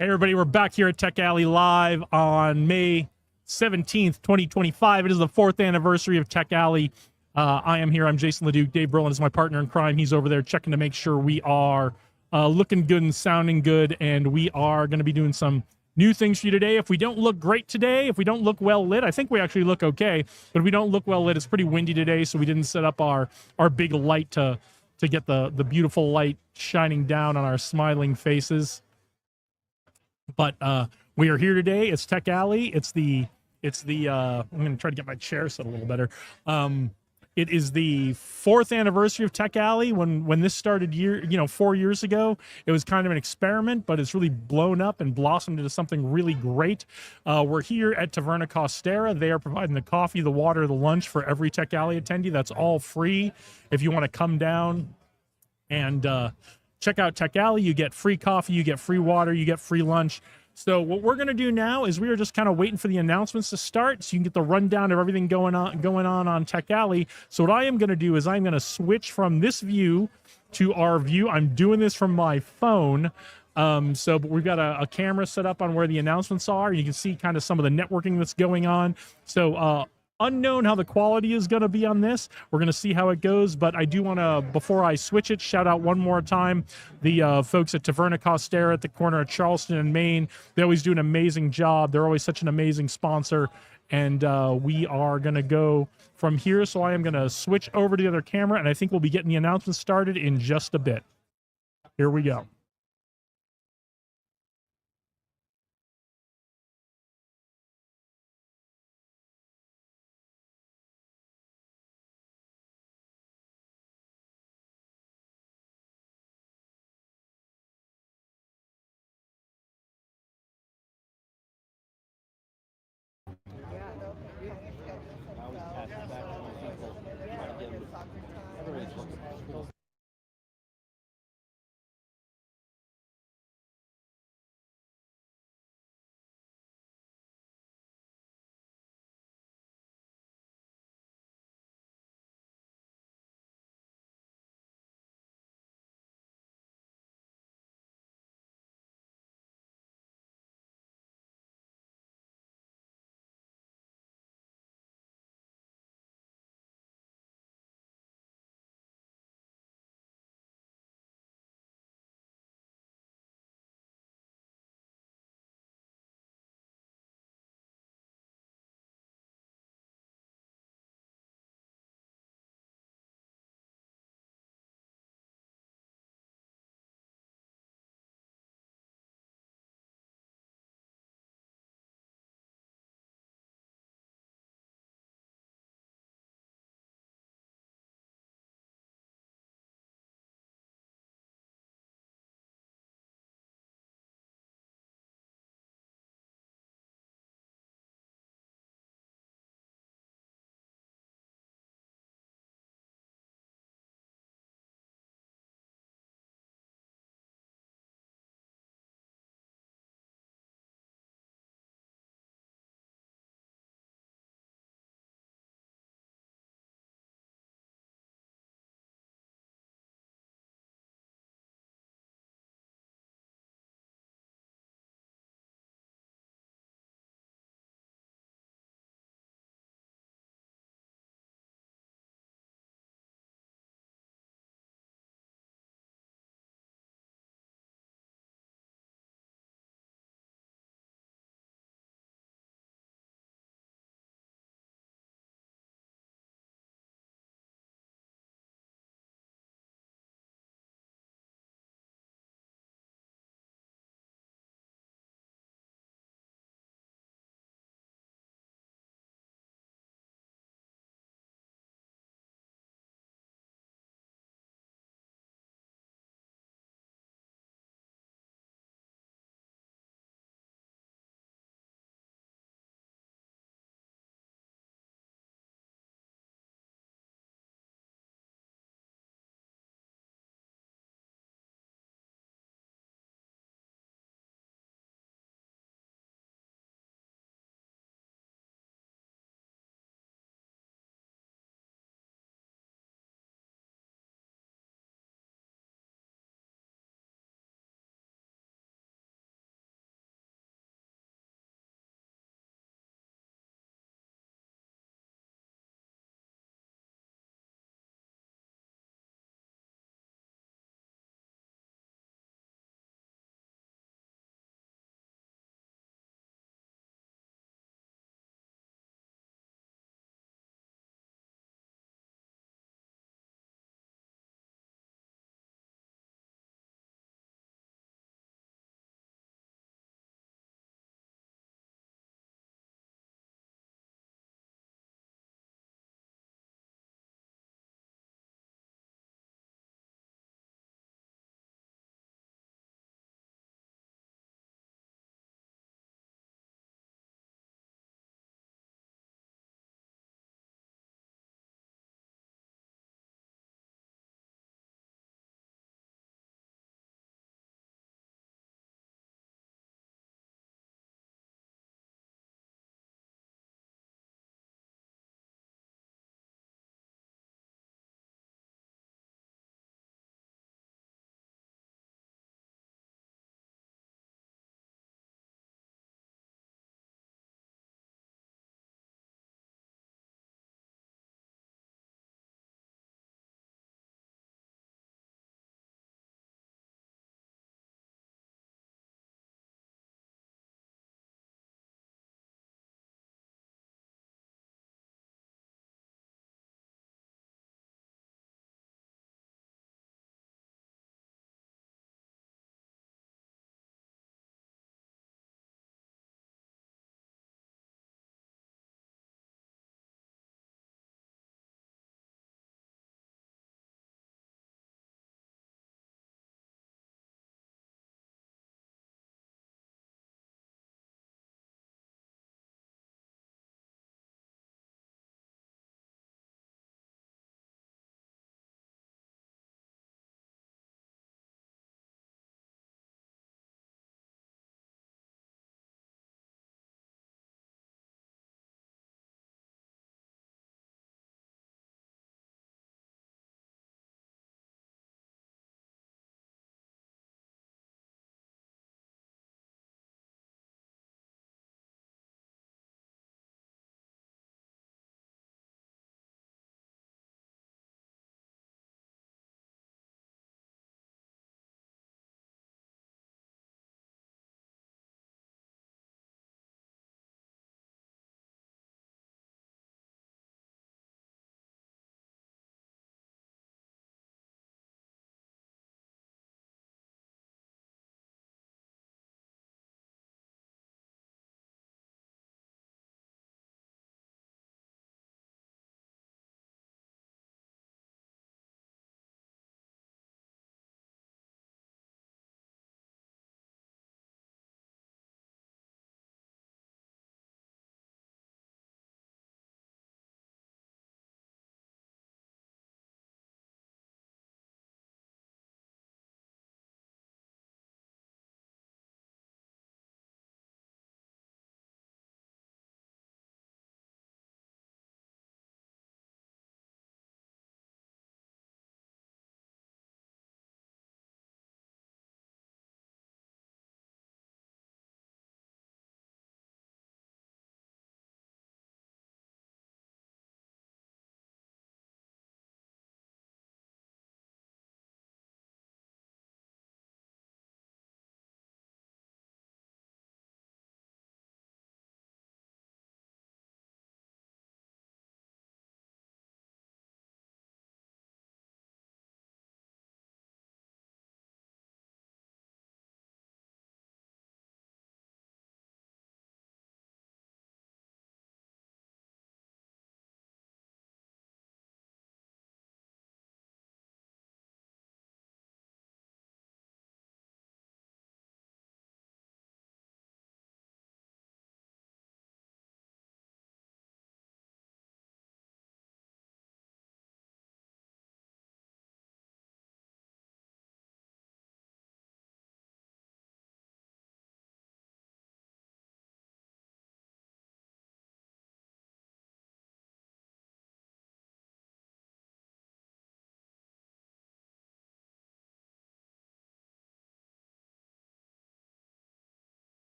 Hey, everybody, we're back here at Tech Alley Live on May 17th, 2025. It is the 4th anniversary of Tech Alley. I am here. I'm Jason LeDuc. Dave Berlin is my partner in crime. He's over there checking to make sure we are looking good and sounding good, and we are going to be doing some new things for you today. If we don't look great today, if we don't look well lit, I think we actually look okay, but if we don't look well lit, it's pretty windy today, so we didn't set up our big light to get the beautiful light shining down on our smiling faces. But we are here today. It's Tech Alley. It's the I'm going to try to get my chair set a little better. It is the 4th anniversary of Tech Alley. When this started 4 years ago, it was kind of an experiment, but it's really blown up and blossomed into something really great. We're here at Taverna Costera. They are providing the coffee, the water, the lunch for every Tech Alley attendee. That's all free. If you want to come down and check out Tech Alley, you get free coffee, you get free water, you get free lunch. So what we're going to do now is we are just kind of waiting for the announcements to start so you can get the rundown of everything going on Tech Alley. So what I am going to do is I'm going to switch from this view to our view. I'm doing this from my phone. But we've got a camera set up on where the announcements are. You can see kind of some of the networking that's going on. So unknown how the quality is going to be on this. We're going to see how it goes, but I do want to, before I switch it, shout out one more time the folks at Taverna Costera at the corner of Charleston and Maine. They always do an amazing job. They're always such an amazing sponsor, and we are going to go from here, so I am going to switch over to the other camera, and I think we'll be getting the announcements started in just a bit. Here we go.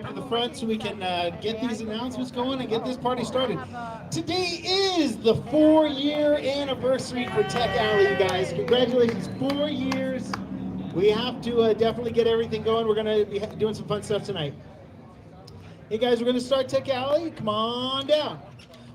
to the front so we can get these announcements going and get this party started. Today is the 4-year anniversary for Tech Alley, you guys. Congratulations, 4 years. We have to definitely get everything going. We're going to be doing some fun stuff tonight. Hey guys, we're going to start Tech Alley. Come on down.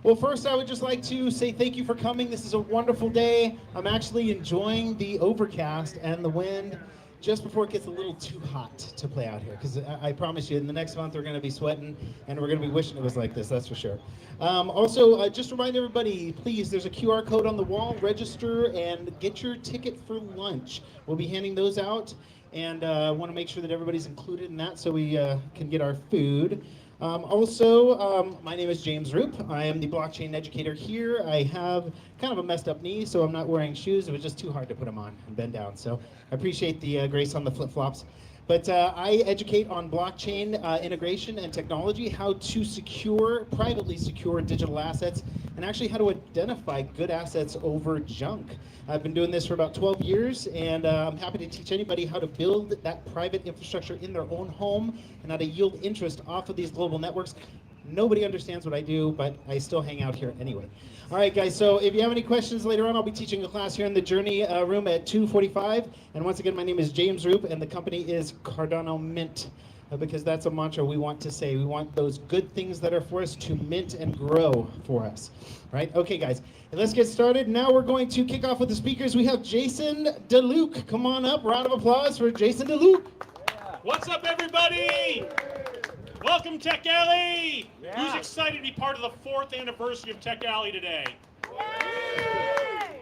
Well, first I would just like to say thank you for coming. This is a wonderful day. I'm actually enjoying the overcast and the wind just before it gets a little too hot to play out here, because I promise you in the next month we're going to be sweating and we're going to be wishing it was like this, that's for sure. Also, just remind everybody, please, there's a QR code on the wall. Register and get your ticket for lunch. We'll be handing those out, and I want to make sure that everybody's included in that so we can get our food. My name is James Roop. I am the blockchain educator here. I have kind of a messed up knee, so I'm not wearing shoes. It was just too hard to put them on and bend down. So I appreciate the grace on the flip-flops. But I educate on blockchain integration and technology, how to privately secure digital assets, and actually how to identify good assets over junk. I've been doing this for about 12 years, and I'm happy to teach anybody how to build that private infrastructure in their own home and how to yield interest off of these global networks. Nobody understands what I do, but I still hang out here anyway. All right, guys, so if you have any questions later on, I'll be teaching a class here in the Journey room at 2:45. And once again, my name is James Roop, and the company is Cardano Mint, because that's a mantra we want to say. We want those good things that are for us to mint and grow for us, right? Okay, guys, and let's get started. Now we're going to kick off with the speakers. We have Jason DeLuke. Come on up. Round of applause for Jason DeLuke. What's up, everybody? Welcome, Tech Alley! Yeah. Who's excited to be part of the 4th anniversary of Tech Alley today? Yay!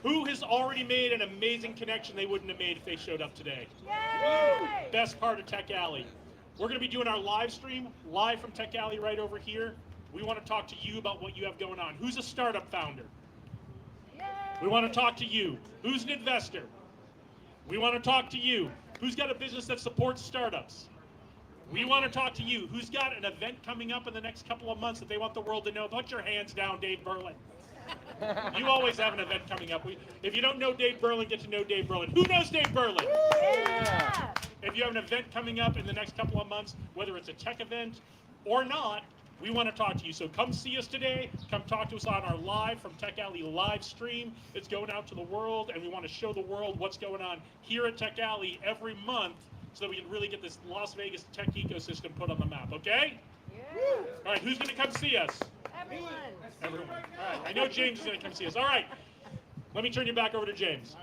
Who has already made an amazing connection they wouldn't have made if they showed up today? Yay! Best part of Tech Alley. We're going to be doing our live stream, live from Tech Alley right over here. We want to talk to you about what you have going on. Who's a startup founder? Yay! We want to talk to you. Who's an investor? We want to talk to you. Who's got a business that supports startups? We want to talk to you. Who's got an event coming up in the next couple of months that they want the world to know? Put your hands down, Dave Berlin. You always have an event coming up. If you don't know Dave Berlin, get to know Dave Berlin. Who knows Dave Berlin? Yeah. If you have an event coming up in the next couple of months, whether it's a tech event or not, we want to talk to you. So come see us today. Come talk to us on our live from Tech Alley live stream. It's going out to the world, and we want to show the world what's going on here at Tech Alley every month, so that we can really get this Las Vegas tech ecosystem put on the map, okay? Yeah. All right, who's going to come see us? Everyone. Everyone. All right, I know James is going to come see us. All right, let me turn you back over to James.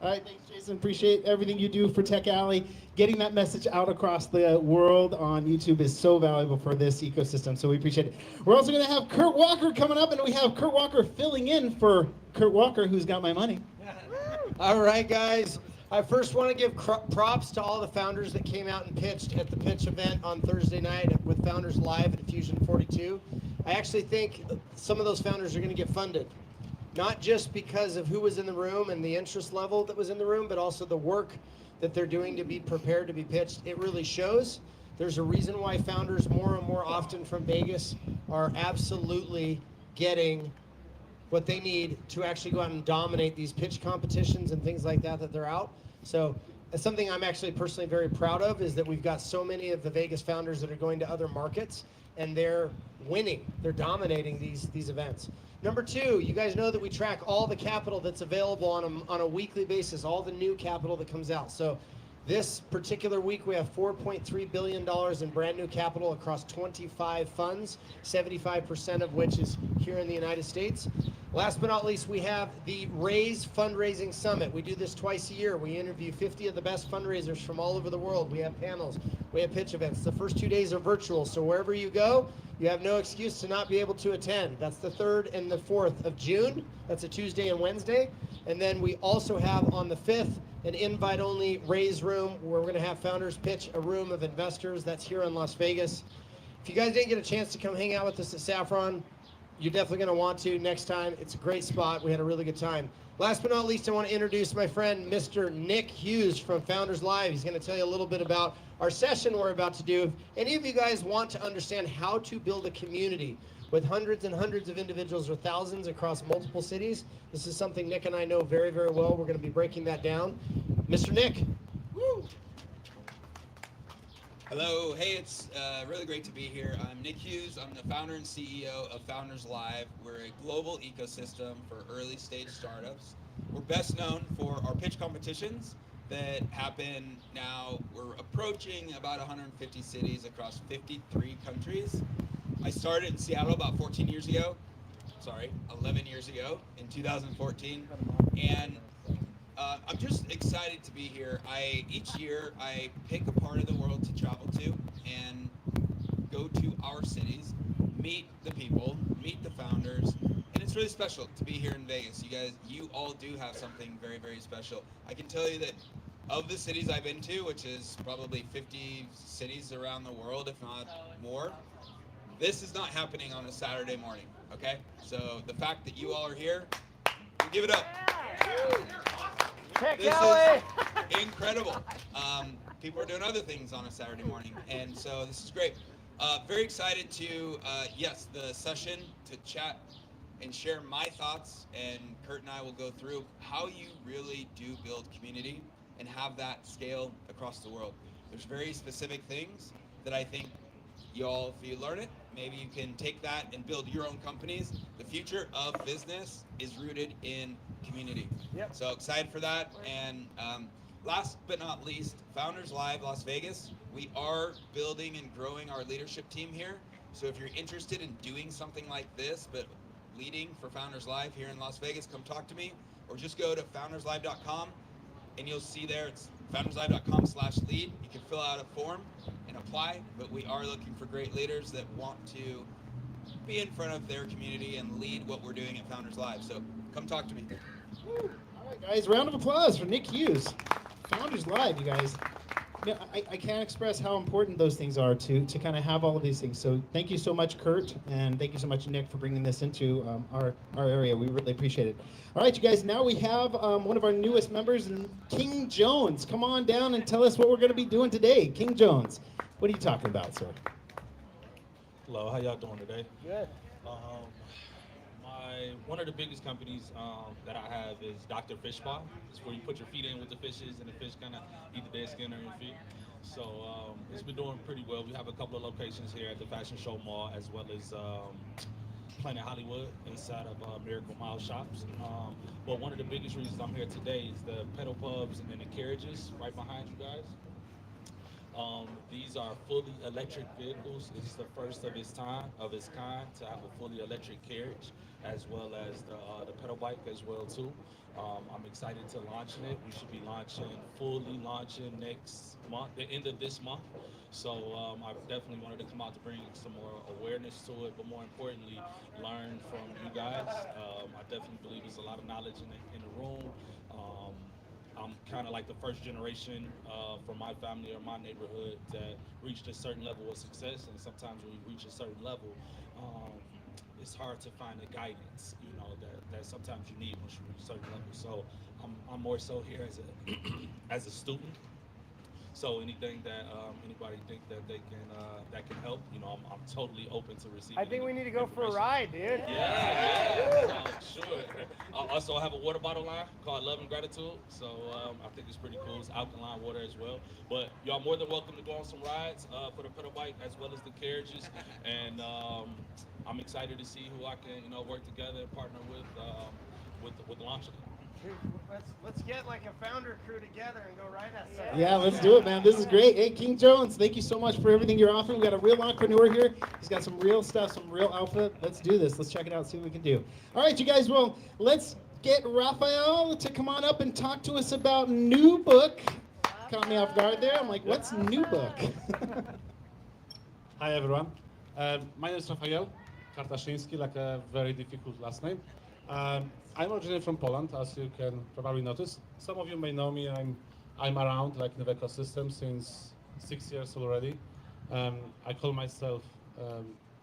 All right, thanks, Jason. Appreciate everything you do for Tech Alley. Getting that message out across the world on YouTube is so valuable for this ecosystem, so we appreciate it. We're also going to have Kurt Walker coming up, and we have Kurt Walker filling in for Kurt Walker, who's got my money. All right, guys. I first want to give props to all the founders that came out and pitched at the pitch event on Thursday night with Founders Live at Fusion 42. I actually think some of those founders are going to get funded, not just because of who was in the room and the interest level that was in the room, but also the work that they're doing to be prepared to be pitched. It really shows. There's a reason why founders more and more often from Vegas are absolutely getting what they need to actually go out and dominate these pitch competitions and things like that they're out. So something I'm actually personally very proud of is that we've got so many of the Vegas founders that are going to other markets, and they're winning. They're dominating these events. Number two, you guys know that we track all the capital that's available on a weekly basis, all the new capital that comes out. So this particular week, we have $4.3 billion in brand new capital across 25 funds, 75% of which is here in the United States. Last but not least, we have the Raise Fundraising Summit. We do this twice a year. We interview 50 of the best fundraisers from all over the world. We have panels, we have pitch events. The first 2 days are virtual, so wherever you go, you have no excuse to not be able to attend. That's the 3rd and the 4th of June. That's a Tuesday and Wednesday. And then we also have on the 5th an invite-only Raise room where we're going to have founders pitch a room of investors. That's here in Las Vegas. If you guys didn't get a chance to come hang out with us at Saffron, you're definitely going to want to next time. It's a great spot. We had a really good time. Last but not least, I want to introduce my friend, Mr. Nick Hughes from Founders Live. He's going to tell you a little bit about our session we're about to do. If any of you guys want to understand how to build a community with hundreds and hundreds of individuals or thousands across multiple cities, this is something Nick and I know very, very well. We're going to be breaking that down. Mr. Nick. Woo. Hello, hey, it's really great to be here. I'm Nick Hughes. I'm the founder and CEO of Founders Live. We're a global ecosystem for early stage startups. We're best known for our pitch competitions that happen now. We're approaching about 150 cities across 53 countries. I started in Seattle about 14 years ago. Sorry, 11 years ago in 2014. And I'm just excited to be here. Each year I pick a part of the world to travel to and go to our cities, meet the people, meet the founders, and it's really special to be here in Vegas. You all do have something very, very special. I can tell you that of the cities I've been to, which is probably 50 cities around the world, if not more, this is not happening on a Saturday morning. Okay, so the fact that you all are here, give it up. This is incredible. People are doing other things on a Saturday morning, and so this is great. Very excited to, yes, the session to chat and share my thoughts, and Kurt and I will go through how you really do build community and have that scale across the world. There's very specific things that I think y'all, if you learn it, maybe you can take that and build your own companies. The future of business is rooted in community. Yep. So excited for that. And last but not least, Founders Live Las Vegas. We are building and growing our leadership team here. So if you're interested in doing something like this, but leading for Founders Live here in Las Vegas, come talk to me, or just go to founderslive.com and you'll see there it's founderslive.com/lead. You can fill out a form and apply, but we are looking for great leaders that want to be in front of their community and lead what we're doing at Founders Live. So come talk to me. Woo. All right, guys, round of applause for Nick Hughes. Founders Live, you guys. I can't express how important those things are to kind of have all of these things. So thank you so much, Kurt, and thank you so much, Nick, for bringing this into our area. We really appreciate it. All right, you guys, now we have one of our newest members, King Jones. Come on down and tell us what we're going to be doing today. King Jones, what are you talking about, sir? Hello, how y'all doing today? Good. One of the biggest companies that I have is Dr. Fish Spa. It's where you put your feet in with the fishes and the fish kind of eat the dead skin on your feet. So it's been doing pretty well. We have a couple of locations here at the Fashion Show Mall as well as Planet Hollywood inside of Miracle Mile Shops. But one of the biggest reasons I'm here today is the pedal pubs and the carriages right behind you guys. These are fully electric vehicles. This is the first of its kind to have a fully electric carriage, as well as the pedal bike as well too. I'm excited to launching it. We should be fully launching next month, the end of this month. So I definitely wanted to come out to bring some more awareness to it, but more importantly, learn from you guys. I definitely believe there's a lot of knowledge in the room. I'm kind of like the first generation from my family or my neighborhood that reached a certain level of success, and sometimes when you reach a certain level, it's hard to find the guidance, that sometimes you need once you reach a certain level. So I'm more so here as a as a student. So anything that anybody think that they can that can help, I'm totally open to receiving. I think we need to go for a ride, dude. Yeah. Sure. I also have a water bottle line called Love and Gratitude. So I think it's pretty cool. It's alkaline water as well. But y'all more than welcome to go on some rides for the pedal bike as well as the carriages. And I'm excited to see who I can work together and partner with launching it. Let's get like a founder crew together and go ride that stuff. Yeah, let's do it, man. This is great. Hey, King Jones, thank you so much for everything you're offering. We got a real entrepreneur here. He's got some real stuff, some real alpha. Let's do this. Let's check it out, see what we can do. All right, you guys, well, let's get Raphael to come on up and talk to us about New Book. Caught me off guard there. I'm like, what's New Book? Hi, everyone. My name is Raphael Kartaszyński, like a very difficult last name. I'm originally from Poland, as you can probably notice. Some of you may know me. I'm around like in the ecosystem since 6 years already. I call myself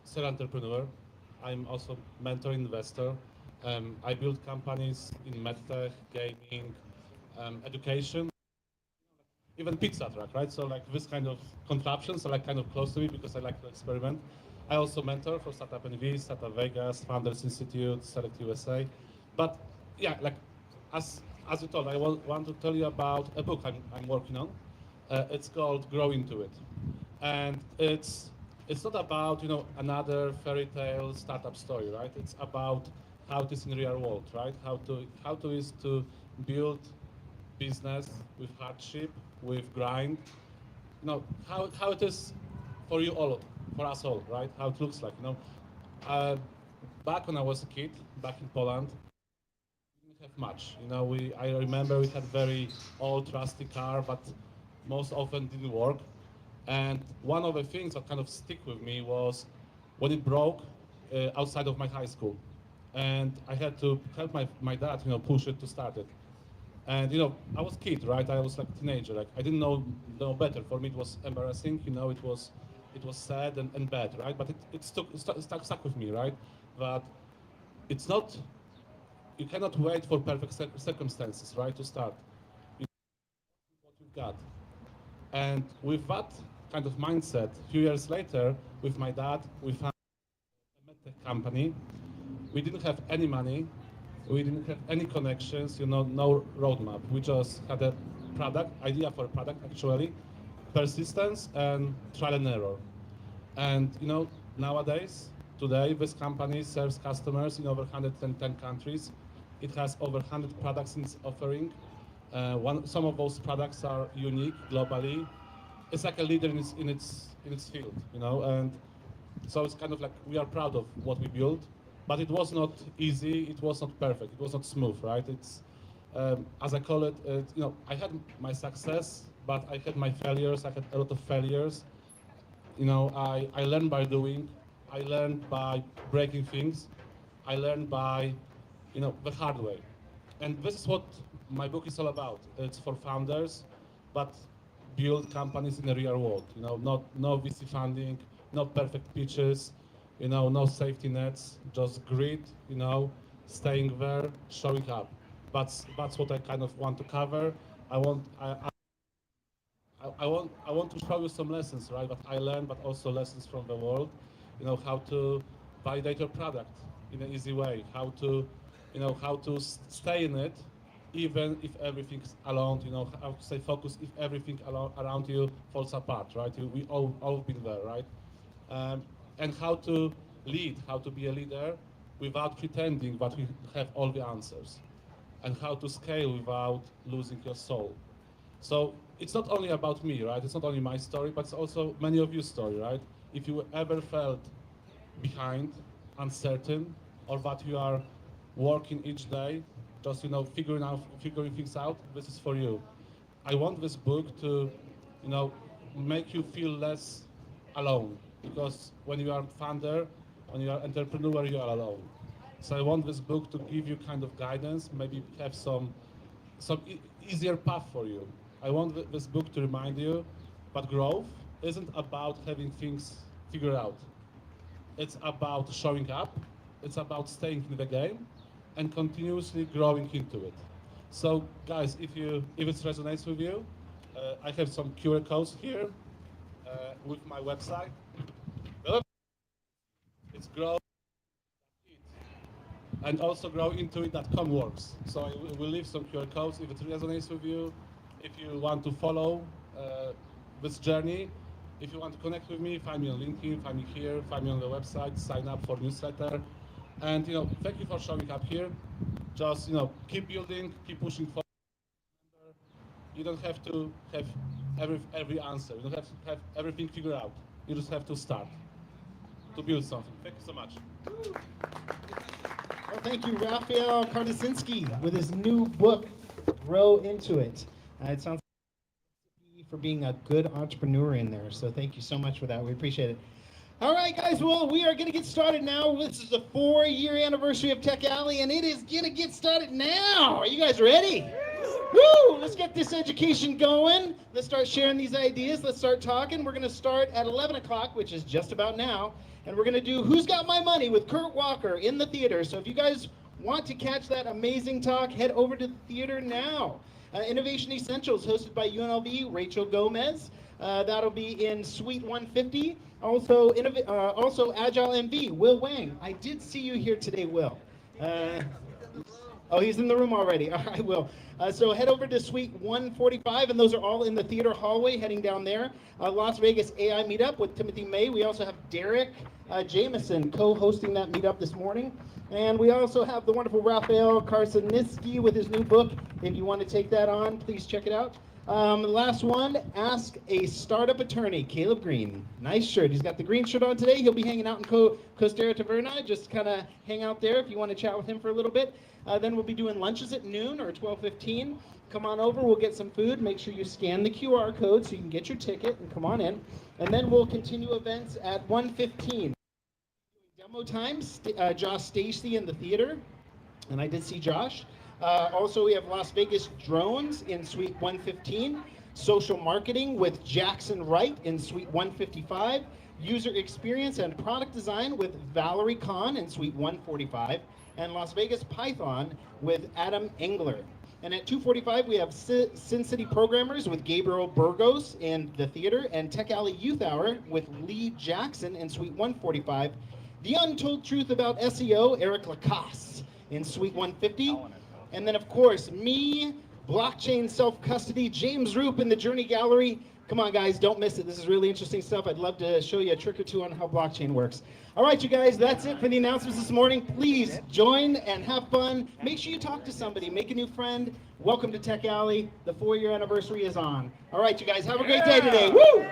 serial entrepreneur. I'm also mentor investor. I build companies in medtech, gaming, education, even pizza truck, right? So like this kind of contraptions are like kind of close to me because I like to experiment. I also mentor for Startup NV, Startup Vegas, Founders Institute, Select USA. But yeah, like as you told, I want to tell you about a book I'm working on. It's called Grow Into It. And it's not about another fairy tale startup story, right? It's about how it is in the real world, right? How to is to build business with hardship, with grind. How it is for you all, for us all, right? How it looks like. Back when I was a kid, back in Poland, we didn't have much. I remember we had very old, rusty car, but most often didn't work. And one of the things that kind of stick with me was when it broke outside of my high school. And I had to help my dad, push it to start it. And I was a kid, right? I was like a teenager. Like I didn't know better. For me, it was embarrassing. It was sad and bad, right? But it stuck with me, right? But it's not. You cannot wait for perfect circumstances, right, to start. You know what you've got. And with that kind of mindset, a few years later, with my dad, we found a medtech company. We didn't have any money. We didn't have any connections, no roadmap. We just had a idea for a product actually, persistence and trial and error. And nowadays, today, this company serves customers in over 110 countries. It has over 100 products in its offering. Some of those products are unique globally. It's like a leader in its field, and so it's kind of like we are proud of what we built. But it was not easy, it was not perfect, it was not smooth, right? It's, as I call it, I had my success, but I had my failures, I had a lot of failures. I learned by doing, I learned by breaking things, I learned by, the hard way. And this is what my book is all about. It's for founders, but build companies in the real world, no VC funding, no perfect pitches, no safety nets, just grit, staying there, showing up. That's what I kind of want to cover. I want to show you some lessons, right? That I learned, but also lessons from the world. How to validate your product in an easy way. How to stay in it, even if everything's around. How to stay focused if everything around you falls apart, right? We all been there, right? And how to lead, how to be a leader without pretending that we have all the answers, and how to scale without losing your soul. So it's not only about me, right? It's not only my story, but it's also many of your story, right? If you ever felt behind, uncertain, or that you are working each day, just figuring things out, this is for you. I want this book to, make you feel less alone. Because when you are a founder, when you are an entrepreneur, you are alone. So I want this book to give you kind of guidance, maybe have some easier path for you. I want this book to remind you, but growth isn't about having things figured out. It's about showing up. It's about staying in the game and continuously growing into it. So guys, if it resonates with you, I have some QR codes here with my website. It's grow and also growintoit.com works. So I will leave some QR codes if it resonates with you. If you want to follow this journey, if you want to connect with me, find me on LinkedIn, find me here, find me on the website, sign up for newsletter. And thank you for showing up here. Just keep building, keep pushing forward. You don't have to have every answer. You don't have to have everything figured out. You just have to start to build something. Thank you so much. Well, thank you, Raphael Kardasinski, with his new book, Grow Into It. It sounds like for being a good entrepreneur in there. So thank you so much for that. We appreciate it. All right, guys. Well, we are going to get started now. This is the 4-year anniversary of Tech Alley, and it is going to get started now. Are you guys ready? Woo! Let's get this education going. Let's start sharing these ideas. Let's start talking. We're going to start at 11 o'clock, which is just about now. And we're going to do Who's Got My Money with Kurt Walker in the theater. So if you guys want to catch that amazing talk, head over to the theater now. Innovation Essentials, hosted by UNLV, Rachel Gomez. That'll be in Suite 150. Also Agile MV, Will Wang. I did see you here today, Will. Oh, he's in the room already. All right, Will. So head over to Suite 145, and those are all in the theater hallway heading down there. Las Vegas AI Meetup with Timothy May. We also have Derek Jameson co-hosting that meetup this morning. And we also have the wonderful Raphael Karsaniski with his new book. If you want to take that on, please check it out. Last one, Ask a Startup Attorney, Caleb Green. Nice shirt. He's got the green shirt on today. He'll be hanging out in Costera Taverna. Just kind of hang out there if you want to chat with him for a little bit. Then we'll be doing lunches at noon or 12:15. Come on over. We'll get some food. Make sure you scan the QR code so you can get your ticket and come on in. And then we'll continue events at 1:15. Demo times, Josh Stacy in the theater. And I did see Josh. Also, we have Las Vegas Drones in Suite 115, Social Marketing with Jackson Wright in Suite 155, User Experience and Product Design with Valerie Kahn in Suite 145, and Las Vegas Python with Adam Engler. And at 2:45, we have Sin City Programmers with Gabriel Burgos in the theater, and Tech Alley Youth Hour with Lee Jackson in Suite 145. The Untold Truth About SEO, Eric Lacoste in Suite 150. And then, of course, me, Blockchain Self-Custody, James Roop in the Journey Gallery. Come on, guys, don't miss it. This is really interesting stuff. I'd love to show you a trick or two on how blockchain works. All right, you guys, that's it for the announcements this morning. Please join and have fun. Make sure you talk to somebody. Make a new friend. Welcome to Tech Alley. The 4-year anniversary is on. All right, you guys, have a great day today. Woo!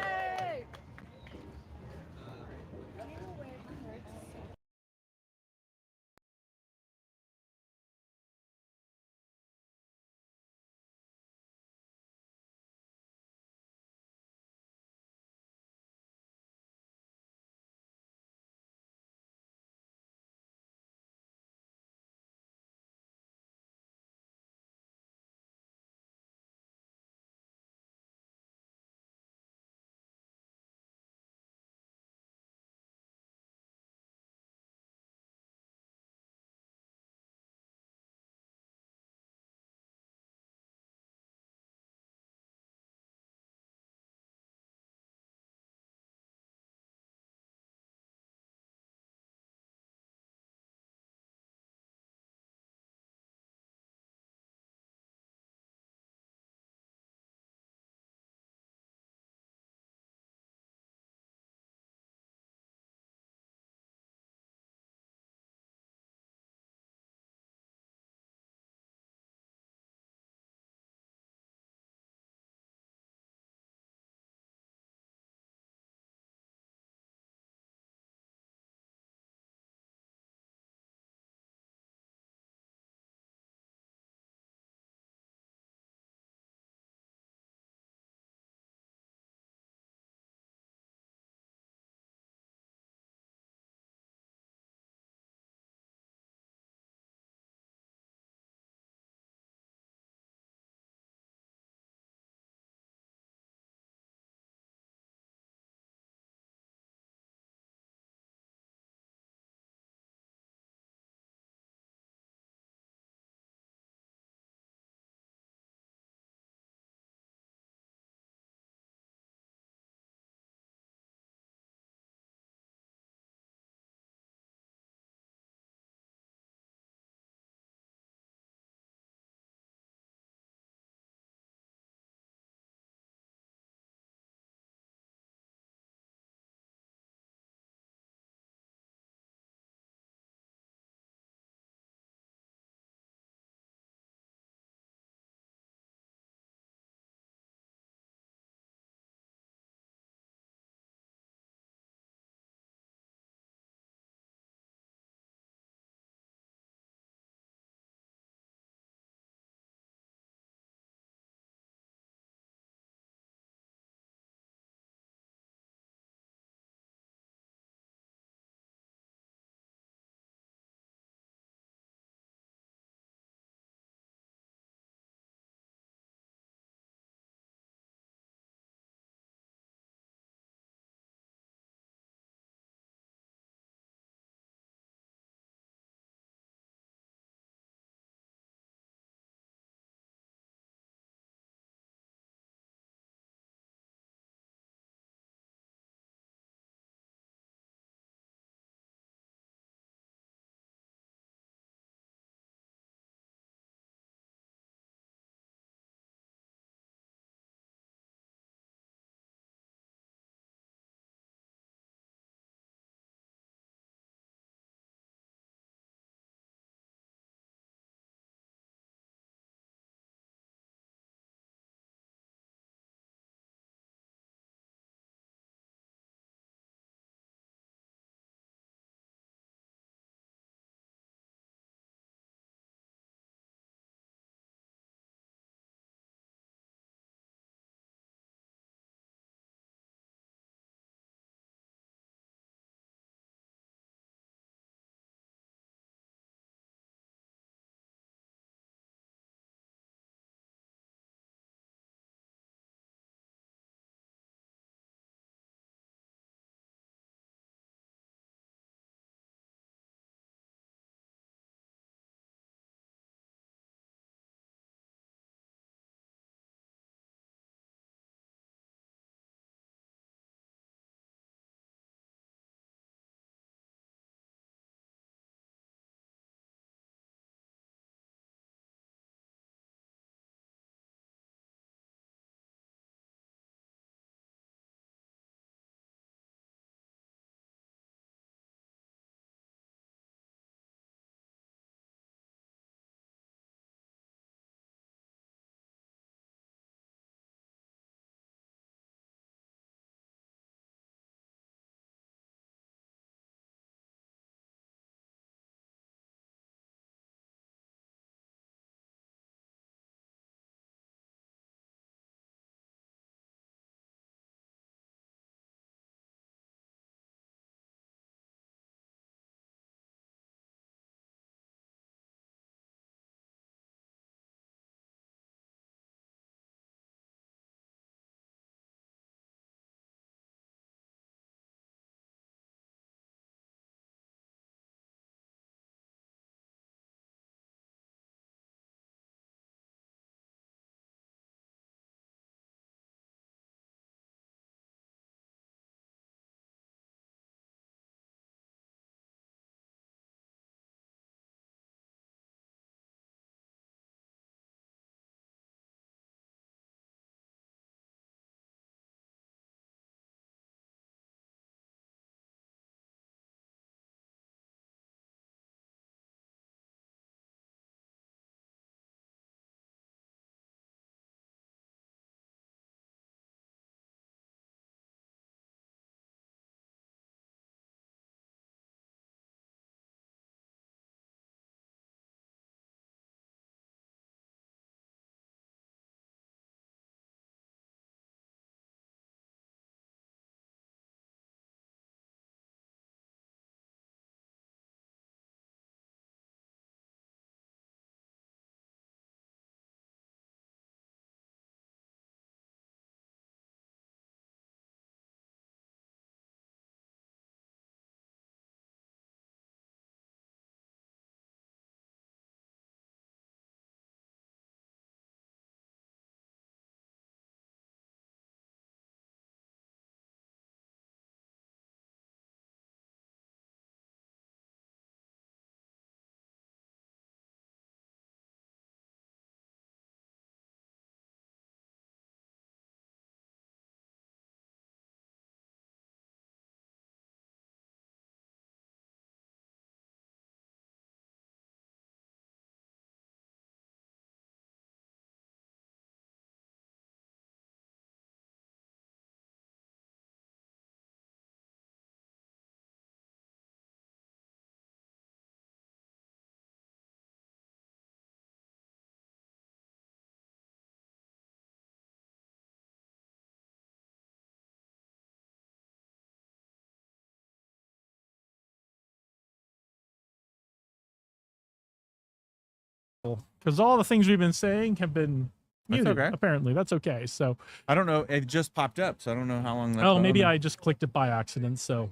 because all the things we've been saying have been That's muted. okay. Apparently, that's okay. So, I don't know. It just popped up, so I don't know how long that's oh, maybe on. I just clicked it by accident. So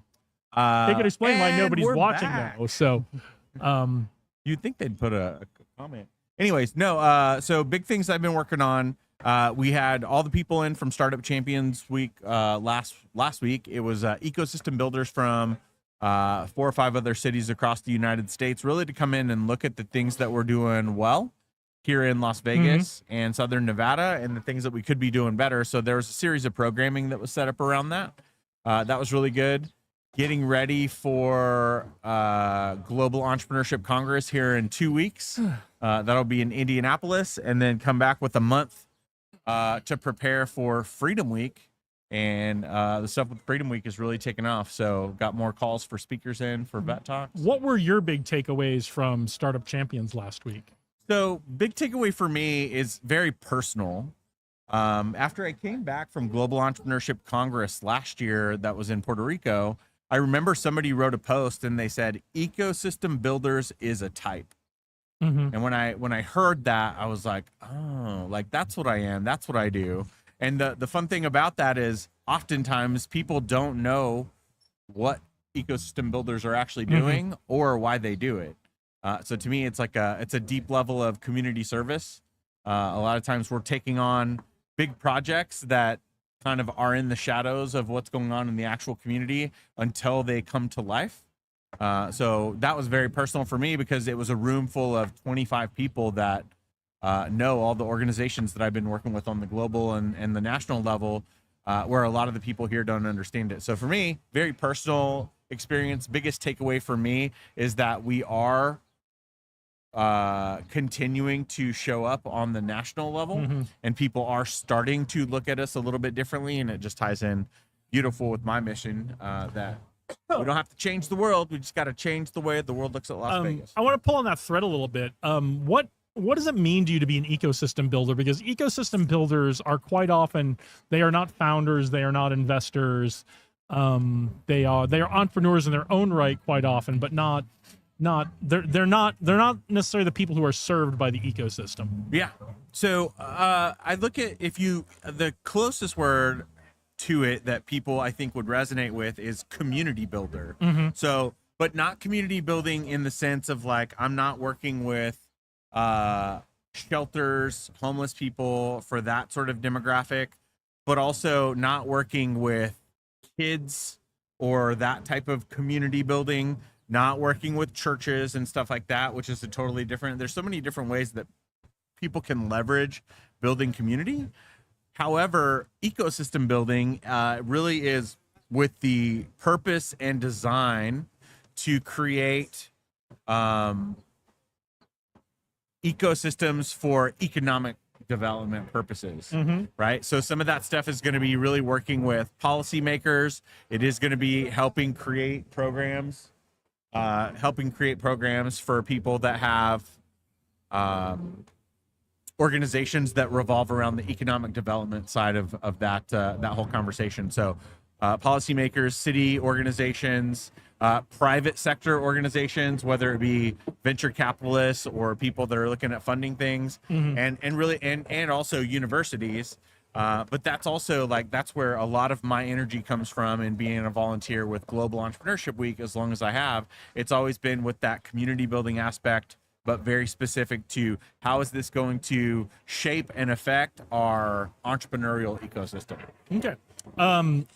they could explain why and nobody's we're watching back. now. So, You'd think they'd put a comment. Anyways, no. So big things I've been working on. We had all the people in from Startup Champions Week last week. It was ecosystem builders from 4 or 5 other cities across the United States, really to come in and look at the things that we're doing well here in Las Vegas and Southern Nevada, and the things that we could be doing better. So there was a series of programming that was set up around that. That was really good. Getting ready for Global Entrepreneurship Congress here in 2 weeks. That'll be in Indianapolis, and then come back with a month to prepare for Freedom Week. And the stuff with Freedom Week is really taking off. So got more calls for speakers in for Vet Talks. what were your big takeaways from Startup Champions last week? So big takeaway for me is very personal. After I came back from Global Entrepreneurship Congress last year that was in Puerto Rico, I remember somebody wrote a post and they said, ecosystem builders is a type. And when I heard that, I was like, oh, like that's what I am. That's what I do. And the fun thing about that is oftentimes people don't know what ecosystem builders are actually doing or why they do it. So to me, it's like it's a deep level of community service. A lot of times we're taking on big projects that kind of are in the shadows of what's going on in the actual community until they come to life. So that was very personal for me because it was a room full of 25 people that know all the organizations that I've been working with on the global and the national level, where a lot of the people here don't understand it. So for me, very personal experience. Biggest takeaway for me is that we are continuing to show up on the national level, and people are starting to look at us a little bit differently, and it just ties in beautiful with my mission that we don't have to change the world, we just got to change the way the world looks at Las Vegas. I want to pull on that thread a little bit. What does it mean to you to be an ecosystem builder? Because ecosystem builders are quite often, they are not founders, they are not investors. They are entrepreneurs in their own right quite often, but they're not necessarily the people who are served by the ecosystem. Yeah. So I look at the closest word to it that people I think would resonate with is community builder. So, but not community building in the sense of like, I'm not working with shelters, homeless people for that sort of demographic, but also not working with kids or that type of community building, not working with churches and stuff like that, which is a totally different, there's so many different ways that people can leverage building community. However, ecosystem building really is with the purpose and design to create ecosystems for economic development purposes, right? So some of that stuff is going to be really working with policymakers. It is going to be helping create programs for people that have organizations that revolve around the economic development side of that whole conversation. So policymakers, city organizations, private sector organizations, whether it be venture capitalists or people that are looking at funding things, and also universities. But that's also that's where a lot of my energy comes from, and being a volunteer with Global Entrepreneurship Week, as long as I have, it's always been with that community building aspect, but very specific to how is this going to shape and affect our entrepreneurial ecosystem. Okay.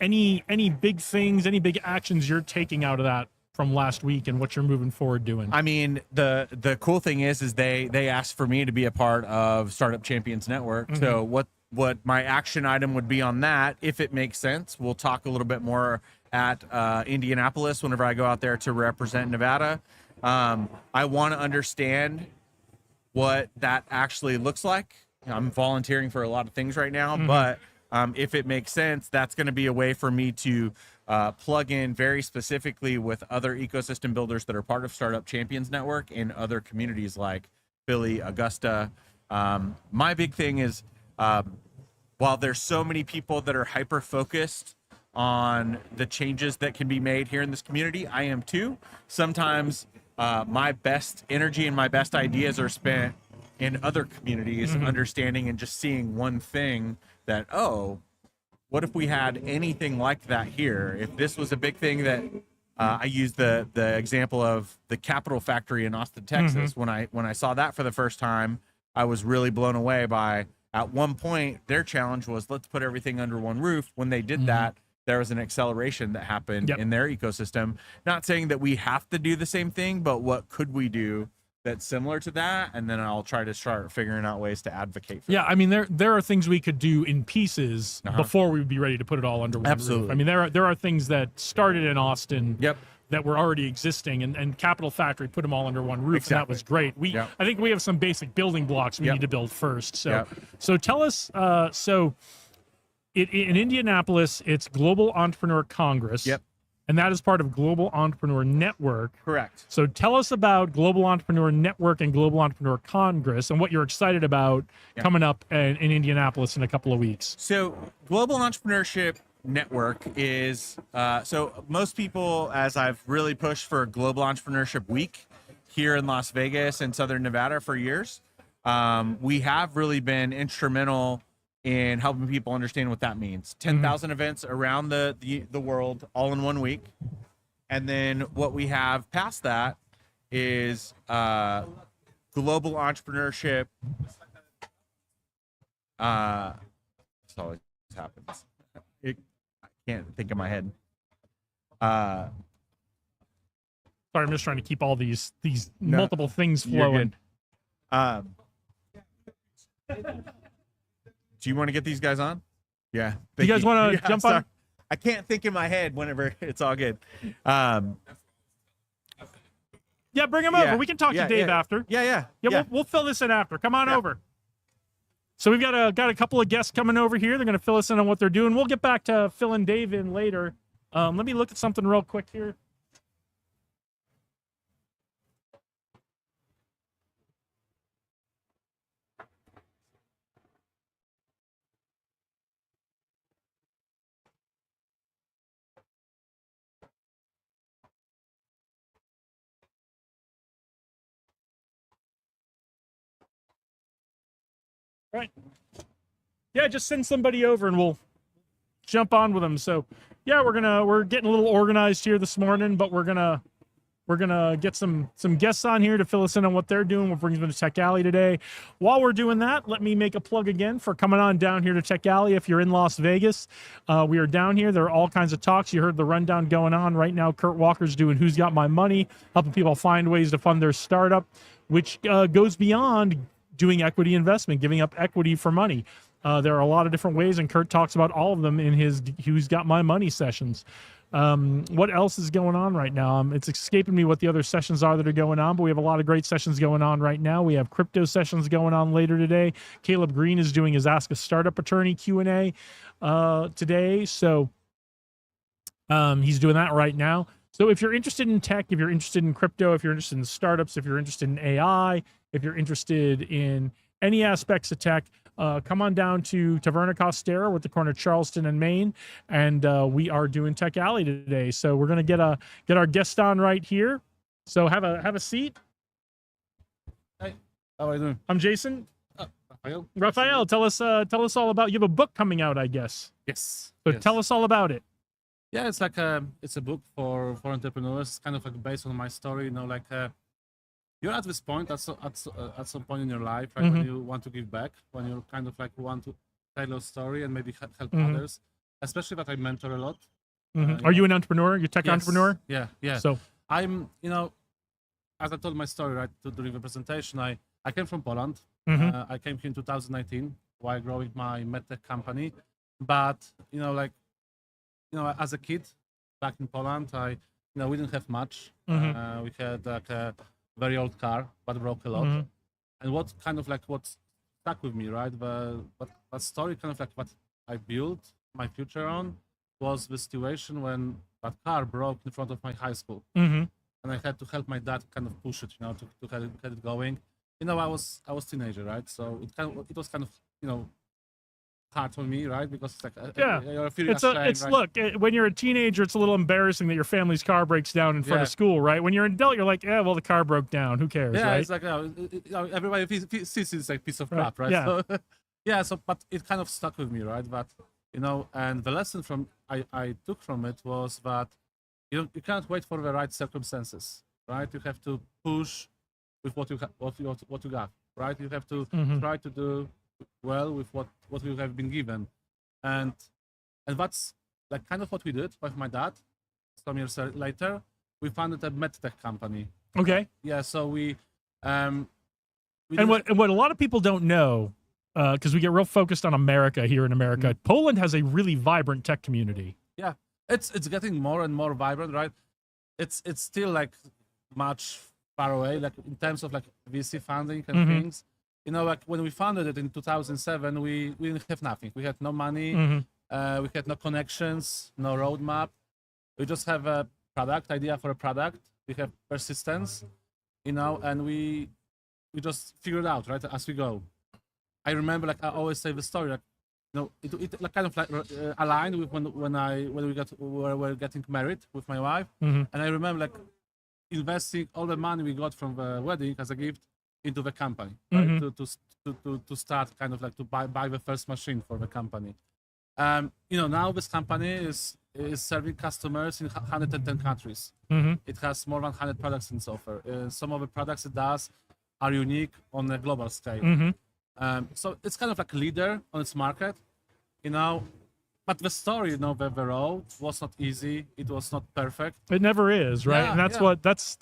Any big things, any big actions you're taking out of that from last week and what you're moving forward doing? I mean, the cool thing is they asked for me to be a part of Startup Champions Network. So what my action item would be on that, if it makes sense, we'll talk a little bit more at Indianapolis whenever I go out there to represent Nevada. I want to understand what that actually looks like. I'm volunteering for a lot of things right now, but if it makes sense, that's going to be a way for me to plug in very specifically with other ecosystem builders that are part of Startup Champions Network in other communities like Philly, Augusta. My big thing is, while there's so many people that are hyper focused on the changes that can be made here in this community, I am too. Sometimes my best energy and my best ideas are spent in other communities, understanding and just seeing one thing that, oh, what if we had anything like that here? If this was a big thing that I used the example of the Capital Factory in Austin, Texas. When I saw that for the first time, I was really blown away by, at one point, their challenge was, let's put everything under one roof. When they did that, there was an acceleration that happened in their ecosystem. Not saying that we have to do the same thing, but what could we do that's similar to that? And then I'll try to start figuring out ways to advocate for Yeah, I mean, there are things we could do in pieces before we would be ready to put it all under one Absolutely. roof. I mean, there are things that started in Austin Yep. that were already existing, and Capital Factory put them all under one roof, and that was great. I think we have some basic building blocks we need to build first. So, so tell us, in Indianapolis, it's Global Entrepreneur Congress. Yep. And that is part of Global Entrepreneur Network. Correct. So tell us about Global Entrepreneur Network and Global Entrepreneur Congress and what you're excited about coming up in Indianapolis in a couple of weeks. So Global Entrepreneurship Network is, so most people, as I've really pushed for Global Entrepreneurship Week here in Las Vegas and Southern Nevada for years, we have really been instrumental in helping people understand what that means. 10,000 events around the world all in 1 week. And then what we have past that is global entrepreneurship. This always happens. I can't think in my head. Sorry, I'm just trying to keep all these multiple things flowing. Do you want to get these guys on? Yeah. You guys want to jump on? I can't think in my head whenever it's all good. Yeah, bring them over. We can talk to Dave after. Yeah. We'll fill this in after. Come on over. So we've got a couple of guests coming over here. They're going to fill us in on what they're doing. We'll get back to filling Dave in later. Let me look at something real quick here. Right. Yeah, just send somebody over and we'll jump on with them. So yeah, we're getting a little organized here this morning, but we're gonna get some guests on here to fill us in on what they're doing. We're bringing them to Tech Alley today. While we're doing that, let me make a plug again for coming on down here to Tech Alley. If you're in Las Vegas, we are down here. There are all kinds of talks. You heard the rundown going on right now. Kurt Walker's doing Who's Got My Money, helping people find ways to fund their startup, which goes beyond doing equity investment, giving up equity for money. There are a lot of different ways, and Kurt talks about all of them in his Who's Got My Money sessions. What else is going on right now? It's escaping me what the other sessions are that are going on, but we have a lot of great sessions going on right now. We have crypto sessions going on later today. Caleb Green is doing his Ask a Startup Attorney Q&A today. So he's doing that right now. So if you're interested in tech, if you're interested in crypto, if you're interested in startups, if you're interested in AI, if you're interested in any aspects of tech, come on down to Taverna Costera with the corner of Charleston and Maine, and we are doing Tech Alley today. So we're gonna get our guest on right here. So have a seat. Hey, how are you doing? I'm Jason. Rafael. Rafael, tell us all about. You have a book coming out, I guess. Yes. So yes. tell us all about it. Yeah, it's like it's a book for entrepreneurs, kind of like based on my story. You know, like you're at this point at some point in your life, right, when you want to give back, when you kind of like want to tell your story and maybe help others. Especially that I mentor a lot. Are you an entrepreneur? You're a tech entrepreneur? Yeah. So I'm, as I told my story right during the presentation, I came from Poland. I came here in 2019 while growing my medtech company. But as a kid back in Poland, we didn't have much. We had like a very old car, but broke a lot. And what stuck with me, right? That story, kind of like what I built my future on, was the situation when that car broke in front of my high school, and I had to help my dad kind of push it, to get it going. I was teenager, right? So it was kind of hard on me, right? Because it's like Yeah. you're feeling It's ashamed, it's right? look, when you're a teenager, it's a little embarrassing that your family's car breaks down in front of Yeah. school, right? When you're an adult, you're like, yeah, well, the car broke down. Who cares, Yeah, right? it's like everybody sees it's like piece of Right, crap, right? yeah. So, yeah. So, but it kind of stuck with me, right? But and the lesson from I took from it was that you can't wait for the right circumstances, right? You have to push with what you got, right? You have to Mhm. try to do well with what you have been given, and that's like kind of what we did with my dad. Some years later, we founded a medtech company. Okay. Yeah, so we And what a lot of people don't know, because we get real focused on America here in America, Mm-hmm. Poland has a really vibrant tech community. yeah, it's getting more and more vibrant, right? It's still like much far away, like in terms of like VC funding and Mhm. things. Like when we founded it in 2007, we didn't have nothing. We had no money, Mhm. we had no connections, no roadmap. We just have a idea for a product. We have persistence, and we just figure it out, right, as we go. I remember, like I always say the story, like it like kind of like aligned with when we were getting married with my wife, Mhm. and I remember like investing all the money we got from the wedding as a gift into the company, right? To start kind of like to buy the first machine for the company. Now this company is serving customers in 110 countries. Mhm. It has more than 100 products in its offer. Some of the products it does are unique on a global scale. Mhm. So it's kind of like a leader on its market, But the story, the road was not easy. It was not perfect. It never is, right? Yeah, And that's yeah. what that's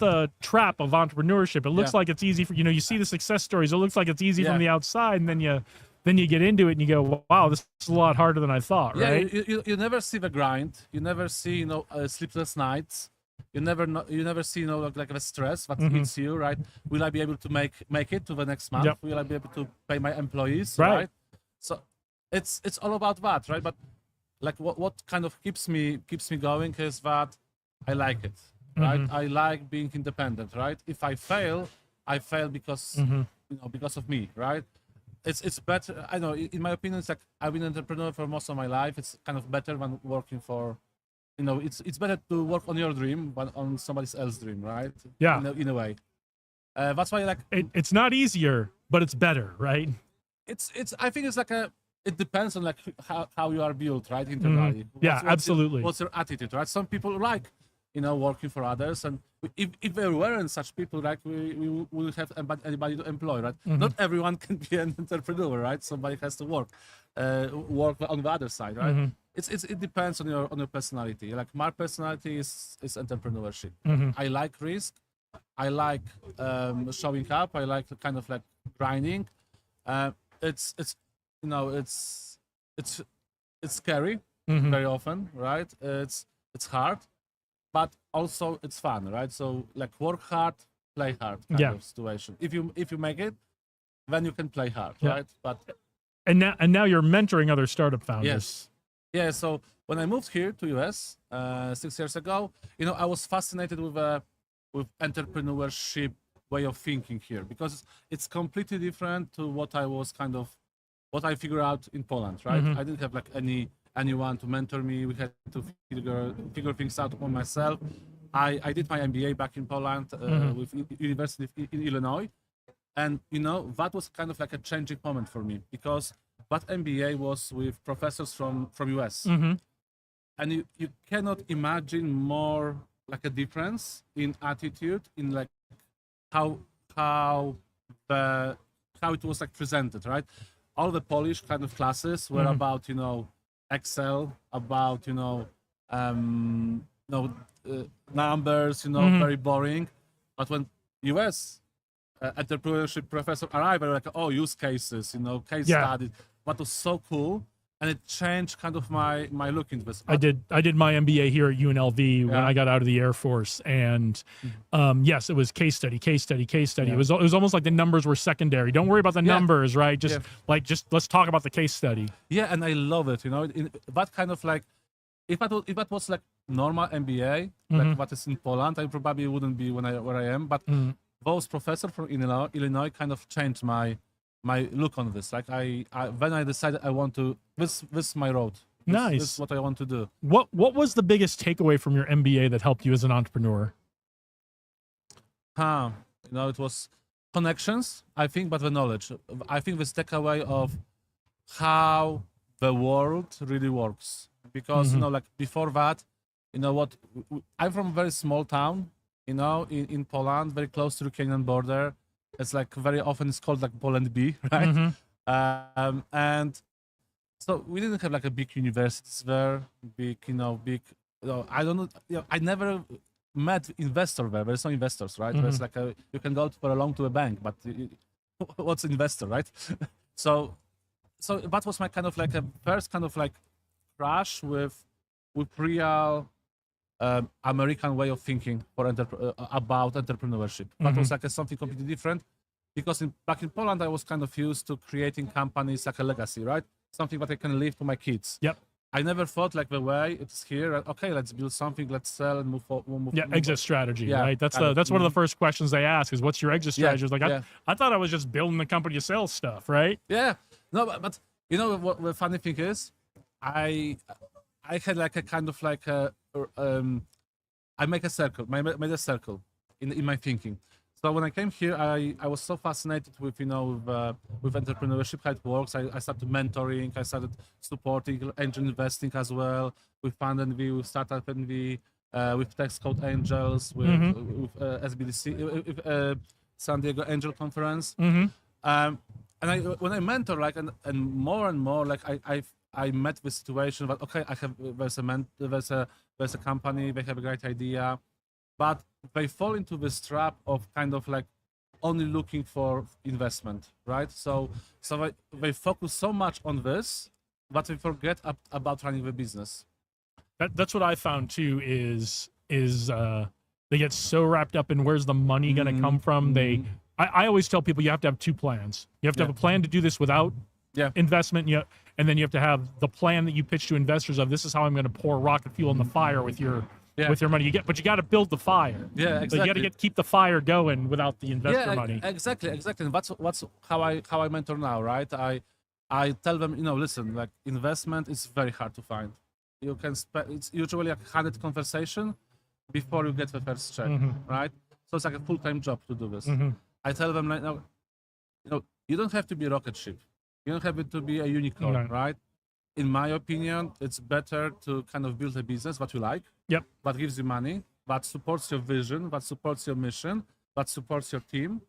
the trap of entrepreneurship. It looks Yeah. like it's easy for you see the success stories. It looks like it's easy Yeah. from the outside, and then you get into it and you go, wow, this is a lot harder than I thought, Yeah, right? you never see the grind. You never see sleepless nights. You never see like the stress that hits you, right? Will I be able to make it to the next month? Yep. Will I be able to pay my employees? Right. So it's all about that, right? But like what kind of keeps me going is that I like it, right? I like being independent, right? If I fail because because of me, right? It's better. I know, in my opinion, it's like I've been an entrepreneur for most of my life. It's kind of better than working for, it's better to work on your dream than on somebody else's dream, right? Yeah. In a way. That's why It's not easier, but it's better, right? it's I think it's like it depends on like how you are built, right? Internally. Yeah, absolutely. What's your attitude, right? Some people like working for others, and if there weren't such people, like we wouldn't have anybody to employ, right? Not everyone can be an entrepreneur, right? Somebody has to work on the other side, right? It depends on your personality. Like my personality is entrepreneurship. I like risk. I like showing up. I like kind of like grinding. It's scary very often, right? It's hard, but also it's fun, right? So like work hard, play hard kind Yeah. of situation. If you make it, then you can play hard, Yeah. right? But And now you're mentoring other startup founders. yes, yeah. So when I moved here to US 6 years ago, I was fascinated with entrepreneurship way of thinking here, because it's completely different to what I figured out in Poland, right? I didn't have like anyone to mentor me. We had to figure things out on myself. I did my MBA back in Poland with University in Illinois, and that was kind of like a changing moment for me, because that MBA was with professors from US, and you cannot imagine more like a difference in attitude, in like how it was like presented, right? All the Polish kind of classes were about Excel, about numbers, very boring. But when US entrepreneurship professor arrived, they were like, oh, use cases, case Yeah. studies. That was so cool, and it changed kind of my look into this. I did my MBA here at UNLV when Yeah. I got out of the Air Force, and yes, it was case study. Yeah. It was almost like the numbers were secondary. Don't worry about the Yeah. numbers, right? Just Yeah. let's talk about the case study. Yeah, and I love it. That kind of like, if that was like normal MBA, like what is in Poland, I probably wouldn't be where I am. But those professors from Illinois kind of changed my my look on this. Like when I decided I want to this is my road. Nice. This is what I want to do. What was the biggest takeaway from your MBA that helped you as an entrepreneur? It was connections, I think, but the knowledge. I think this takeaway of how the world really works. Because, like before that, I'm from a very small town, in Poland, very close to the Ukrainian border. It's like very often it's called like Poland B, right? And so we didn't have like a big universities there, I don't know, I never met investor there. There's no investors, right? There's like you can go for a loan to a bank, but what's investor, right? so that was my kind of like a first kind of like crash with real American way of thinking for about entrepreneurship. That was like something completely different, because back in Poland I was kind of used to creating companies like a legacy, right? Something that I can leave to my kids. Yep. I never thought like the way it's here. Okay, let's build something, let's sell and move forward. Exit strategy, Yeah, right? That's kind of. one of the first questions they ask is, what's your exit strategy? It's like, yeah. I thought I was just building the company to sell stuff, right? Yeah, no, but what the funny thing is, I had like a kind of like I made a circle in my thinking. So when I came here, I was so fascinated with with entrepreneurship, how it works. I started mentoring, I started supporting angel investing as well, with Fund Envy, with Startup Envy, with Text Code Angels, with SBDC, with San Diego Angel Conference. And when I mentor, like, and more, like I met the situation that, okay, there's a company, they have a great idea, but they fall into this trap of kind of like only looking for investment, right? So they focus so much on this that they forget about running the business. That's what I found too. Is they get so wrapped up in where's the money going to come from. I always tell people you have to have two plans. You have to have a plan to do this without investment, and then you have to have the plan that you pitch to investors of, this is how I'm going to pour rocket fuel in the fire with your money. But you got to build the fire. Yeah, exactly. So you got to keep the fire going without the investor money. Exactly. And that's how I mentor now, right? I tell them, listen, like, investment is very hard to find. You can it's usually like 100 conversation before you get the first check, right? So it's like a full-time job to do this. I tell them, like, no, you don't have to be a rocket ship. You don't have to be a unicorn, right? In my opinion, it's better to kind of build a business that you like, that gives you money, that supports your vision, that supports your mission, that supports your team.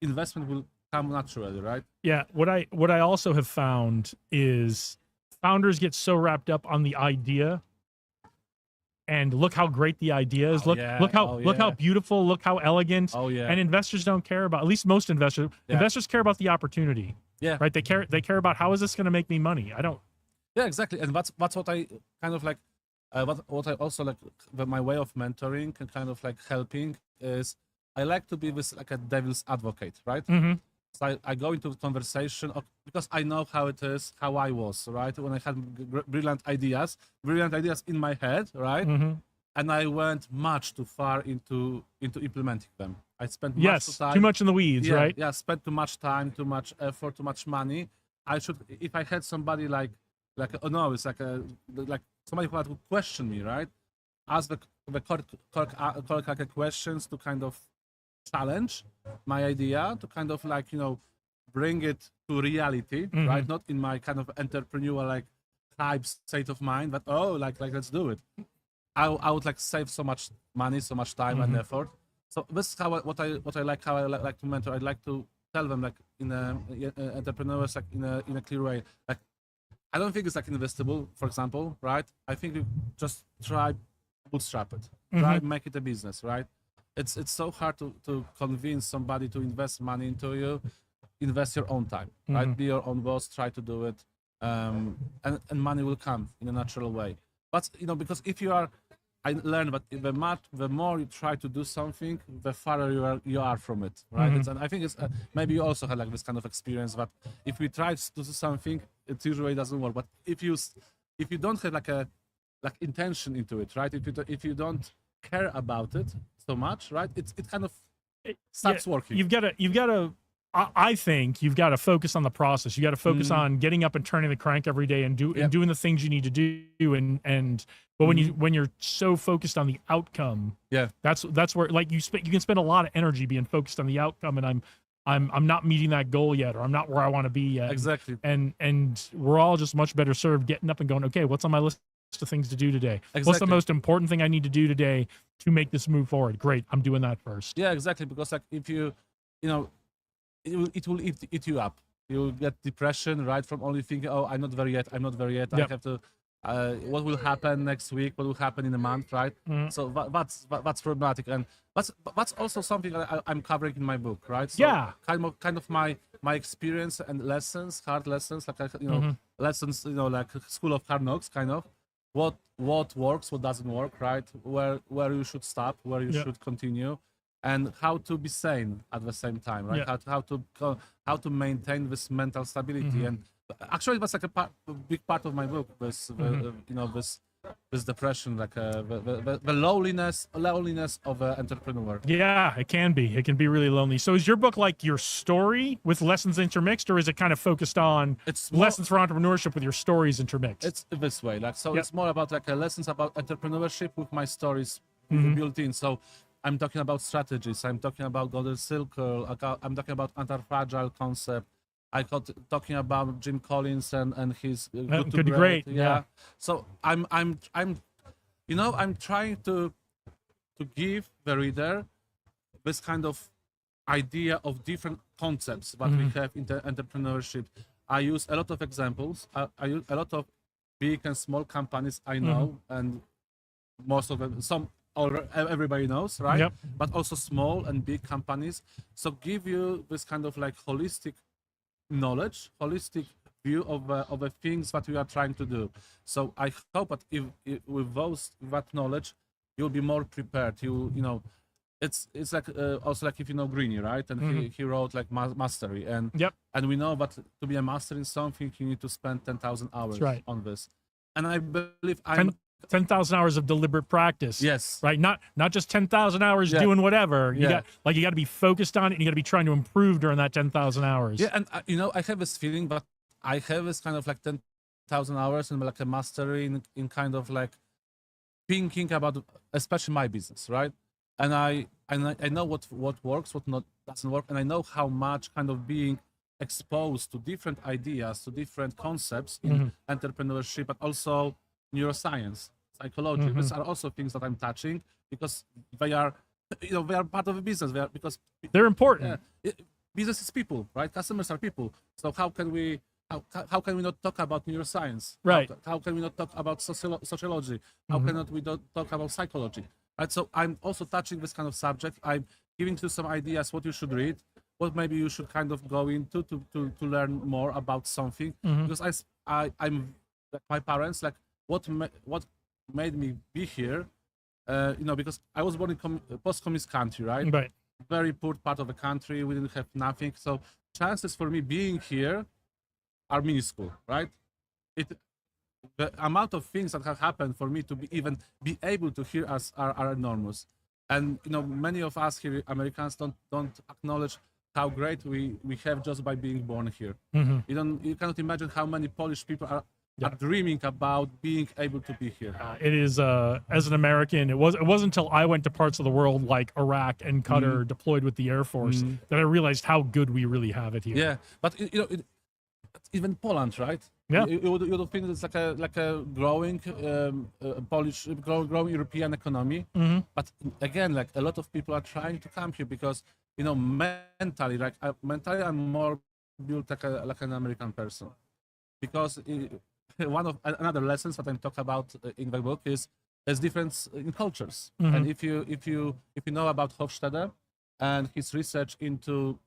Investment will come naturally, right? Yeah. What I also have found is founders get so wrapped up on the idea, and look how great the idea is. Look how beautiful, look how elegant. And investors don't care about, at least most investors care about the opportunity. Yeah. Right. They care about, how is this going to make me money? I don't. Yeah, exactly. And that's what I kind of like, what I also like, my way of mentoring and kind of like helping is, I like to be this like a devil's advocate, right? So I go into the conversation because I know how it is, how I was, right? When I had brilliant ideas in my head, right? And I went much too far into implementing them. I spent too much in the weeds, right? Yeah, spent too much time, too much effort, too much money. I should, if I had somebody like somebody who would question me, right? Ask the correct questions to kind of challenge my idea, to kind of like, bring it to reality, right? Not in my kind of entrepreneurial like hype state of mind, but let's do it. I would like save so much money, so much time and effort. So this is what I like to mentor. I'd like to tell them, like, in entrepreneurs, like in a clear way. Like, I don't think it's like investable, for example, right? I think you just try bootstrap it, try make it a business, right? It's so hard to convince somebody to invest money into you. Invest your own time, right? Be your own boss. Try to do it, and money will come in a natural way. But because if you are, I learned that the more you try to do something, the farther you are from it, right? And I think it's maybe you also had like this kind of experience that if we try to do something, it usually doesn't work. But if you don't have like intention into it, right? If you don't care about it so much, right? It kind of starts working. You've got to I think you've got to focus on the process. You got to focus on getting up and turning the crank every day and doing the things you need to do. But when you're so focused on the outcome, that's where like you can spend a lot of energy being focused on the outcome. And I'm not meeting that goal yet, or I'm not where I want to be yet. Exactly. And we're all just much better served getting up and going, okay, what's on my list of things to do today? What's the Exactly. most important thing I need to do today to make this move forward? Great, I'm doing that first. Yeah, exactly. Because like if you know, it will eat you up. You'll get depression, right? From only thinking, oh, I'm not there yet. I'm not there yet. Yep. I have to. What will happen next week? What will happen in a month, right? So that's problematic, and that's also something that I'm covering in my book, right? So Yeah. kind of my experience and lessons, hard lessons, like lessons, like School of Hard Knocks, kind of. What works, what doesn't work, right? Where you should stop, where you should continue, and how to be sane at the same time, right? How to maintain this mental stability. And actually, that's like a big part of my book. This this depression, like the loneliness of an entrepreneur. Yeah, it can be. It can be really lonely. So is your book like your story with lessons intermixed, or is it kind of focused on It's more- lessons for entrepreneurship with your stories intermixed? It's this way, like so. Yep. It's more about like lessons about entrepreneurship with my stories built in. So I'm talking about strategies. I'm talking about golden circle. I'm talking about anti-fragile concept. Talking about Jim Collins and his Good to Great. Yeah. So I'm trying to give the reader this kind of idea of different concepts that we have in the entrepreneurship. I use a lot of examples. I use a lot of big and small companies I know, and most of them, everybody knows, right? Yep. But also small and big companies. So give you this kind of like holistic knowledge, holistic view of the things that we are trying to do. So I hope that if with that knowledge, you'll be more prepared. It's like also like if you know Greeny, right? And he wrote like mastery, and and we know that to be a master in something, you need to spend 10,000 hours on this. And I believe 10,000 hours of deliberate practice. Yes. Right. Not just 10,000 hours doing whatever. You got to be focused on it, and you got to be trying to improve during that 10,000 hours. Yeah, and I have this feeling that I have this kind of like 10,000 hours and like a mastery in kind of like thinking about especially my business, right? And I know what works, what not doesn't work, and I know how much kind of being exposed to different ideas, to different concepts in entrepreneurship, but also neuroscience, psychology. These are also things that I'm touching because they are part of the business. They're important. Business is people, right? Customers are people. So how can we not talk about neuroscience? Right. How can we not talk about sociology? How cannot we not talk about psychology? Right. So I'm also touching this kind of subject. I'm giving you some ideas what you should read, what maybe you should kind of go into to learn more about something. Because I'm like my parents, like what made me be here, because I was born in post-communist country, right? Right. Very poor part of the country. We didn't have nothing. So chances for me being here are minuscule, right? The amount of things that have happened for me to even be able to hear us are enormous. And many of us here, Americans, don't acknowledge how great we have just by being born here. You cannot imagine how many Polish people are dreaming about being able to be here. It is as an American, it wasn't until I went to parts of the world like Iraq and Qatar, deployed with the Air Force, that I realized how good we really have it here. Yeah, but even Poland, right? Yeah. You would think it's like a growing Polish, growing European economy. But again, like a lot of people are trying to come here because mentally, mentally, I'm more built like an American person, because one of another lessons that I talk about in the book is there's difference in cultures. And if you know about Hofstede and his research into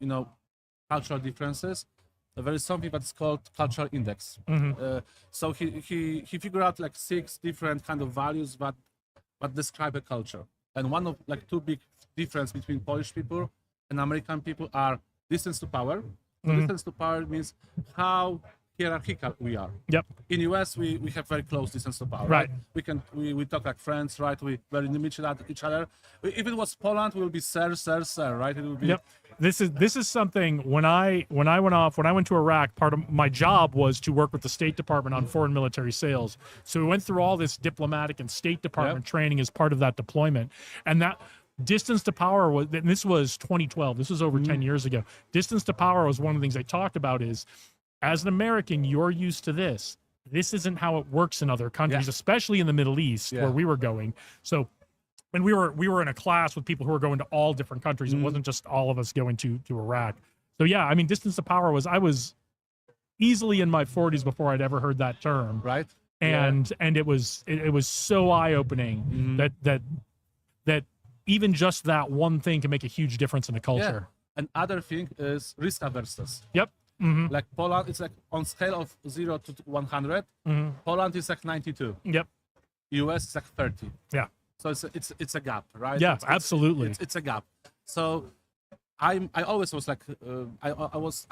cultural differences, there is something that's called cultural index. So he figured out like 6 different kind of values that describe a culture. And one of like 2 big difference between Polish people and American people are distance to power. So distance to power means how hierarchical we are. Yep. In US, we have very close distance to power. Right. We talk like friends, right? We very limit each other. If it was Poland, we will be sir, right? It will be. Yep. This is something when I went to Iraq, part of my job was to work with the State Department on foreign military sales. So we went through all this diplomatic and State Department training as part of that deployment. And that distance to power was, and this was 2012. This was over 10 years ago. Distance to power was one of the things I talked about is, as an American, you're used to this. This isn't how it works in other countries, especially in the Middle East where we were going. So, and we were in a class with people who were going to all different countries. It wasn't just all of us going to Iraq. So yeah, I mean, distance to power I was easily in my 40s before I'd ever heard that term. Right. And it was so eye-opening that even just that one thing can make a huge difference in a culture. Yeah. Another thing is risk averseness. Yep. Mm-hmm. Like Poland, it's like on scale of 0 to 100. Poland is like 92. Yep. US is like 30. Yeah. So it's a gap, right? Yeah, absolutely. It's a gap. So I always was like I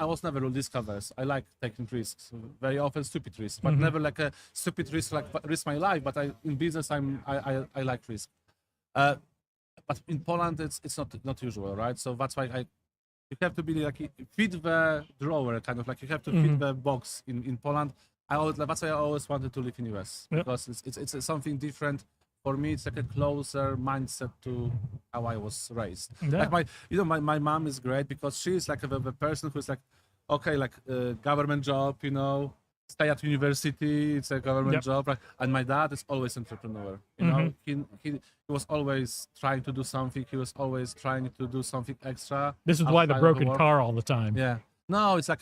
was never risk averse. I like taking risks, very often stupid risks, but never like a stupid risk like risk my life. But in business I like risk. But in Poland it's not usual, right? So that's why you have to be like fit the drawer, kind of like you have to fit the box in Poland. That's why I always wanted to live in US because it's something different. For me, it's like a closer mindset to how I was raised. Yeah. Like my mom is great because she's like the person who's like, okay, like government job, stay at university, it's a government job, right? And my dad is always entrepreneur. He was always trying to do something. He was always trying to do something extra. This is why the outside of broken work. car all the time. Yeah. No, it's like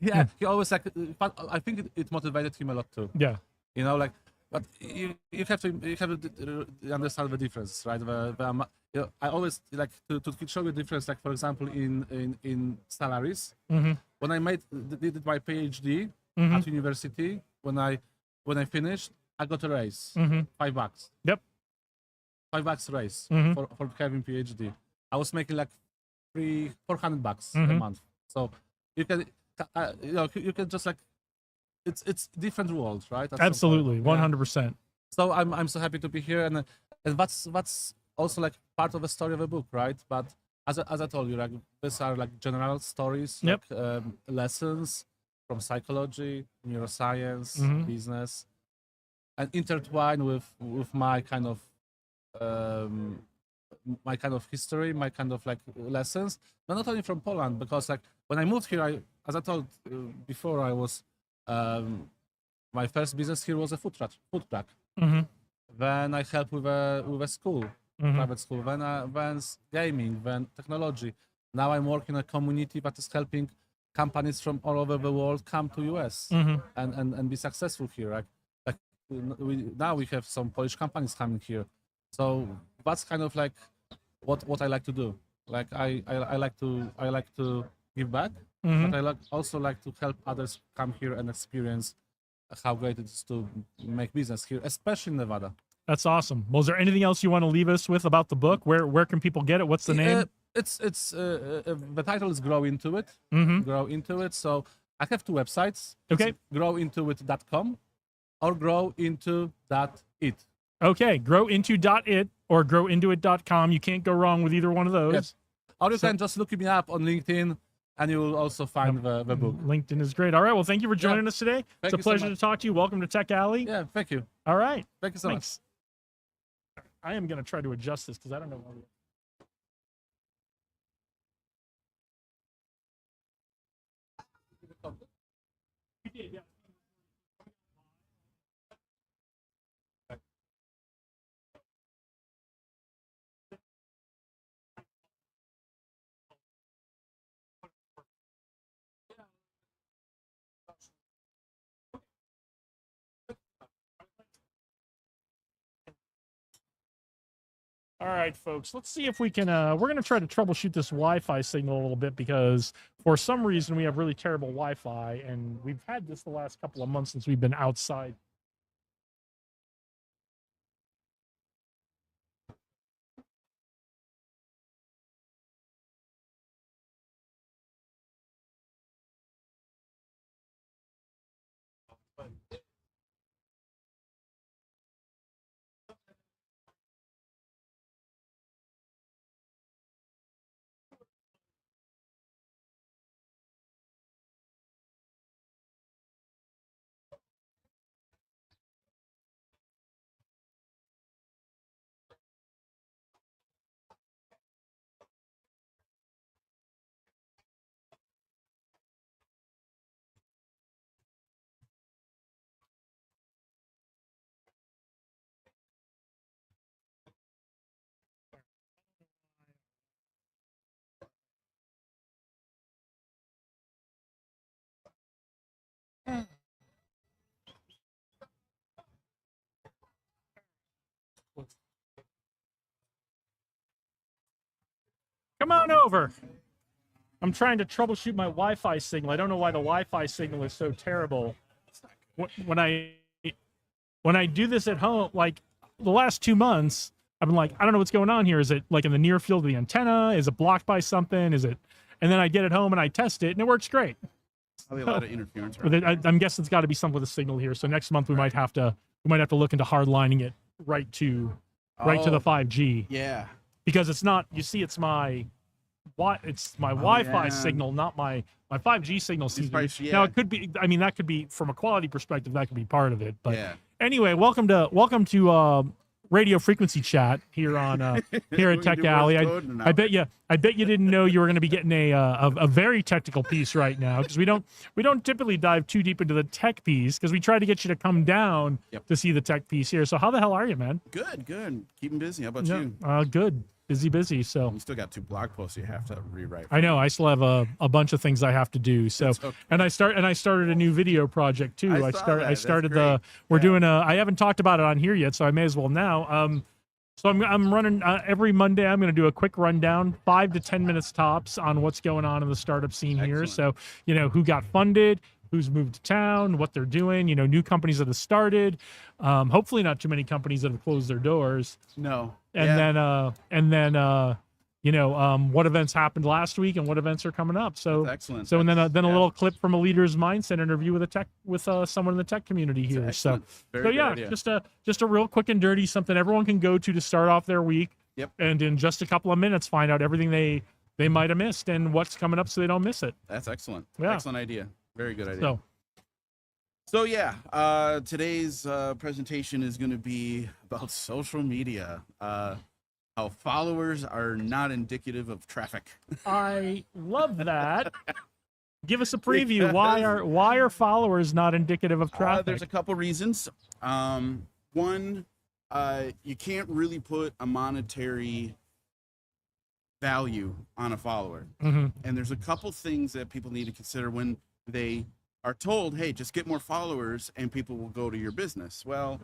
he always like, but I think it motivated him a lot too. Yeah. Like, but you have to understand the difference, right? I always like to show you the difference. Like for example, in salaries, when I did my PhD at university, when I finished, I got a raise, $5. Yep. $5 raise for having PhD. I was making like $400 a month. So you can you can just like it's different world, right? Absolutely, 100%. So I'm so happy to be here, and that's also like part of the story of the book, right? But as I told you, like these are like general stories, like lessons from psychology, neuroscience, business, and intertwined with my kind of history, my kind of like lessons, but not only from Poland, because like when I moved here, as I told before, I was my first business here was a food truck. Then I helped with a school, private school. Then gaming, then technology. Now I'm working in a community that is helping companies from all over the world come to US and be successful here. Like now we have some Polish companies coming here. So that's kind of like what I like to do. Like I like to give back, but I also like to help others come here and experience how great it is to make business here, especially in Nevada. That's awesome. Well, is there anything else you want to leave us with about the book? Where can people get it? What's the name? It's the title is Grow Into It. Grow Into It. So I have two websites. Okay. It's growintoit.com or growinto.it. Okay, growinto.it or growintoit.com. You can't go wrong with either one of those. Yes. Or you can just look me up on LinkedIn, and you will also find the book. LinkedIn is great. All right, well, thank you for joining us today. It's a you so pleasure much. to talk to you. Welcome to Tech Alley. Yeah, thank you. All right. Thank you so much. Thanks. I am going to try to adjust this because I don't know. We did, yeah. All right, folks, let's see if we can, we're going to try to troubleshoot this Wi-Fi signal a little bit because for some reason we have really terrible Wi-Fi, and we've had this the last couple of months since we've been outside. over. I'm trying to troubleshoot my Wi-Fi signal. I don't know why the Wi-Fi signal is so terrible. When I do this at home, like the last 2 months, I've been like, I don't know what's going on here. Is it like in the near field of the antenna? Is it blocked by something? Is it? And then I get it home and I test it, and it works great. Probably a lot of interference. But I'm guessing it's got to be something with the signal here. So next month we might have to look into hardlining it right to the 5G. Yeah. Because it's not. You see, it's my Wi-Fi signal, not my 5G signal. Seems to be, Now it could be. I mean, that could be from a quality perspective. That could be part of it. But anyway, welcome to radio frequency chat here on here at Tech Alley. I bet you didn't know you were going to be getting a very technical piece right now, because we don't typically dive too deep into the tech piece, because we try to get you to come down to see the tech piece here. So how the hell are you, man? Good. Keeping busy. How about you? Good. Busy. So you still got 2 blog posts you have to rewrite. I know. I still have a bunch of things I have to do. So okay. and I started a new video project too. I started we're Yeah. doing I haven't talked about it on here yet, so I may as well now. So I'm running every Monday. I'm going to do a quick rundown, 5 to 10 minutes tops, on what's going on in the startup scene here. So who got funded, who's moved to town, what they're doing, new companies that have started. Hopefully not too many companies that have closed their doors. No. And then what events happened last week and what events are coming up. So That's excellent. So and then a little clip from a Leader's Mindset interview with someone in the tech community here. Excellent. Very So good yeah, idea. just a real quick and dirty, something everyone can go to start off their week. Yep. And in just a couple of minutes, find out everything they might have missed and what's coming up, so they don't miss it. That's excellent. Yeah. Excellent idea. Very good idea. So yeah, today's presentation is going to be about social media. How followers are not indicative of traffic. I love that. Give us a preview. Why are followers not indicative of traffic? There's a couple reasons. One, you can't really put a monetary value on a follower. Mm-hmm. And there's a couple things that people need to consider when they are told, hey, just get more followers and people will go to your business. Well,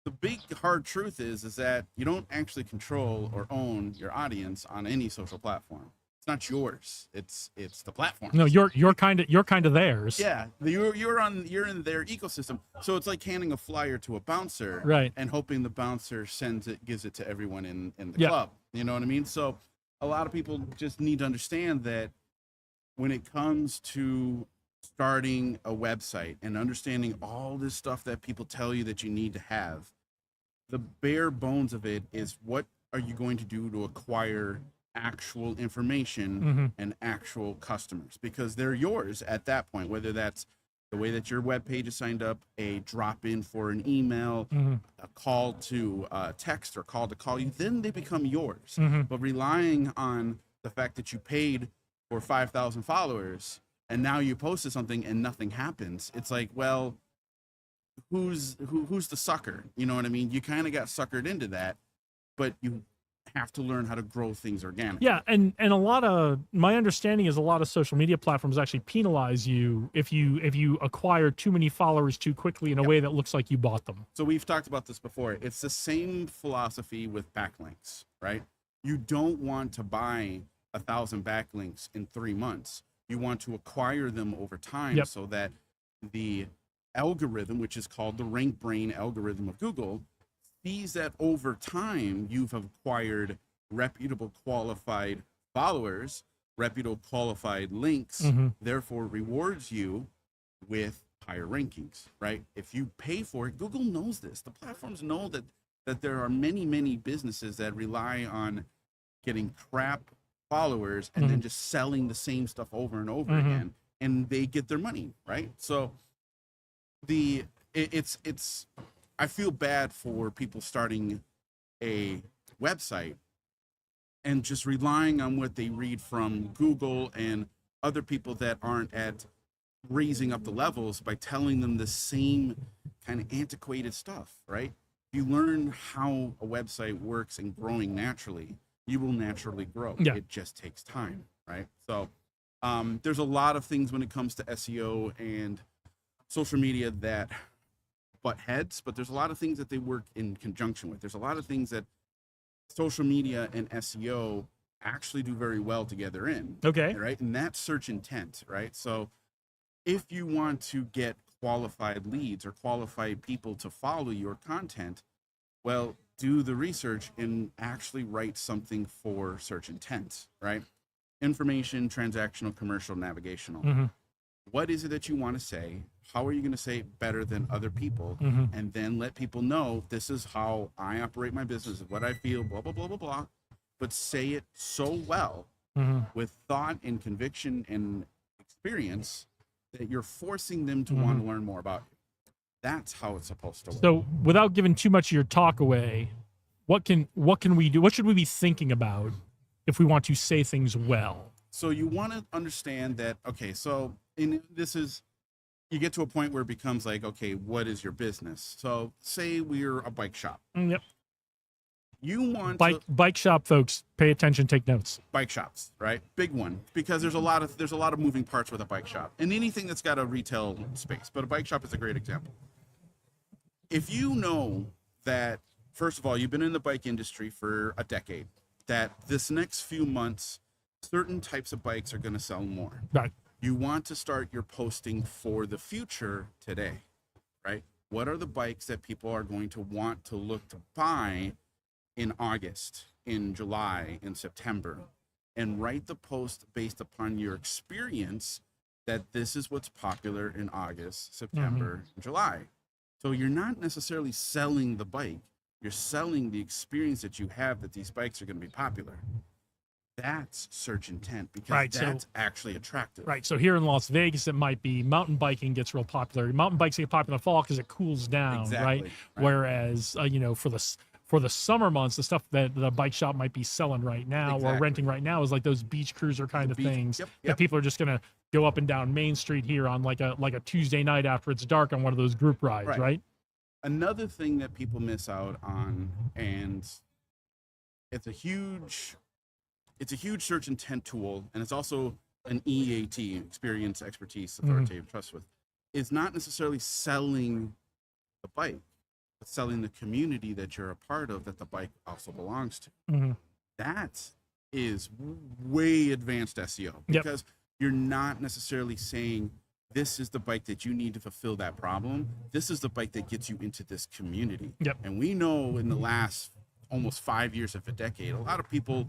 the big hard truth is that you don't actually control or own your audience on any social platform. It's not yours. It's the platform. No, you're kind of theirs. Yeah, you're in their ecosystem. So it's like handing a flyer to a bouncer, Right. and hoping the bouncer gives it to everyone in the club. You know what I mean? So a lot of people just need to understand that when it comes to starting a website and understanding all this stuff that people tell you that you need to have, the bare bones of it is, what are you going to do to acquire actual information and actual customers? Because they're yours at that point, whether that's the way that your web page is signed up, a drop in for an email, a call to text, or call to call you, then they become yours. But relying on the fact that you paid for 5,000 followers and now you posted something and nothing happens, it's like, well, who's the sucker? You know what I mean? You kind of got suckered into that, but you have to learn how to grow things organically. Yeah, and my understanding is a lot of social media platforms actually penalize you if you acquire too many followers too quickly in a way that looks like you bought them. So we've talked about this before. It's the same philosophy with backlinks, right? You don't want to buy 1,000 backlinks in 3 months. You want to acquire them over time, so that the algorithm, which is called the rank brain algorithm of Google, sees that over time you've acquired reputable, qualified followers, reputable, qualified links, therefore rewards you with higher rankings, right? If you pay for it, Google knows this. The platforms know that there are many businesses that rely on getting crap followers and then just selling the same stuff over and over again, and they get their money, right? So it's I feel bad for people starting a website and just relying on what they read from Google and other people that aren't at raising up the levels by telling them the same kind of antiquated stuff, right? If you learn how a website works and growing naturally, you will naturally grow. Yeah. It just takes time, right? So there's a lot of things when it comes to SEO and social media that butt heads, but there's a lot of things that they work in conjunction with. There's a lot of things that social media and SEO actually do very well together in. Okay. Right. And that's search intent, right? So if you want to get qualified leads or qualified people to follow your content, well, do the research and actually write something for search intent, right? Information, transactional, commercial, navigational. Mhm. What is it that you want to say? How are you going to say it better than other people? Mhm. And then let people know this is how I operate my business, what I feel, blah, blah, blah, blah, blah. But say it so well Mhm. with thought and conviction and experience that you're forcing them to want to learn more about you. That's how it's supposed to work. So, without giving too much of your talk away, what can we do? What should we be thinking about if we want to say things well? So you want to understand that, okay, so this is, you get to a point where it becomes like, okay, what is your business? So say we're a bike shop. Yep. You want Bike shop folks, pay attention, take notes. bike shops, right? Big one, because there's a lot of moving parts with a bike shop and anything that's got a retail space, but a bike shop is a great example. If you know that, first of all, you've been in the bike industry for a decade, that this next few months, certain types of bikes are going to sell more. Right. You want to start your posting for the future today, right? What are the bikes that people are going to want to look to buy in August, in July, in September? And write the post based upon your experience that this is what's popular in August, September, July. So you're not necessarily selling the bike, you're selling the experience that you have that these bikes are going to be popular. That's search intent, because Right, so- that's actually attractive. Right. So here in Las Vegas, it might be mountain biking gets real popular. Mountain bikes get popular in the fall because it cools down, Exactly, right? right. Whereas, for the summer months, the stuff that the bike shop might be selling right now or Exactly. renting right now is like those beach cruiser kind of beach- things yep, that yep. people are just gonna go up and down Main Street here on like a Tuesday night after it's dark on one of those group rides, Right. right? Another thing that people miss out on, and it's a huge search intent tool, and it's also an EAT, experience, expertise, authority, trust with, is not necessarily selling the bike, but selling the community that you're a part of that the bike also belongs to. Mhm. That is way advanced SEO, Yep. because you're not necessarily saying this is the bike that you need to fulfill that problem. This is the bike that gets you into this community. Yep. And we know in the last almost 5 years of a decade, a lot of people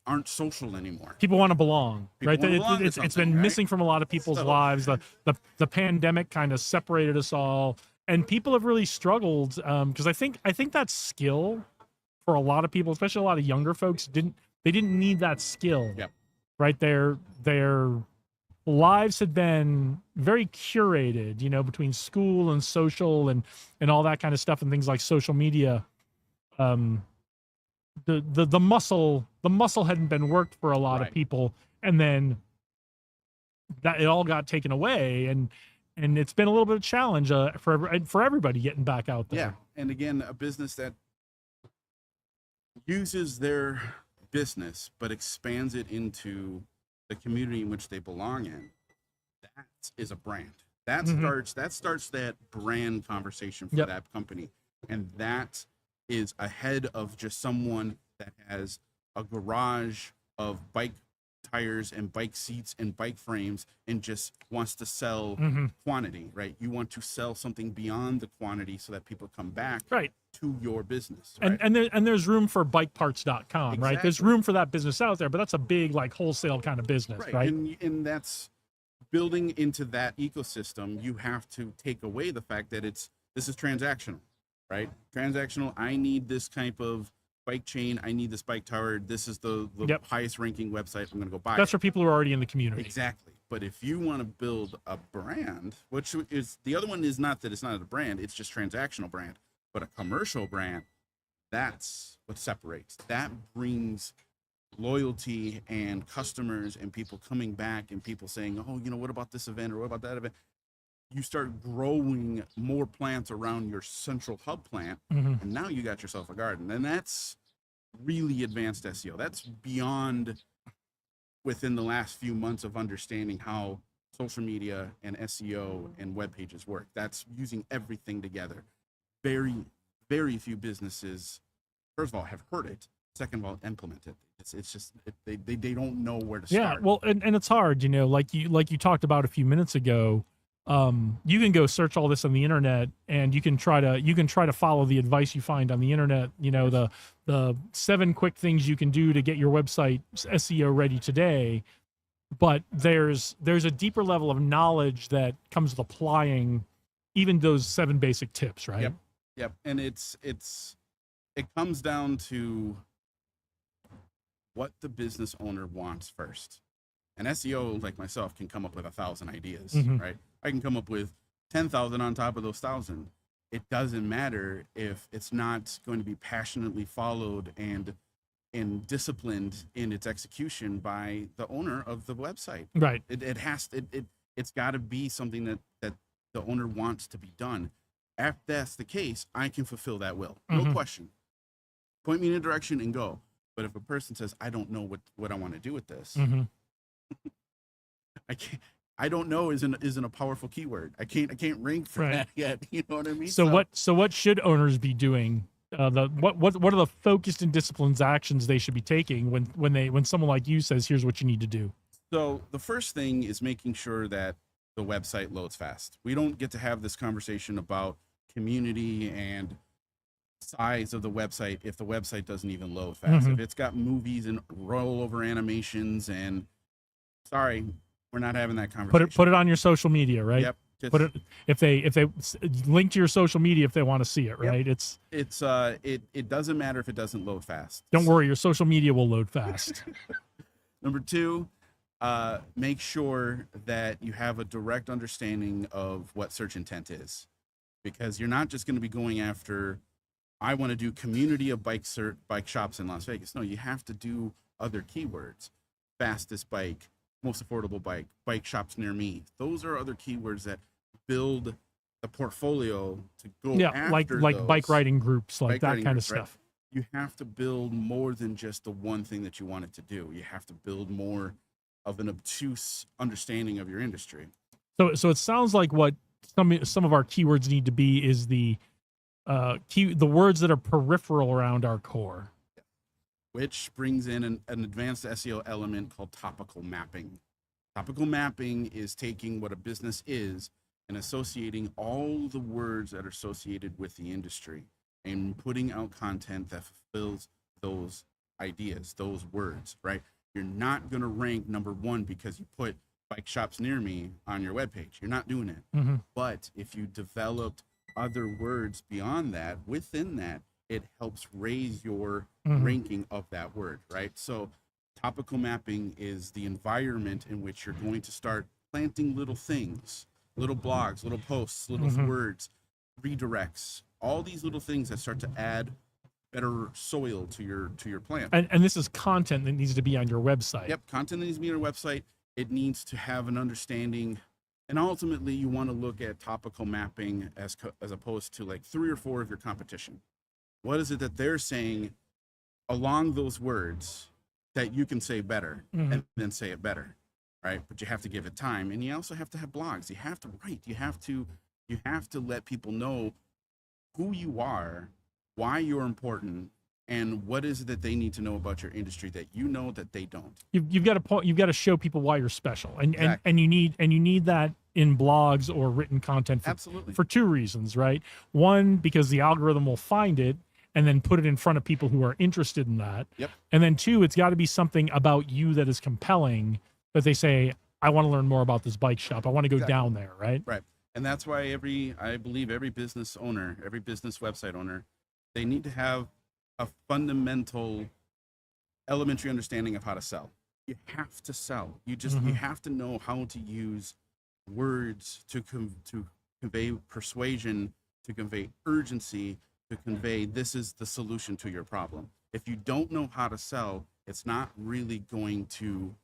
aren't social anymore. People want to belong, People right? wanna belong to It's something, been right? missing from a lot of people's So- lives. The pandemic kind of separated us all, and people have really struggled because I think that skill for a lot of people, especially a lot of younger folks, didn't need that skill. Yep. Right. Their lives had been very curated, between school and social and all that kind of stuff and things like social media. The muscle hadn't been worked for a lot of Right. people, and then that it all got taken away, and it's been a little bit of a challenge for everybody getting back out there. Yeah. And again, a business that uses their business but expands it into the community in which they belong in, that is a brand. That starts that brand conversation for Yep. that company. And that is ahead of just someone that has a garage of bike tires and bike seats and bike frames and just wants to sell quantity, right? You want to sell something beyond the quantity so that people come back Right. to your business. Right? And there's room for bikeparts.com, right? There's Exactly. room for that business out there, but that's a big like wholesale kind of business, right? And that's building into that ecosystem. You have to take away the fact that this is transactional, right? Transactional. I need this type of bike chain. I need this bike tower. This is the Yep. highest ranking website. I'm going to go buy That's it. for people who are already in the community. Exactly. But if you want to build a brand, which is the other one, is not that it's not a brand, it's just transactional brand, but a commercial brand, that's what separates. That brings loyalty and customers and people coming back and people saying, oh, what about this event or what about that event? You start growing more plants around your central hub plant, and now you got yourself a garden. And that's really advanced SEO. That's beyond within the last few months of understanding how social media and SEO and web pages work. That's using everything together. Very, very few businesses, first of all, have heard it, Second of all, implement it. It's just they don't know where to Yeah, start. well, and it's hard, like you talked about a few minutes ago. You can go search all this on the internet, and you can try to follow the advice you find on the internet. The 7 quick things you can do to get your website SEO ready today. But there's a deeper level of knowledge that comes with applying even those 7 basic tips, right? Yep. And it comes down to what the business owner wants first. An SEO like myself can come up with 1,000 ideas, right? I can come up with 10,000 on top of those 1,000. It doesn't matter if it's not going to be passionately followed and disciplined in its execution by the owner of the website. Right. It's got to be something that the owner wants to be done. If that's the case, I can fulfill that will. No question. Point me in a direction and go. But if a person says, I don't know what I want to do with this, I don't know isn't a powerful keyword. I can't rank for that yet. You know what I mean? So what should owners be doing? What are the focused and disciplined actions they should be taking when someone like you says, here's what you need to do? So the first thing is making sure that the website loads fast. We don't get to have this conversation about community and size of the website if the website doesn't even load fast. If it's got movies and rollover animations, and sorry, we're not having that conversation. Put it on your social media, right? Yep. Put it if they link to your social media if they want to see it, right? Yep. It doesn't matter if it doesn't load fast. Don't worry, your social media will load fast. Number 2, make sure that you have a direct understanding of what search intent is, because you're not just going to be going after, I want to do community of bike shops in Las Vegas. No, you have to do other keywords. Fastest bike, most affordable bike shops near me. Those are other keywords that build a portfolio to go after like those. bike riding groups, like that kind of stuff. Right? You have to build more than just the one thing that you want it to do. You have to build more of an obtuse understanding of your industry. So it sounds like what some of our keywords need to be is the words that are peripheral around our core. Which brings in an advanced SEO element called topical mapping. Topical mapping is taking what a business is and associating all the words that are associated with the industry and putting out content that fulfills those ideas, those words, right? You're not going to rank number 1 because you put bike shops near me on your webpage. You're not doing it. But if you developed other words beyond that, within that, it helps raise your ranking of that word, right? So topical mapping is the environment in which you're going to start planting little things, little blogs, little posts, little words, redirects, all these little things that start to add better soil to your plant. And this is content that needs to be on your website. Yep, content that needs to be on your website. It needs to have an understanding, and ultimately you want to look at topical mapping as opposed to like 3 or 4 of your competition. What is it that they're saying along those words that you can say better and then say it better, right? But you have to give it time, and you also have to have blogs. You have to write. You have to let people know who you are, why you're important, and what is it that they need to know about your industry that you know that they don't. You've got to show people why you're special, and Exactly. and you need that in blogs or written content Absolutely. for 2 reasons, right? One, because the algorithm will find it and then put it in front of people who are interested in that. Yep. And then 2, it's got to be something about you that is compelling that they say, I want to learn more about this bike shop. I want to go down there, right? Right. And that's why I believe every business owner, every business website owner, they need to have a fundamental elementary understanding of how to sell. You have to sell. You have to know how to use words to convey persuasion, to convey urgency, to convey this is the solution to your problem. If you don't know how to sell, it's not really going to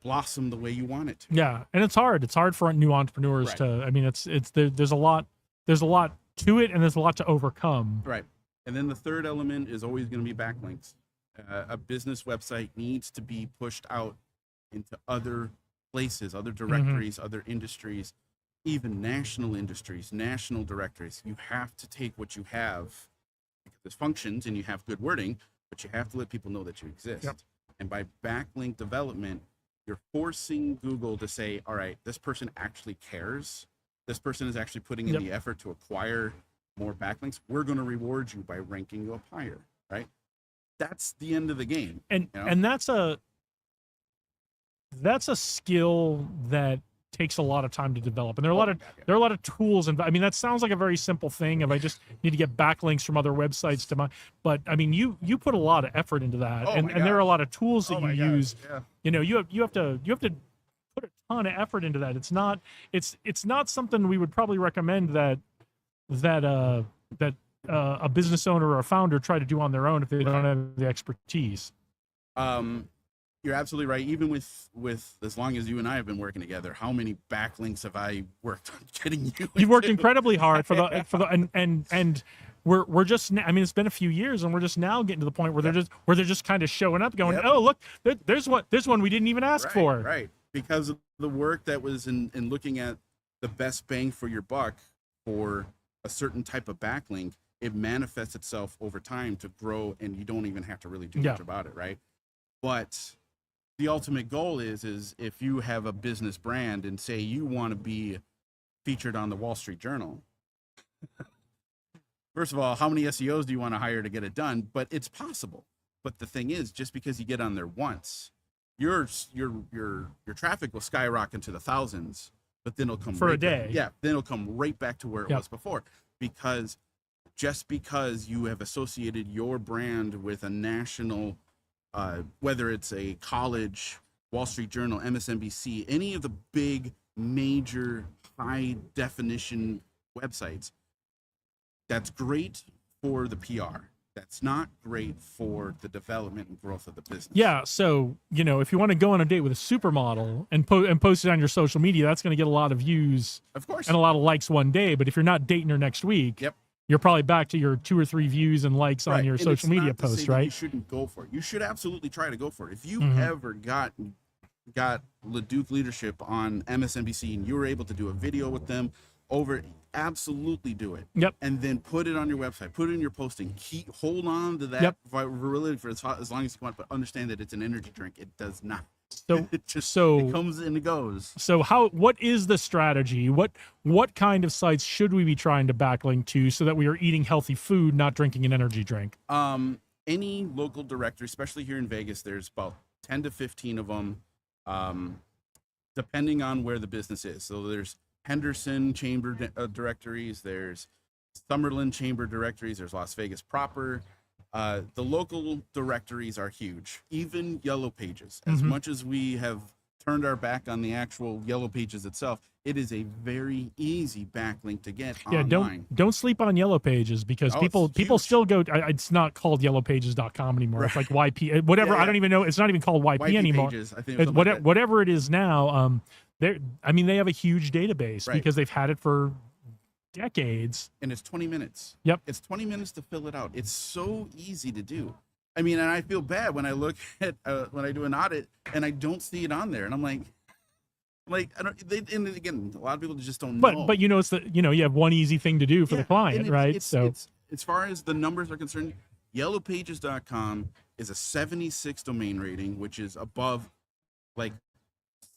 blossom the way you want it to. Yeah, and it's hard. It's hard for new entrepreneurs Right. to. I mean, there's a lot to it, and there's a lot to overcome. Right. And then the third element is always going to be backlinks. A business website needs to be pushed out into other places, other directories, other industries, even national industries, national directories. You have to take what you have, because it functions and you have good wording, but you have to let people know that you exist. Yep. And by backlink development, you're forcing Google to say, all right, this person actually cares. This person is actually putting in Yep. the effort to acquire more backlinks. We're going to reward you by ranking you up higher, right? That's the end of the game. And you know? and that's a skill that takes a lot of time to develop, and there are a lot of tools, and I mean that sounds like a very simple thing if I just need to get backlinks from other websites to my, but I mean you put a lot of effort into that, and there are a lot of tools that you use. Yeah. You know, you have to put a ton of effort into that. It's not something we would probably recommend that a business owner or a founder try to do on their own if they don't have the expertise. You're absolutely right. Even with as long as you and I have been working together, how many backlinks have I worked on getting you? You've worked incredibly hard for the and we're just, I mean, it's been a few years and we're just now getting to the point where they're just kind of showing up going, oh, look, there's one we didn't even ask for. Right. Because of the work that was in looking at the best bang for your buck for a certain type of backlink, it manifests itself over time to grow, and you don't even have to really do much about it, right? But the ultimate goal is if you have a business brand and say you want to be featured on the Wall Street Journal, first of all, how many SEOs do you want to hire to get it done? But it's possible. But the thing is, just because you get on there once, your traffic will skyrocket to the thousands, but then it'll come for right a day. Then it'll come right back to where it was before, because just because you have associated your brand with a national, whether it's a college, Wall Street Journal, MSNBC, any of the big major high definition websites, that's great for the PR. That's not great for the development and growth of the business. Yeah, so you know, if you want to go on a date with a supermodel and post it on your social media, that's going to get a lot of views, of course, and a lot of likes one day. But if you're not dating her next week, you're probably back to your 2 or 3 views and likes on your social media post, right? You shouldn't go for it. You should absolutely try to go for it. If you ever got LeDuc Leadership on MSNBC and you were able to do a video with them absolutely do it. Yep. And then put it on your website, put it in your posting, hold on to that virality for as long as you want, but understand that it's an energy drink. It does not. So it comes and it goes. So what is the strategy? What kind of sites should we be trying to backlink to so that we are eating healthy food, not drinking an energy drink? Any local directory, especially here in Vegas, there's about 10 to 15 of them, depending on where the business is. So there's Henderson Chamber directories, there's Summerlin Chamber directories, there's Las Vegas proper. The local directories are huge, even Yellow Pages. As much as we have turned our back on the actual Yellow Pages itself, it is a very easy backlink to get online. Don't sleep on Yellow Pages, because people still go. It's not called yellowpages.com anymore. Right. It's like YP, whatever. I don't even know. It's not even called YP anymore. Pages, I think whatever it is now. They have a huge database because they've had it for decades. And it's 20 minutes. Yep. It's 20 minutes to fill it out. It's so easy to do. I mean, and I feel bad when I look at when I do an audit and I don't see it on there, and I'm like I don't. And again, a lot of people just don't know. But it's you have one easy thing to do for the client, right? It's, as far as the numbers are concerned, yellowpages.com is a 76 domain rating, which is above like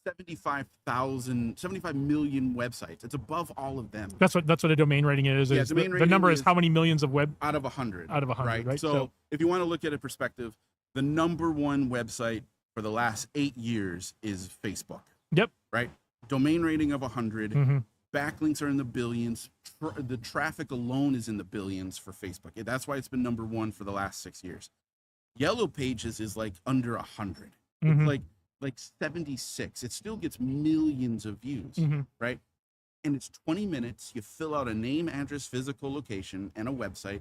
75 million websites. It's above all of them. That's what a domain rating is. Yeah, the number is how many millions of web out of 100. Out of 100, right? So if you want to look at a perspective, the number one website for the last 8 years is Facebook. Yep. Right. Domain rating of 100. Backlinks are in the billions. The traffic alone is in the billions for Facebook. That's why it's been number one for the last 6 years. Yellow Pages is like under 100. It's like 76. It still gets millions of views, right? And it's 20 minutes. You fill out a name, address, physical location, and a website,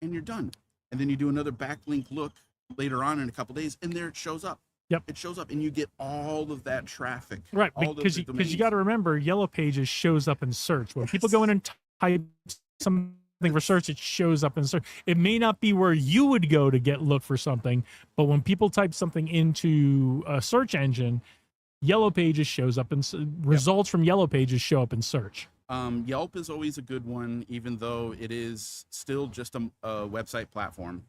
and you're done. And then you do another backlink look later on in a couple days, and there it shows up. Yep. It shows up, and you get all of that traffic. Right, because you got to remember, Yellow Pages shows up in search. When people go in and type something for search, it shows up in search. It may not be where you would go to look for something, but when people type something into a search engine, Yellow Pages shows up, and results from Yellow Pages show up in search. Yelp is always a good one, even though it is still just a website platform.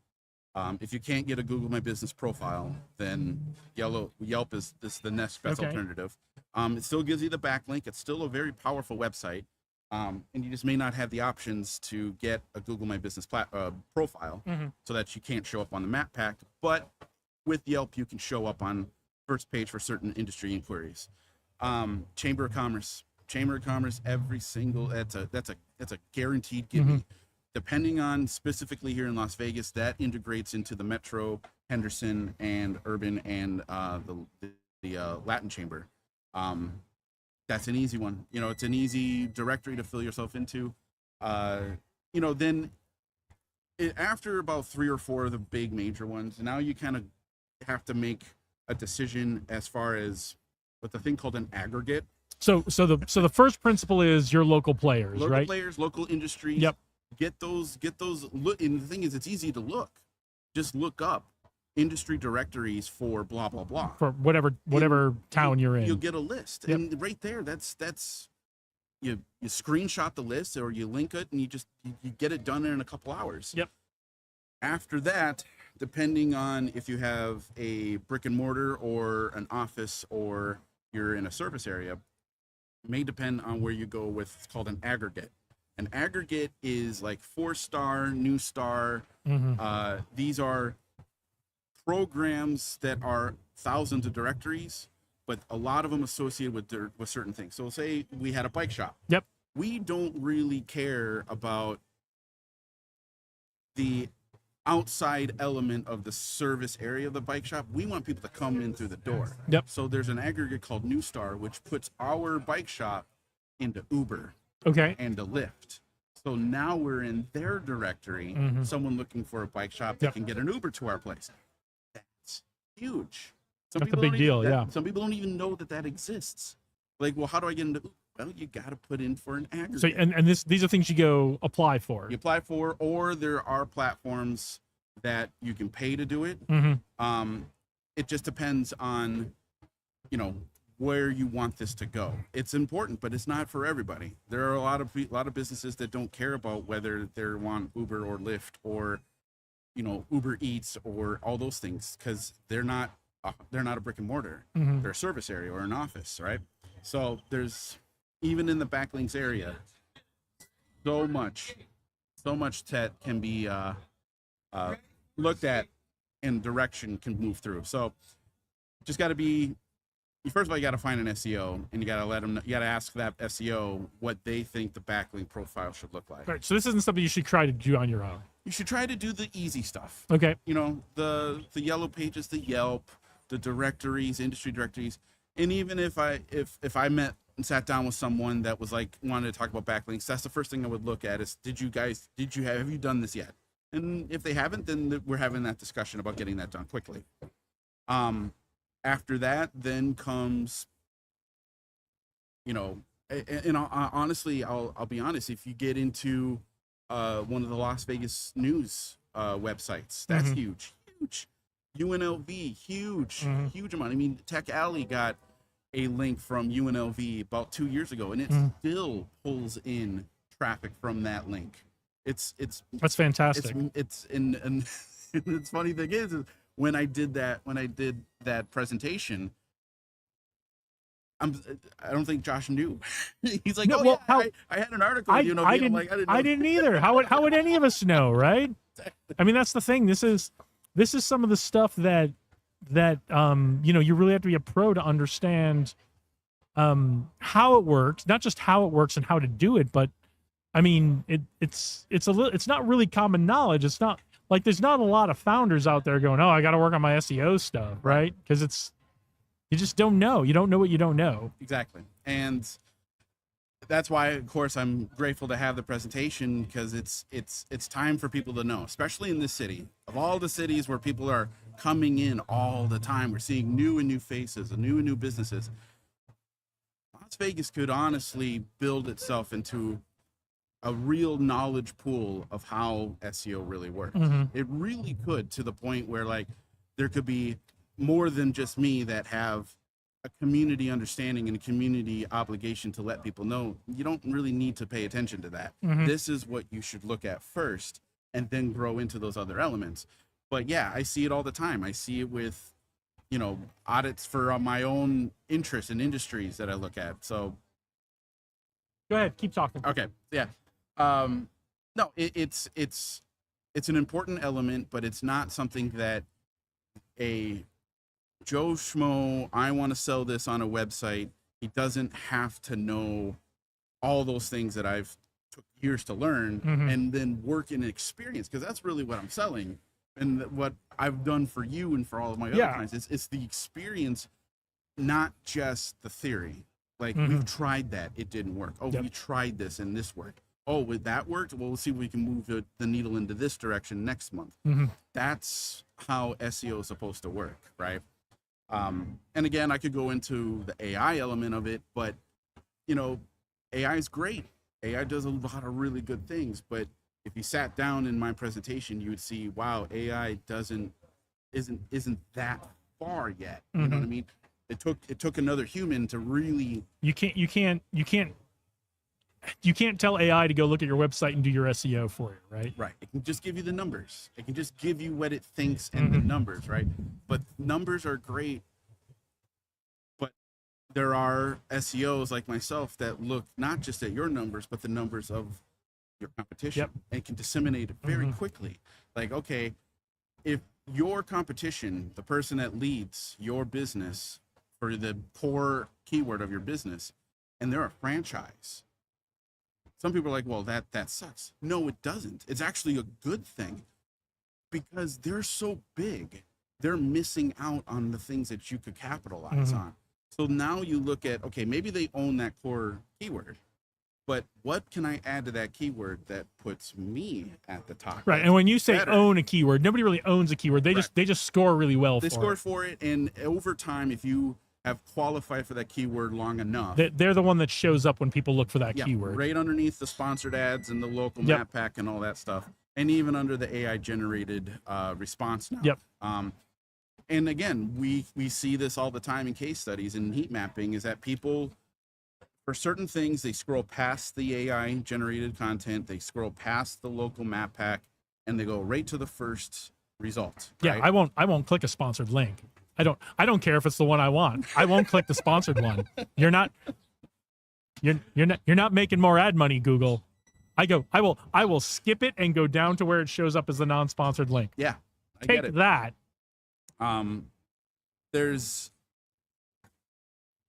If you can't get a Google My Business profile, then Yelp is the next best Okay. alternative. It still gives you the backlink. It's still a very powerful website. And you just may not have the options to get a Google My Business profile, so that you can't show up on the map pack. But with Yelp, you can show up on first page for certain industry inquiries. Chamber of Commerce, every single that's a guaranteed give me. Depending on specifically here in Las Vegas, that integrates into the Metro, Henderson, and Urban, and the Latin Chamber. That's an easy one. You know, it's an easy directory to fill yourself into. You know, then after about 3 or 4 of the big major ones, now you kind of have to make a decision as far as what the thing called an aggregate. So the first principle is your local players, Local right? players, local industries. Yep. Get those look. And the thing is, it's easy to look. Just look up industry directories for blah blah blah. For whatever town you're in. You'll get a list, Yep. and right there, that's you screenshot the list or you link it, and you get it done in a couple hours. Yep. After that, depending on if you have a brick and mortar or an office or you're in a service area, may depend on where you go with. It's called an aggregate. An aggregate is like 4-star, New Star. These are programs that are thousands of directories, but a lot of them associated with certain things. So say we had a bike shop. Yep. We don't really care about the outside element of the service area of the bike shop. We want people to come in through the door. Yep. So there's an aggregate called New Star, which puts our bike shop into Uber Okay. and a Lyft. So now we're in their directory. Someone looking for a bike shop that Yep. can get an Uber to our place. That's huge. Some That's a people big don't deal, even- yeah. Some people don't even know that exists. Like, well, how do I get into Uber? Well, you got to put in for an aggregate. So and these are things you go apply for. You apply for, or there are platforms that you can pay to do it. It just depends on, you know, where you want this to go. It's important, but it's not for everybody. There are a lot of businesses that don't care about whether they want Uber or Lyft or, you know, Uber Eats or all those things, because they're not a brick and mortar. They're a service area or an office, right? So there's, even in the backlinks area, so much that can be looked at and direction can move through. So just got to be, first of all, you got to find an SEO, and you got to let them, you got to ask that SEO what they think the backlink profile should look like. Right. So this isn't something you should try to do on your own. You should try to do the easy stuff. Okay. You know, the yellow pages, the Yelp, the directories, industry directories. And even if I met and sat down with someone that was like, wanted to talk about backlinks, that's the first thing I would look at is, have you done this yet? And if they haven't, then we're having that discussion about getting that done quickly. After that, then comes, you know, and honestly, I'll be honest, if you get into one of the Las Vegas news websites, that's huge. UNLV, huge amount. I mean, Tech Alley got a link from UNLV about 2 years ago, and it still pulls in traffic from that link. That's fantastic. It's and it's funny thing is when I did that presentation, I don't think Josh knew. He's like, No, oh well, yeah, I had an article. I with UNLV. didn't. I'm like, I I didn't either. How would any of us know, right? I mean, that's the thing. This is some of the stuff that you know, you really have to be a pro to understand how it works, not just how it works and how to do it, but I mean, it's not really common knowledge. It's not like there's not a lot of founders out there going, oh, I got to work on my SEO stuff, right? Because you just don't know. You don't know what you don't know. Exactly. And that's why, of course, I'm grateful to have the presentation, because it's time for people to know, especially in this city. Of all the cities where people are coming in all the time, we're seeing new faces and new businesses. Las Vegas could honestly build itself into a real knowledge pool of how SEO really works. It really could, to the point where like there could be more than just me that have a community understanding and a community obligation to let people know. You don't really need to pay attention to that. This is what you should look at first, and then grow into those other elements. But yeah, I see it all the time. I see it with, you know, audits for my own interest in industries that I look at. So Go ahead, keep talking. okay, yeah. No, it's an important element, but it's not something that a Joe Schmo, I want to sell this on a website. He doesn't have to know all those things that I've took years to learn and then work in experience, because that's really what I'm selling. And what I've done for you and for all of my other clients is it's the experience, not just the theory. Like we've tried that, it didn't work. Oh, we tried this and this worked. Oh, with that worked. Well, we'll see if we can move the needle into this direction next month. That's how SEO is supposed to work, right? And again, I could go into the AI element of it, but you know, AI is great. AI does a lot of really good things, but if you sat down in my presentation, you would see, wow, AI isn't that far yet. You know what I mean? It took another human to really. You can't tell AI to go look at your website and do your SEO for you, right? Right. It can just give you the numbers. It can just give you what it thinks and the numbers, right? But numbers are great. But there are SEOs like myself that look not just at your numbers, but the numbers of your competition and can disseminate it very quickly. Like, okay, if your competition, the person that leads your business for the core keyword of your business, and they're a franchise, some people are like, well, that sucks. No, it doesn't. It's actually a good thing, because they're so big, they're missing out on the things that you could capitalize on. So now you look at, okay, maybe they own that core keyword, but what can I add to that keyword that puts me at the top? Right. And when you say own a keyword, nobody really owns a keyword. They just score really well they for score it. for it, and over time, if you have qualified for that keyword long enough, They're the one that shows up when people look for that keyword. Right underneath the sponsored ads and the local map pack and all that stuff, and even under the AI generated response now. And again, we see this all the time in case studies and heat mapping, is that people, for certain things, they scroll past the AI generated content, they scroll past the local map pack, and they go right to the first result. Yeah, right? I won't click a sponsored link. I don't care if it's the one I want. I won't click the sponsored one. You're not making more ad money, Google. I will skip it and go down to where it shows up as the non-sponsored link. Yeah. I Take get it. that.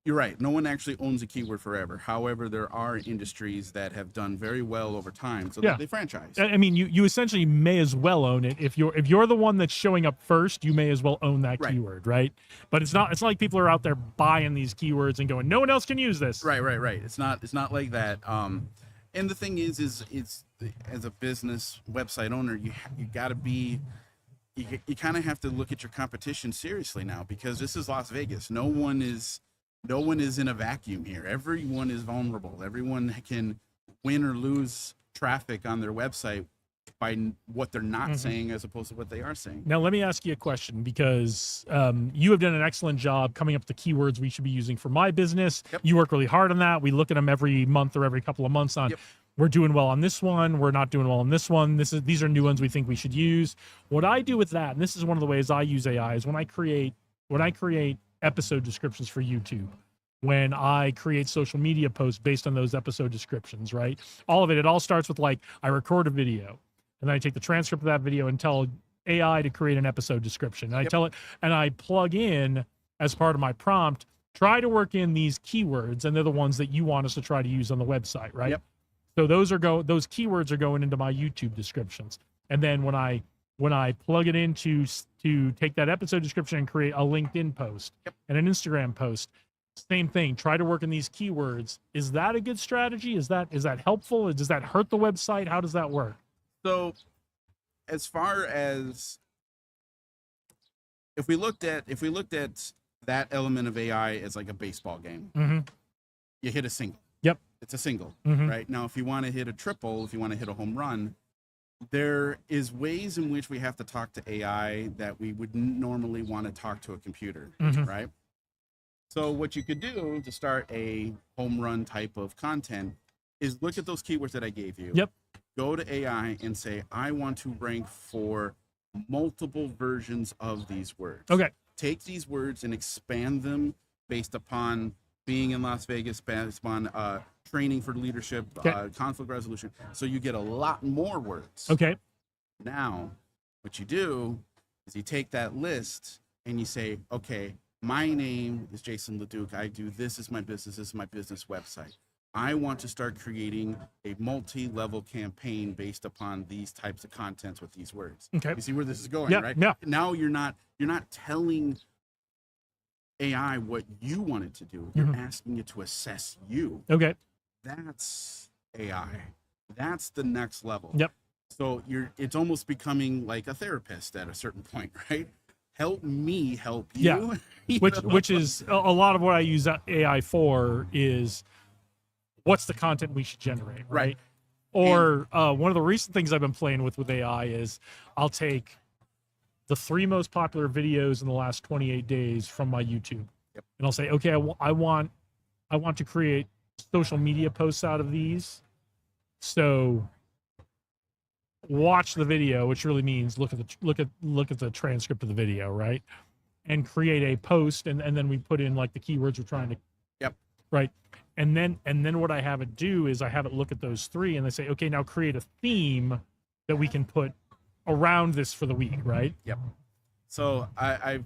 You're right. No one actually owns a keyword forever. However, there are industries that have done very well over time, so that they franchise. I mean, you essentially may as well own it. If you're the one that's showing up first, you may as well own that keyword, right? But it's not like people are out there buying these keywords and going, no one else can use this. Right. It's not like that. And the thing is as a business website owner, you got to be. You kind of have to look at your competition seriously now, because this is Las Vegas. No one is in a vacuum here. Everyone is vulnerable. Everyone can win or lose traffic on their website by what they're not saying as opposed to what they are saying. Now, let me ask you a question, because you have done an excellent job coming up with the keywords we should be using for my business. You work really hard on that. We look at them every month or every couple of months on we're doing well on this one, we're not doing well on this one. These are new ones we think we should use. What I do with that, and this is one of the ways I use AI, is when I create episode descriptions for YouTube, when I create social media posts based on those episode descriptions, right? All of it all starts with, like, I record a video, and then I take the transcript of that video and tell AI to create an episode description. And I tell it, and I plug in as part of my prompt, try to work in these keywords, and they're the ones that you want us to try to use on the website, right? So those keywords are going into my YouTube descriptions. And then when I plug it into to take that episode description and create a LinkedIn post and an Instagram post, same thing. Try to work in these keywords. Is that a good strategy? Is that helpful? Does that hurt the website? How does that work? So, as far as if we looked at that element of AI as like a baseball game, you hit a single. It's a single, right? Now, if you want to hit a triple, if you want to hit a home run, there is ways in which we have to talk to AI that we would normally want to talk to a computer, right? So what you could do to start a home run type of content is look at those keywords that I gave you. Go to AI and say, I want to rank for multiple versions of these words. Okay. Take these words and expand them based upon being in Las Vegas, based upon training for leadership, Okay. conflict resolution. So you get a lot more words. Okay. Now, what you do is you take that list and you say, okay, my name is Jason LeDuc. I do this is my business. This is my business website. I want to start creating a multi-level campaign based upon these types of contents with these words. Okay. You see where this is going, Yeah, right? yeah. Now you're not telling AI what you want it to do. You're asking it to assess you. Okay. That's AI. That's the next level. Yep. So it's almost becoming like a therapist at a certain point, right? Help me help you. Yeah. You Which know? which is a lot of what I use AI for is what's the content we should generate, right? Right. Or one of the recent things I've been playing with AI is I'll take the 3 most popular videos in the last 28 days from my YouTube, Yep. and I'll say, okay, I want to create social media posts out of these. So watch the video, which really means look at the transcript of the video, right? And create a post, and then we put in like the keywords we're trying to. Yep. Right. And then what I have it do is I have it look at those 3 and they say, okay, now create a theme that we can put around this for the week, right? Yep. So I've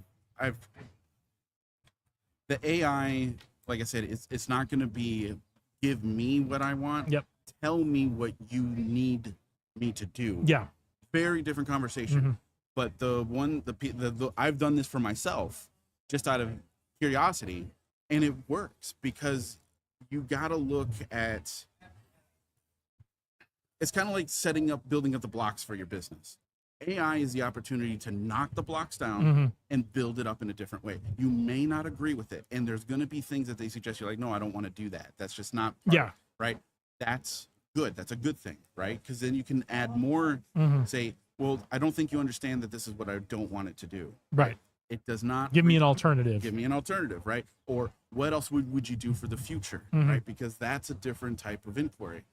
the AI, like I said, it's not going to be give me what I want. Yep. Tell me what you need me to do. Yeah. Very different conversation. But the I've done this for myself just out of curiosity, and it works because you got to look at. It's kind of like building up the blocks for your business. AI is the opportunity to knock the blocks down and build it up in a different way. You may not agree with it, and there's going to be things that they suggest. You're like, no, I don't want to do that. That's just not part, right. That's good. That's a good thing, right? Because then you can add more. Say, well, I don't think you understand that this is what I don't want it to do. Right. It does not Give me an alternative. Give me an alternative, right? Or what else would you do for the future, right? Because that's a different type of inquiry.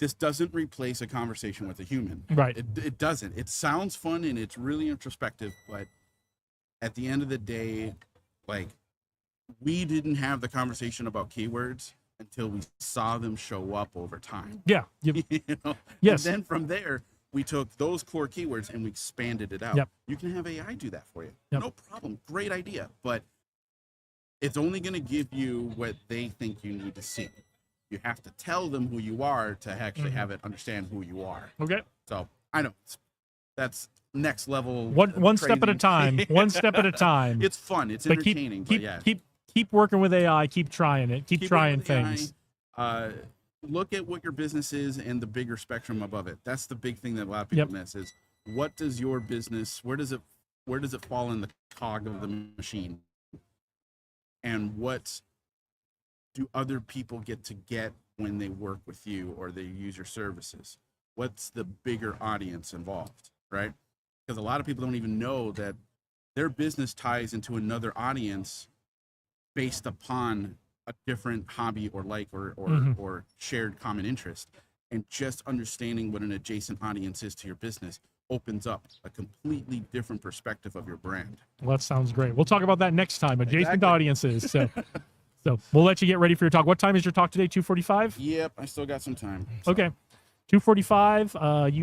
This doesn't replace a conversation with a human. Right. It doesn't. It sounds fun and it's really introspective, but at the end of the day, like, we didn't have the conversation about keywords until we saw them show up over time. Yeah. You know? Yes. And then from there, we took those core keywords and we expanded it out. Yep. You can have AI do that for you. Yep. No problem. Great idea. But it's only going to give you what they think you need to see. You have to tell them who you are to actually have it understand who you are. Okay. So I know that's next level. One step at a crazy. time. One step at a time. It's fun. It's But entertaining. keep but yeah. keep working with AI. Keep trying it. Keep trying working with things. AI. Look at what your business is and the bigger spectrum above it. That's the big thing that a lot of people miss is what does your business, where does it fall in the cog of the machine? And what do other people get when they work with you or they use your services? What's the bigger audience involved, right? Because a lot of people don't even know that their business ties into another audience based upon a different hobby or like or shared common interest. And just understanding what an adjacent audience is to your business opens up a completely different perspective of your brand. Well, that sounds great. We'll talk about that next time. Adjacent Exactly. audiences. So we'll let you get ready for your talk. What time is your talk today? 2:45? Yep, I still got some time. So, Okay. 2:45. Do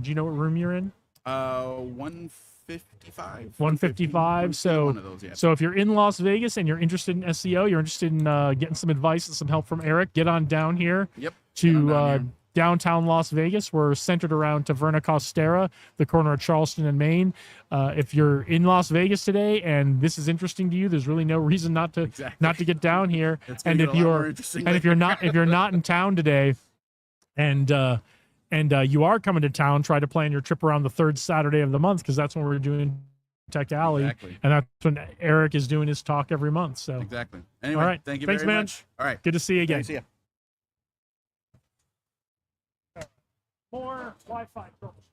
you know what room you're in? 155. 155. So one of those, yeah. So if you're in Las Vegas and you're interested in SEO, you're interested in getting some advice and some help from Eric, get on down here Yep. to down here. downtown Las Vegas. We're centered around Taverna Costera, the corner of Charleston and Maine. If you're in Las Vegas today and this is interesting to you, there's really no reason not to get down here. It's gonna And get if a lot more you're interesting and if you're not in town today, and you are coming to town, try to plan your trip around the 3rd Saturday of the month because that's when we're doing Tech Alley, Exactly. and that's when Eric is doing his talk every month. So Exactly. Anyway, all right, thank you thanks, very man. much. All right. Good to see you again. See ya. More Wi-Fi troubles.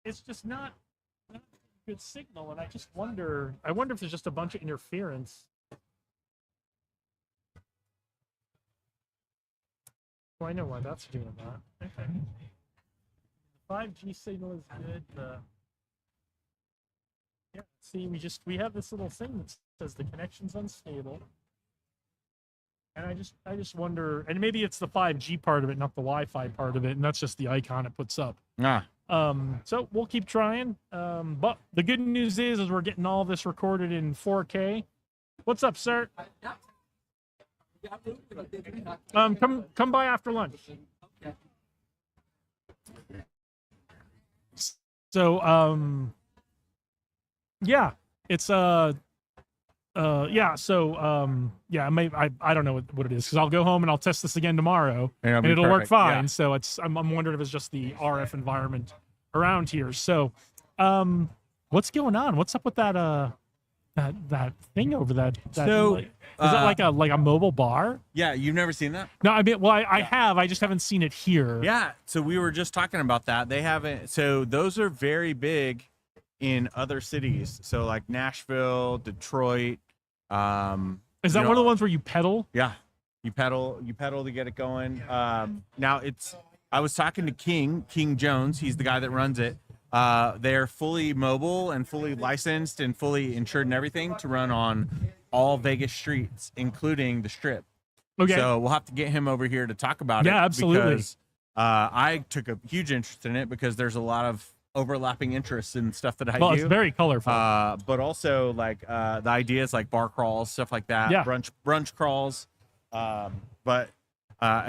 It's just not a good signal, and I wonder if there's just a bunch of interference Oh, I know why that's doing that. Okay. The 5G signal is good. Yeah. See, we have this little thing that says the connection's unstable. And I just wonder, and maybe it's the 5G part of it, not the Wi-Fi part of it, and that's just the icon it puts up. Ah. So we'll keep trying. But the good news is we're getting all this recorded in 4K. What's up, sir? Come by after lunch. So yeah, it's yeah, so yeah, I don't know what it is, because I'll go home and I'll test this again tomorrow, and it'll work fine. Yeah. So I'm wondering if it's just the RF environment around here. So what's going on? What's up with that that thing over that So is that like a mobile bar? Yeah, you've never seen that? No, I mean, well, I have. I just haven't seen it here. Yeah, so we were just talking about that. They haven't. So those are very big in other cities. So like Nashville, Detroit. Is that one of the ones where you pedal? Yeah, you pedal to get it going. Now I was talking to King Jones. He's the guy that runs it. They're fully mobile and fully licensed and fully insured and everything to run on all Vegas streets, including the Strip. Okay. So we'll have to get him over here to talk about it. Yeah, absolutely. Because I took a huge interest in it because there's a lot of overlapping interests in stuff that I do. Well, it's very colorful. But also like the ideas like bar crawls, stuff like that. Yeah. Brunch crawls. And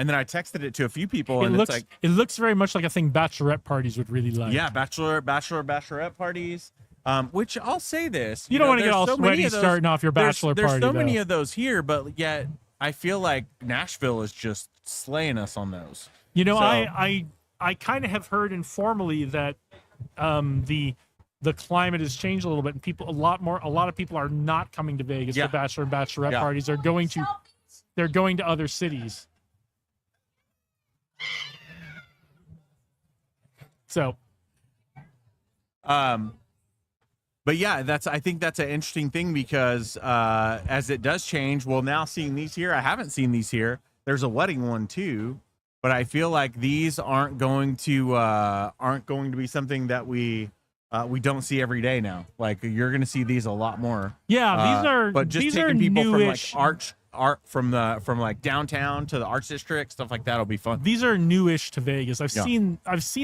then I texted it to a few people, and it looks very much like a thing bachelorette parties would really like. Yeah, bachelorette parties. Which I'll say this: you don't want to get all sweaty starting off your bachelor party. There's so many of those here, but yet I feel like Nashville is just slaying us on those. You know, I kind of have heard informally that the climate has changed a little bit, and a lot of people are not coming to Vegas for bachelor and bachelorette parties. They're going to other cities. So, but yeah, I think that's an interesting thing because as it does change, well, now seeing these here, I haven't seen these here. There's a wedding one too, but I feel like these aren't going to be something that we don't see every day now. Like you're going to see these a lot more. Yeah, these are. But just these taking are people newish. from like art from like downtown to the Arts District, stuff like that'll be fun. These are newish to Vegas. I've seen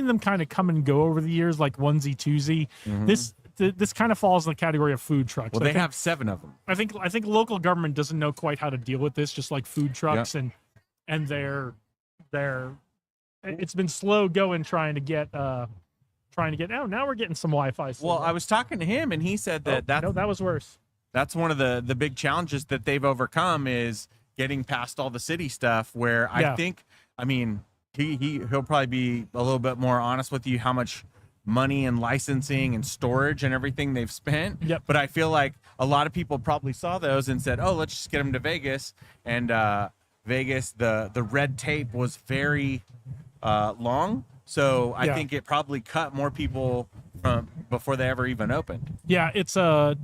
them kind of come and go over the years, like onesie twosie. Mm-hmm. This kind of falls in the category of food trucks. Well, they have 7 of them. I think local government doesn't know quite how to deal with this, just like food trucks, and they're it's been slow going trying to get. Oh, now we're getting some Wi-Fi. Well, I was talking to him, and he said that that was worse. That's one of the big challenges that they've overcome is getting past all the city stuff. Where I think, I mean, he'll probably be a little bit more honest with you how much money and licensing and storage and everything they've spent. Yep. But I feel like a lot of people probably saw those and said, "Oh, let's just get them to Vegas." And Vegas, the red tape was very long. So I think it probably cut more people from before they ever even opened. Yeah, it's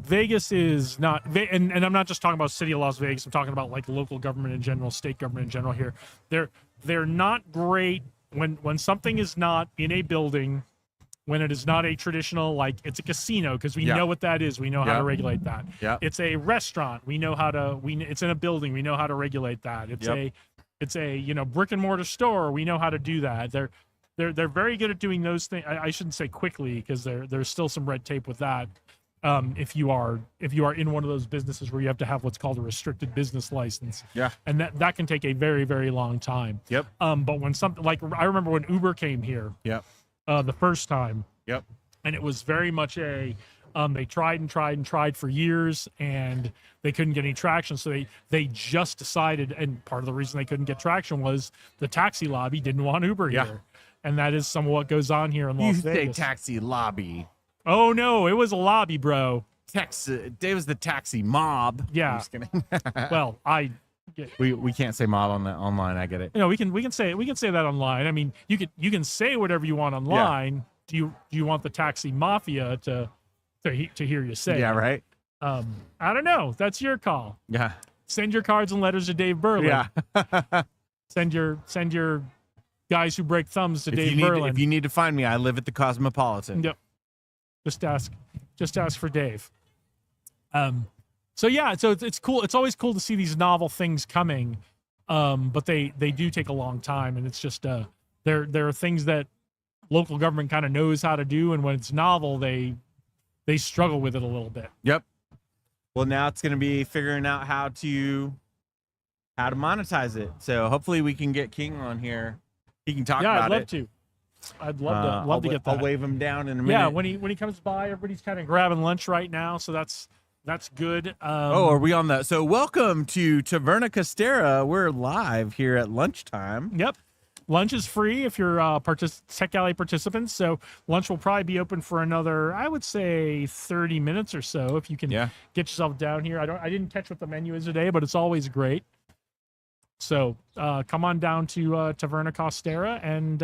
Vegas is not, and I'm not just talking about city of Las Vegas. I'm talking about like local government in general, state government in general. Here, they're not great when something is not in a building, when it is not a traditional, like it's a casino, because we know what that is. We know how to regulate that. Yeah, it's a restaurant. We know how to. It's in a building. We know how to regulate that. It's a brick and mortar store. We know how to do that. They're very good at doing those things. I shouldn't say quickly, because there's still some red tape with that. If you are in one of those businesses where you have to have what's called a restricted business license. Yeah. And that can take a very, very long time. Yep. But when something like, I remember when Uber came here. Yep. The first time. Yep. And it was very much they tried for years, and they couldn't get any traction. So they just decided, and part of the reason they couldn't get traction was the taxi lobby didn't want Uber here. And that is some of what goes on here in Las Vegas. You say taxi lobby. Oh, no, it was a lobby, bro. It was the taxi mob. Yeah. I'm just kidding. Well, we can't say mob on that online. I get it. You know, we can say that online. I mean, you can say whatever you want online. Yeah. Do you want the taxi mafia to hear you say? Yeah, right. I don't know. That's your call. Yeah. Send your cards and letters to Dave Berlin. Yeah. send your guys who break thumbs to If Dave you, need, Berlin. if you need to find me, I live at the Cosmopolitan. Yep. Just ask for Dave. So yeah, so it's cool. It's always cool to see these novel things coming. But they do take a long time, and it's just there are things that local government kind of knows how to do, and when it's novel, they struggle with it a little bit. Yep. Well, now it's going to be figuring out how to monetize it. So hopefully we can get King on here. He can talk Yeah, about I'd love it. to. I'd love to get that. I'll wave him down in a minute. Yeah, when he comes by, everybody's kind of grabbing lunch right now, so that's good. Oh, are we on the? So welcome to Taverna Costera. We're live here at lunchtime. Yep. Lunch is free if you're Tech Alley participants. So lunch will probably be open for another, I would say, 30 minutes or so. If you can get yourself down here. I didn't catch what the menu is today, but it's always great. So come on down to Taverna Costera and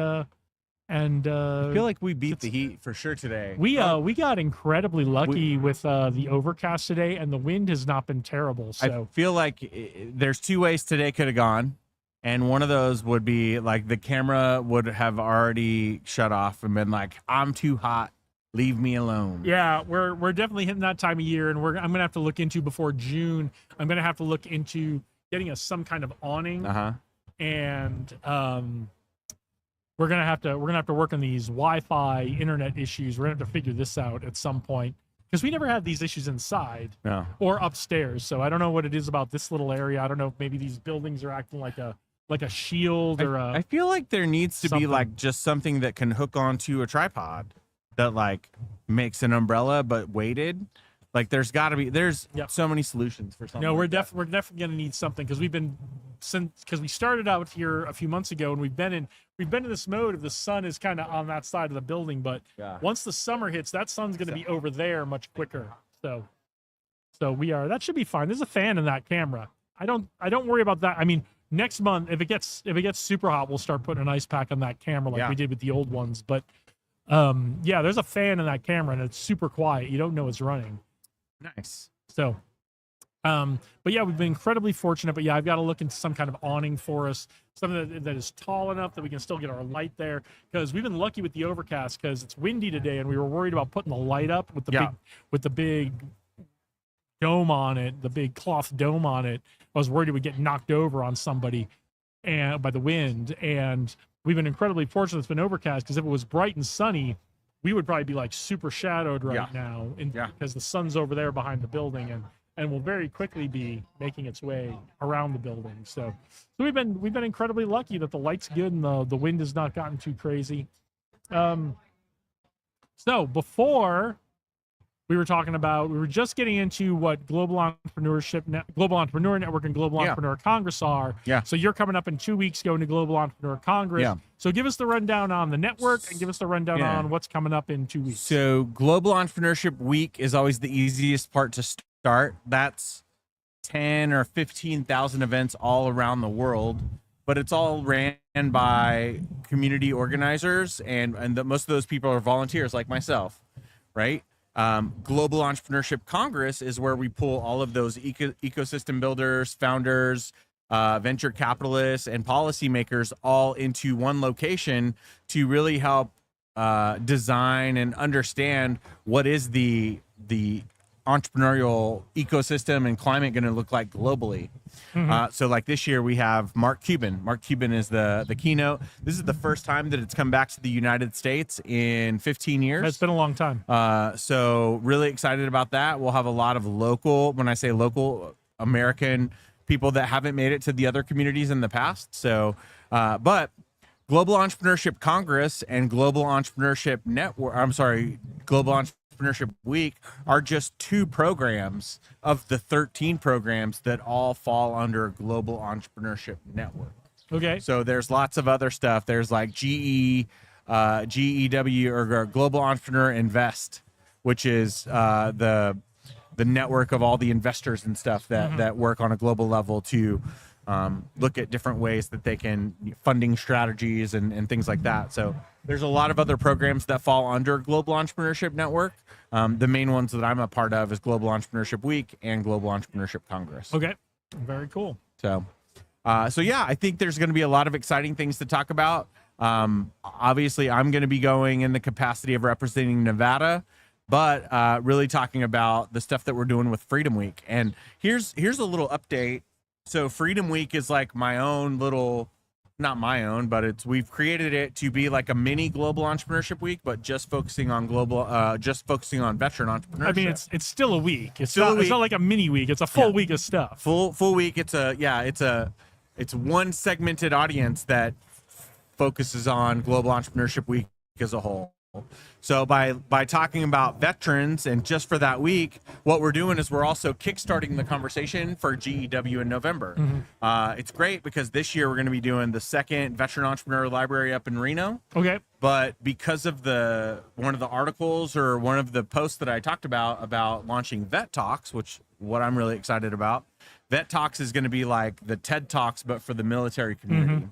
I feel like we beat the heat for sure today. we got incredibly lucky with the overcast today, and the wind has not been terrible. So I feel like there's two ways today could have gone. And one of those would be like the camera would have already shut off and been like, I'm too hot. Leave me alone. yeah, we're definitely hitting that time of year, and I'm gonna have to look into before June. I'm gonna have to look into getting us some kind of awning, and we're gonna have to work on these Wi-Fi internet issues. We're gonna have to figure this out at some point because we never had these issues inside or upstairs. So I don't know what it is about this little area. I don't know if maybe these buildings are acting like a shield or I feel like there needs to be like just something that can hook onto a tripod that like makes an umbrella but weighted. Like there's so many solutions for something. No, we're like that. definitely gonna need something because we started out here a few months ago, and we've been in this mode of the sun is kind of on that side of the building, but once the summer hits, that sun's gonna be over there much quicker. So that should be fine. There's a fan in that camera. I don't worry about that. I mean, next month if it gets super hot, we'll start putting an ice pack on that camera like we did with the old ones. But there's a fan in that camera, and it's super quiet. You don't know it's running. Nice. So, but yeah, we've been incredibly fortunate. But yeah, I've got to look into some kind of awning for us, something that is tall enough that we can still get our light there. Because we've been lucky with the overcast because it's windy today, and we were worried about putting the light up with the big dome on it, the big cloth dome on it. I was worried it would get knocked over on somebody and by the wind. And we've been incredibly fortunate it's been overcast because if it was bright and sunny, we would probably be like super shadowed right now because the sun's over there behind the building and will very quickly be making its way around the building. So we've been incredibly lucky that the light's good and the wind has not gotten too crazy. So before we were just getting into what Global Entrepreneur Network and Global Entrepreneur Congress are. Yeah. So you're coming up in 2 weeks going to Global Entrepreneur Congress. Yeah. So give us the rundown on the network and give us the rundown on what's coming up in 2 weeks. So Global Entrepreneurship Week is always the easiest part to start. That's 10 or 15,000 events all around the world, but it's all ran by community organizers, and most of those people are volunteers like myself, right? Global Entrepreneurship Congress is where we pull all of those ecosystem builders, founders, venture capitalists, and policymakers all into one location to really help design and understand what is the entrepreneurial ecosystem and climate going to look like globally. So like this year we have Mark Cuban. Mark Cuban is the keynote. This is the first time that it's come back to the United States in 15 years. It's been a long time. So really excited about that. We'll have a lot of local, when I say local, American people that haven't made it to the other communities in the past. So, but Global Entrepreneurship Congress and Global Entrepreneurship Global Entrepreneurship Week are just 2 programs of the 13 programs that all fall under Global Entrepreneurship Network. Okay. So there's lots of other stuff. There's like GEW or Global Entrepreneur Invest, which is the network of all the investors and stuff that work on a global level to look at different ways that they can funding strategies and things like that. So there's a lot of other programs that fall under Global Entrepreneurship Network. The main ones that I'm a part of is Global Entrepreneurship Week and Global Entrepreneurship Congress. Okay. Very cool. So yeah, I think there's going to be a lot of exciting things to talk about. Obviously, I'm going to be going in the capacity of representing Nevada, but really talking about the stuff that we're doing with Freedom Week. And here's a little update. So Freedom Week is like my own little, not my own, but we've created it to be like a mini global entrepreneurship week, but just focusing on veteran entrepreneurship. I mean, it's still a week. It's Still a not. It's week. not like a mini week. It's a full week of stuff. Full week. It's one segmented audience that focuses on global entrepreneurship week as a whole. So by talking about veterans and just for that week, what we're doing is we're also kickstarting the conversation for GEW in November. It's great because this year we're going to be doing the second Veteran Entrepreneur Library up in Reno. Okay. But because of one of the articles or one of the posts that I talked about launching Vet Talks, which what I'm really excited about, Vet Talks is going to be like the TED Talks, but for the military community.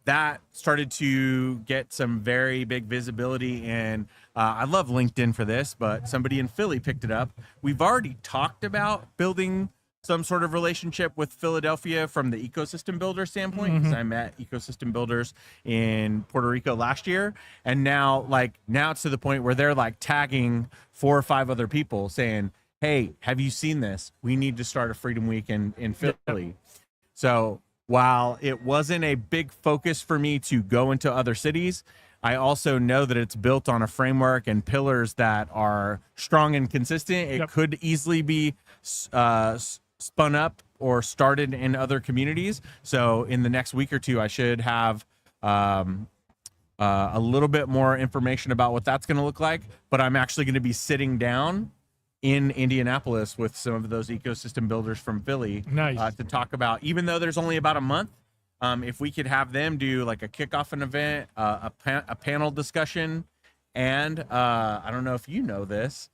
That started to get some very big visibility, and I love LinkedIn for this, but somebody in Philly picked it up. We've already talked about building some sort of relationship with Philadelphia from the ecosystem builder standpoint, because I met ecosystem builders in Puerto Rico last year, and now it's to the point where they're like tagging 4 or 5 other people saying, hey, have you seen this? We need to start a Freedom Week in Philly. So while it wasn't a big focus for me to go into other cities, I also know that it's built on a framework and pillars that are strong and consistent. It could easily be spun up or started in other communities. So in the next week or two, I should have a little bit more information about what that's going to look like. But I'm actually going to be sitting down in Indianapolis with some of those ecosystem builders from Philly to talk about, even though there's only about a month, if we could have them do like a kickoff an event, a panel discussion, and I don't know if you know this,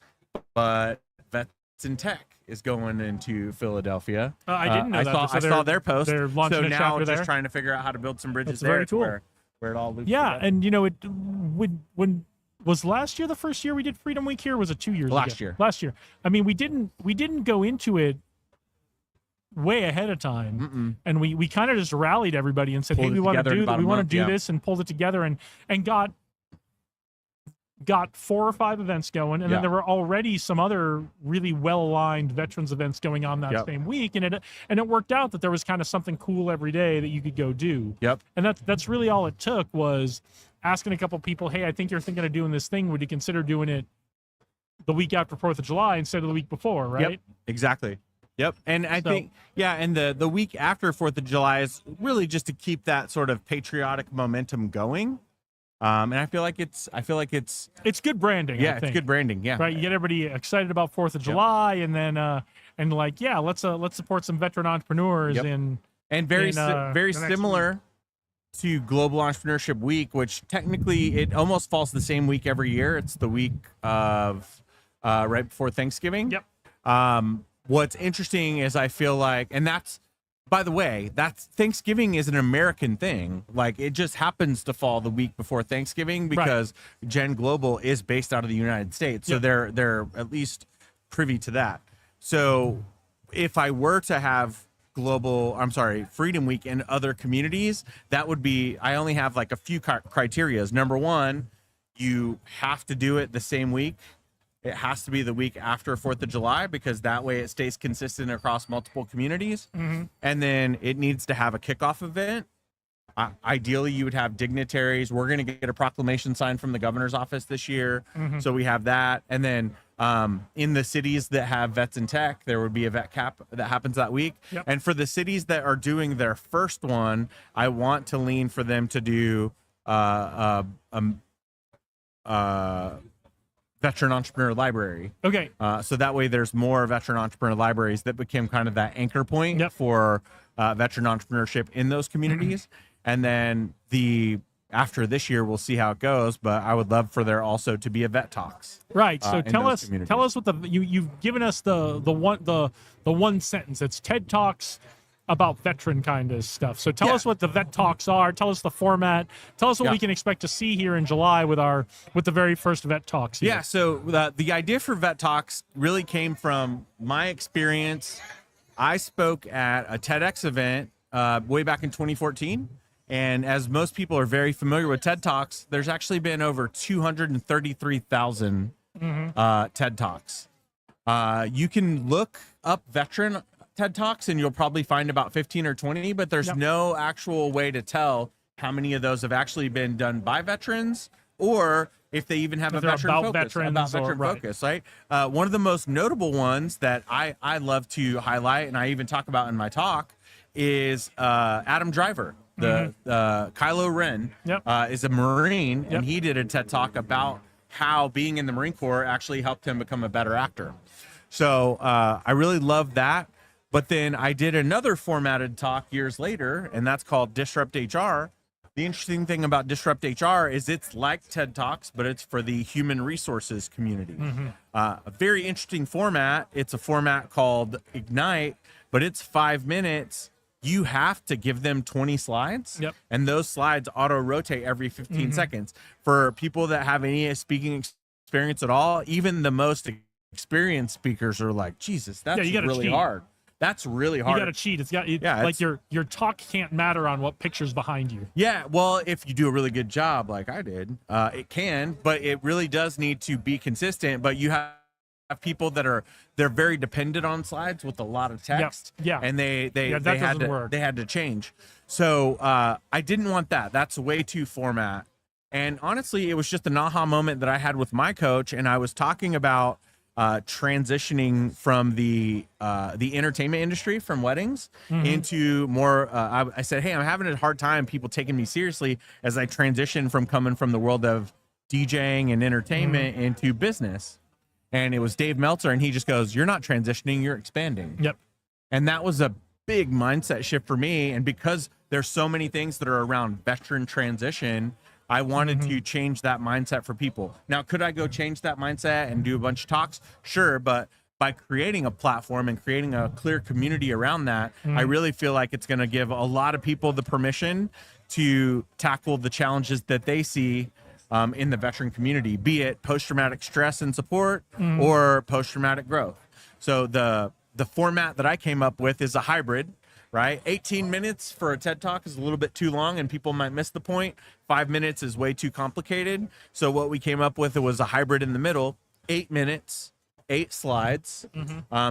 but Vets in Tech is going into Philadelphia. I didn't know I that. I saw their post. They're launching so a now chapter just there. trying to figure out how to build some bridges That's there very cool. where it all loops Yeah, together. and when was last year the first year we did Freedom Week here? Or was it 2 years Last ago? year. Last year. I mean, we didn't go into it way ahead of time, and we kind of just rallied everybody and said, Pulled hey, it we want to together in do about a we want month, to do yeah. this, and pulled it together and got 4 or 5 events going, and then there were already some other really well-aligned veterans events going on that same week, and it worked out that there was kind of something cool every day that you could go do. And that's really all it took, was asking a couple people, hey, I think you're thinking of doing this thing. Would you consider doing it the week after 4th of July instead of the week before, right? Exactly. And I think, and the week after 4th of July is really just to keep that sort of patriotic momentum going. And I feel like it's good branding. Yeah, I it's think. good branding. Yeah. Right. You get everybody excited about 4th of July, and then let's support some veteran entrepreneurs and very the next similar to Global Entrepreneurship Week, which technically it almost falls the same week every year. It's the week of right before Thanksgiving. What's interesting is I feel like, and that's, by the way, that's Thanksgiving is an American thing. Like, it just happens to fall the week before Thanksgiving because Gen Global is based out of the United States. So they're at least privy to that. So if I were to have Freedom Week in other communities, that would be, I only have like a few criterias. Number one, you have to do it the same week. It has to be the week after 4th of July, because that way it stays consistent across multiple communities. And then it needs to have a kickoff event. Ideally, you would have dignitaries. We're going to get a proclamation signed from the governor's office this year. So we have that. And then in the cities that have Vets in Tech, there would be a vet cap that happens that week. And for the cities that are doing their first one, I want to lean for them to do Veteran Entrepreneur Library. So that way there's more Veteran Entrepreneur Libraries that became kind of that anchor point for veteran entrepreneurship in those communities. And then after this year, we'll see how it goes, but I would love for there also to be a Vet Talks. Right. So tell us what you've given us the one sentence. It's TED Talks about veteran kind of stuff. So tell us what the Vet Talks are. Tell us the format. Tell us what we can expect to see here in July with the very first Vet Talks here. Yeah. So the idea for Vet Talks really came from my experience. I spoke at a TEDx event way back in 2014, And as most people are very familiar with TED Talks, there's actually been over 233,000 TED Talks. You can look up veteran TED Talks and you'll probably find about 15 or 20, but there's no actual way to tell how many of those have actually been done by veterans or if they even have a veteran focus. Focus, right? One of the most notable ones that I love to highlight and I even talk about in my talk is Adam Driver. The Kylo Ren is a Marine, and he did a TED Talk about how being in the Marine Corps actually helped him become a better actor. So I really love that. But then I did another formatted talk years later, and that's called Disrupt HR. The interesting thing about Disrupt HR is it's like TED Talks, but it's for the human resources community. A very interesting format. It's a format called Ignite, but it's 5 minutes. You have to give them 20 slides, and those slides auto-rotate every 15 seconds. For people that have any speaking experience at all, even the most experienced speakers are like, Jesus, that's really hard. That's really hard. You got to cheat. It's got like your talk can't matter on what picture's behind you. Yeah, well, if you do a really good job, like I did, it can, but it really does need to be consistent. But you have people that they're very dependent on slides with a lot of text. And they had to change. So I didn't want that. That's way too format. And honestly, it was just an aha moment that I had with my coach, and I was talking about transitioning from the entertainment industry, from weddings, into more. I said, hey, I'm having a hard time people taking me seriously as I transition from coming from the world of DJing and entertainment into business. And it was Dave Meltzer, and he just goes, "You're not transitioning, you're expanding." And that was a big mindset shift for me. And because there's so many things that are around veteran transition, I wanted to change that mindset for people. Now, could I go change that mindset and do a bunch of talks? Sure, but by creating a platform and creating a clear community around that, I really feel like it's going to give a lot of people the permission to tackle the challenges that they see in the veteran community, be it post-traumatic stress and support or post-traumatic growth. So the format that I came up with is a hybrid. Right? 18 minutes for a TED Talk is a little bit too long and people might miss the point. 5 minutes is way too complicated. So what we came up with was a hybrid in the middle, 8 minutes, 8 slides.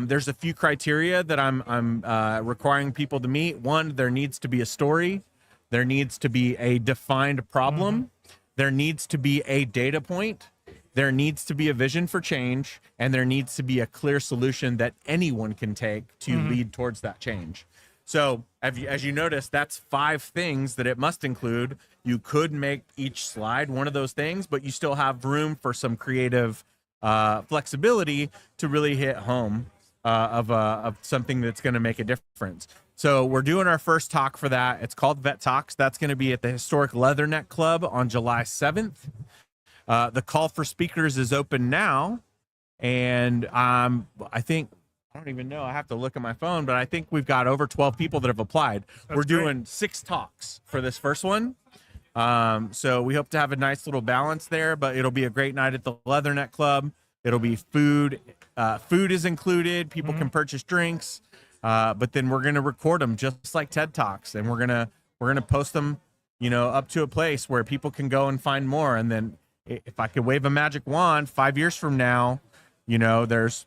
There's a few criteria that I'm requiring people to meet. One, there needs to be a story. There needs to be a defined problem. There needs to be a data point. There needs to be a vision for change, and there needs to be a clear solution that anyone can take to lead towards that change. So as you notice, that's 5 things that it must include. You could make each slide one of those things, but you still have room for some creative flexibility to really hit home of something that's going to make a difference. So we're doing our first talk for that. It's called Vet Talks. That's going to be at the historic Leatherneck Club on July 7th. The call for speakers is open now. And I think, I don't even know. I have to look at my phone, but I think we've got over 12 people that have applied. We're doing 6 talks for this first one. So we hope to have a nice little balance there, but it'll be a great night at the Leatherneck Club. It'll be food. Food is included. People can purchase drinks, but then we're going to record them just like TED Talks. And we're going to post them, up to a place where people can go and find more. And then if I could wave a magic wand 5 years from now, there's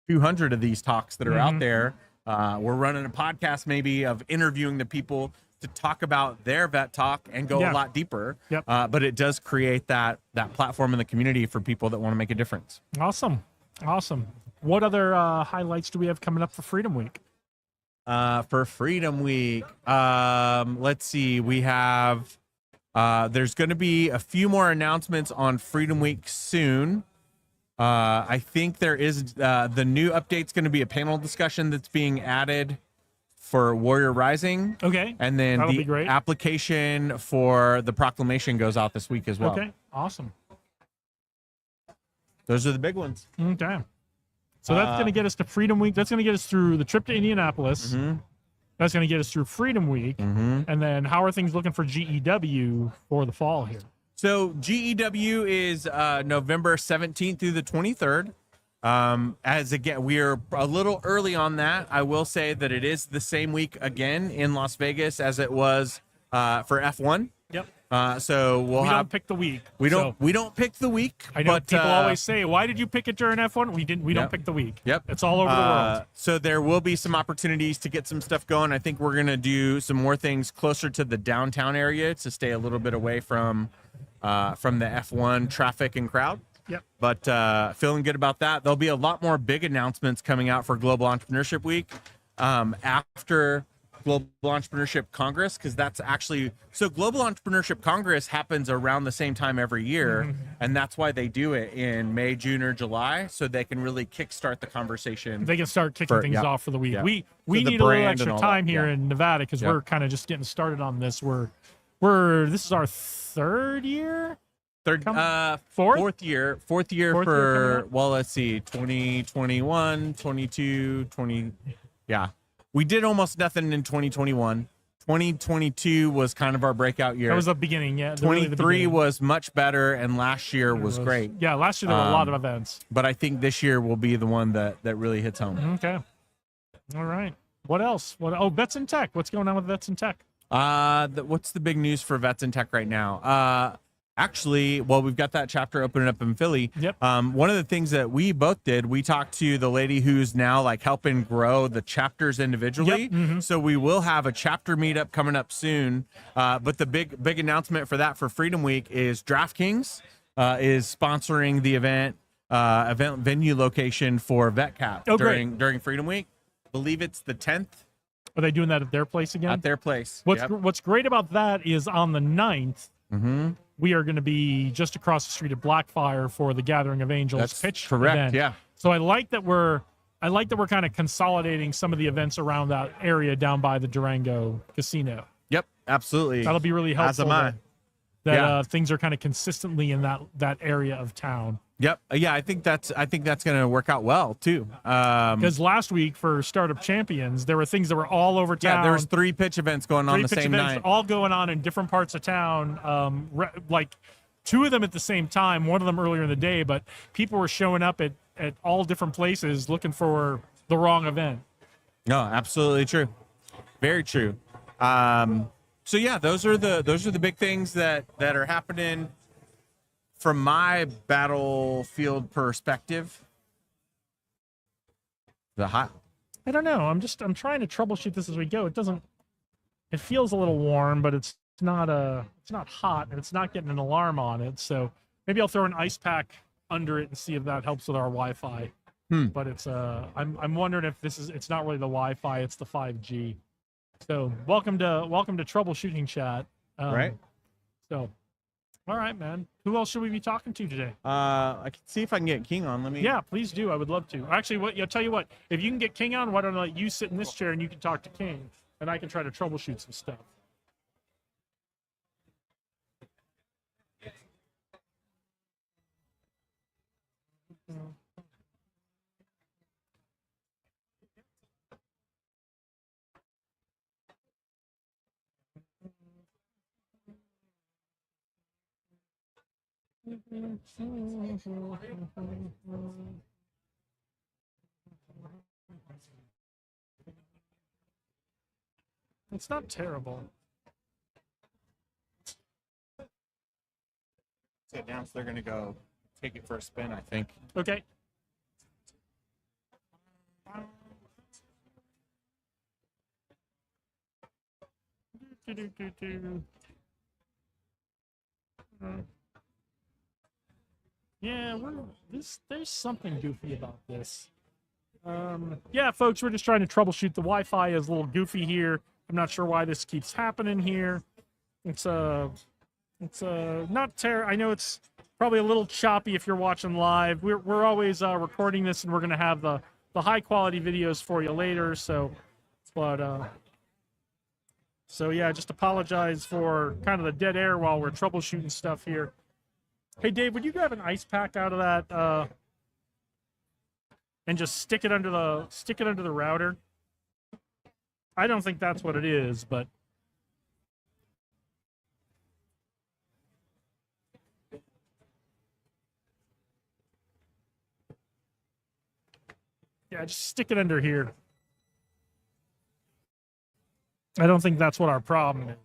200 of these talks that are out there. We're running a podcast maybe of interviewing the people to talk about their vet talk and go a lot deeper. But it does create that platform in the community for people that want to make a difference. Awesome. What other highlights do we have coming up for Freedom Week? For Freedom Week, let's see. We have there's going to be a few more announcements on Freedom Week soon. I think there is the new update's going to be a panel discussion that's being added for Warrior Rising. Okay. And then the application for the proclamation goes out this week as well. Okay. Awesome. Those are the big ones. Okay. So that's going to get us to Freedom Week. That's going to get us through the trip to Indianapolis. That's going to get us through Freedom Week. And then how are things looking for GEW for the fall here? So GEW is November 17th through the 23rd. As again, we are a little early on that. I will say that it is the same week again in Las Vegas as it was for F1. Yep. So we'll We have don't pick the week. we don't So we don't pick the week. I know but, people always say, "Why did you pick it during F1?" We didn't. We don't Yep. pick the week. Yep. It's all over the world. So there will be some opportunities to get some stuff going. I think we're gonna do some more things closer to the downtown area to stay a little bit away from the F1 traffic and crowd. Yep. But feeling good about that. There'll be a lot more big announcements coming out for Global Entrepreneurship Week after Global Entrepreneurship Congress, because that's actually so Global Entrepreneurship Congress happens around the same time every year, and that's why they do it in May, June, or July, so they can really kickstart the conversation. They can start kicking things yeah. off for the week. Yeah. We For need the a little brand and extra all time that. here Yeah. in Nevada because Yeah. we're kind of just getting started on this. We're this is our third year. Third, Fourth? fourth year Fourth year coming for up? well, let's see, 2021, 22, 20. Yeah, we did almost nothing in 2021. 2022 was kind of our breakout year. That was the beginning. Yeah. really the 23 beginning. was much better, and last year was great. Yeah, last year there were a lot of events. But I think this year will be the one that really hits home. Okay. All right. What else? Vets in Tech. What's going on with Vets in Tech? What's the big news for Vets in Tech right now? Actually, well, we've got that chapter opening up in Philly. Yep. One of the things that we both did, we talked to the lady who's now like helping grow the chapters individually. Yep. Mhm. So we will have a chapter meetup coming up soon. But the big announcement for that for Freedom Week is DraftKings is sponsoring the event venue location for VetCap Oh, great. during Freedom Week. I believe it's the 10th Are they doing that at their place again? at their place. What's Yep. what's great about that is on the 9th, Mm-hmm. we are going to be just across the street at Blackfire for the Gathering of Angels That's pitch correct. event. Yeah. So I like that we're kind of consolidating some of the events around that area down by the Durango Casino. Yep. Absolutely. That'll be really helpful. As am I. That Yeah. things are kind of consistently in that area of town. Yep. Yeah, I think that's going to work out well too. Because last week for Startup Champions, there were things that were all over town. Yeah, there was 3 pitch events going on Three the pitch same events night. all going on in different parts of town. Like 2 of them at the same time, one of them earlier in the day, but people were showing up at all different places looking for the wrong event. No, absolutely true. Very true. So yeah, those are the big things that are happening from my battlefield perspective. The hot. I don't know. I'm trying to troubleshoot this as we go. It feels a little warm, but it's not hot, and it's not getting an alarm on it. So maybe I'll throw an ice pack under it and see if that helps with our Wi-Fi. But it's I'm wondering if it's not really the Wi-Fi, it's the 5G. So welcome to troubleshooting chat. Right. So, all right, man. Who else should we be talking to today? I can see if I can get King on. Let me. Yeah, please do. I would love to. Actually, I'll tell you what. If you can get King on, why don't I let you sit in this chair and you can talk to King, and I can try to troubleshoot some stuff. It's not terrible. They announced they're gonna go take it for a spin. I think. Okay. Yeah, there's something goofy about this. Yeah, folks, we're just trying to troubleshoot. The Wi-Fi is a little goofy here. I'm not sure why this keeps happening here. It's not I know it's probably a little choppy if you're watching live. We're always recording this, and we're gonna have the high quality videos for you later. So yeah, just apologize for kind of the dead air while we're troubleshooting stuff here. Hey Dave, would you grab an ice pack out of that and just stick it under the router? I don't think that's what it is, but yeah, just stick it under here. I don't think that's what our problem is.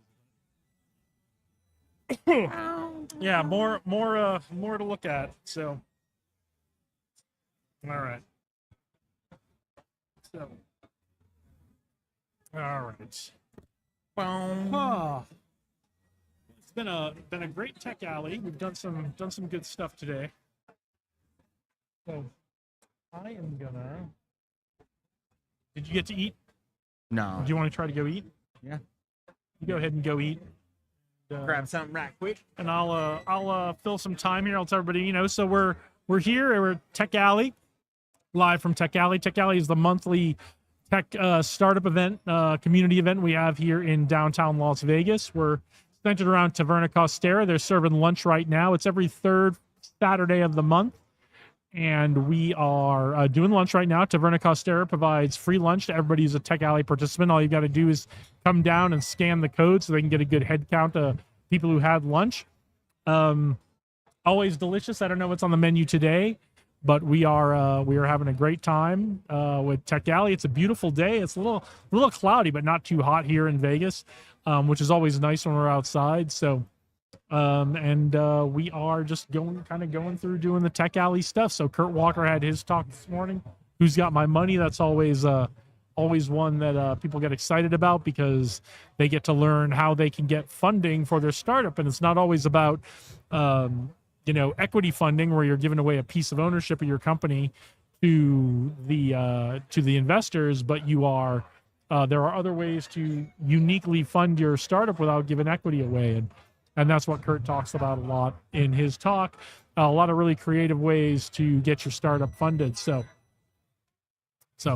Yeah, more to look at. So, all right. So, all right. Ah, it's been a great tech alley. We've done some good stuff today. So, I am gonna. Did you get to eat? No. Do you want to try to go eat? Yeah. You go ahead and go eat. Grab something right quick. And I'll fill some time here. I'll tell everybody, so we're here. We're at Tech Alley, live from Tech Alley. Tech Alley is the monthly tech startup event, community event we have here in downtown Las Vegas. We're centered around Taverna Costera. They're serving lunch right now. It's every third Saturday of the month. And we are doing lunch right now. Taverna Costera provides free lunch to everybody who's a Tech Alley participant. All you got to do is come down and scan the code so they can get a good head count of people who had lunch. Always delicious. I don't know what's on the menu today, but we are having a great time with Tech Alley. It's a beautiful day. It's a little cloudy, but not too hot here in Vegas, which is always nice when we're outside. So. We are just going through doing the Tech Alley stuff. So Kurt Walker had his talk this morning. Who's got my money? That's always one that people get excited about because they get to learn how they can get funding for their startup. And it's not always about, equity funding where you're giving away a piece of ownership of your company to the investors, but you are, there are other ways to uniquely fund your startup without giving equity away. And that's what Kurt talks about a lot in his talk. A lot of really creative ways to get your startup funded. So it's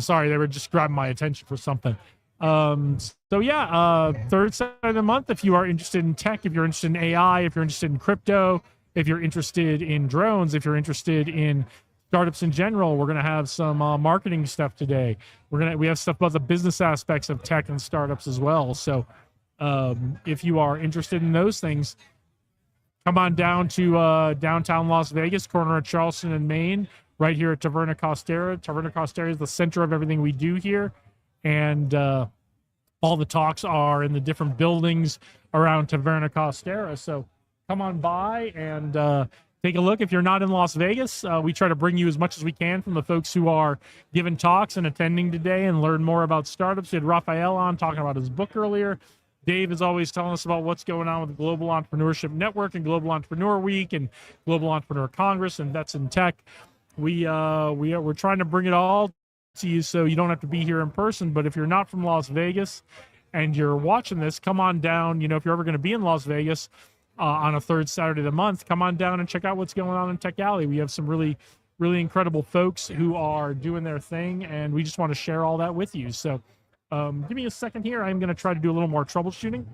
sorry, they were just grabbing my attention for something. Third Saturday of the month. If you are interested in tech, if you're interested in AI, if you're interested in crypto, if you're interested in drones, if you're interested in startups in general, we're going to have some marketing stuff today. We have stuff about the business aspects of tech and startups as well. So if you are interested in those things, come on down to downtown Las Vegas, corner of Charleston and Main, right here at Taverna Costera. Taverna Costera is the center of everything we do here. And all the talks are in the different buildings around Taverna Costera. So come on by and take a look. If you're not in Las Vegas, we try to bring you as much as we can from the folks who are giving talks and attending today and learn more about startups. We had Raphael on talking about his book earlier. Dave is always telling us about what's going on with the Global Entrepreneurship Network and Global Entrepreneur Week and Global Entrepreneur Congress and Vets in Tech. We're trying to bring it all to you so you don't have to be here in person. But if you're not from Las Vegas and you're watching this, come on down. If you're ever going to be in Las Vegas, on a third Saturday of the month, come on down and check out what's going on in Tech Alley. We have some really, really incredible folks who are doing their thing, and we just want to share all that with you. So give me a second here. I'm going to try to do a little more troubleshooting.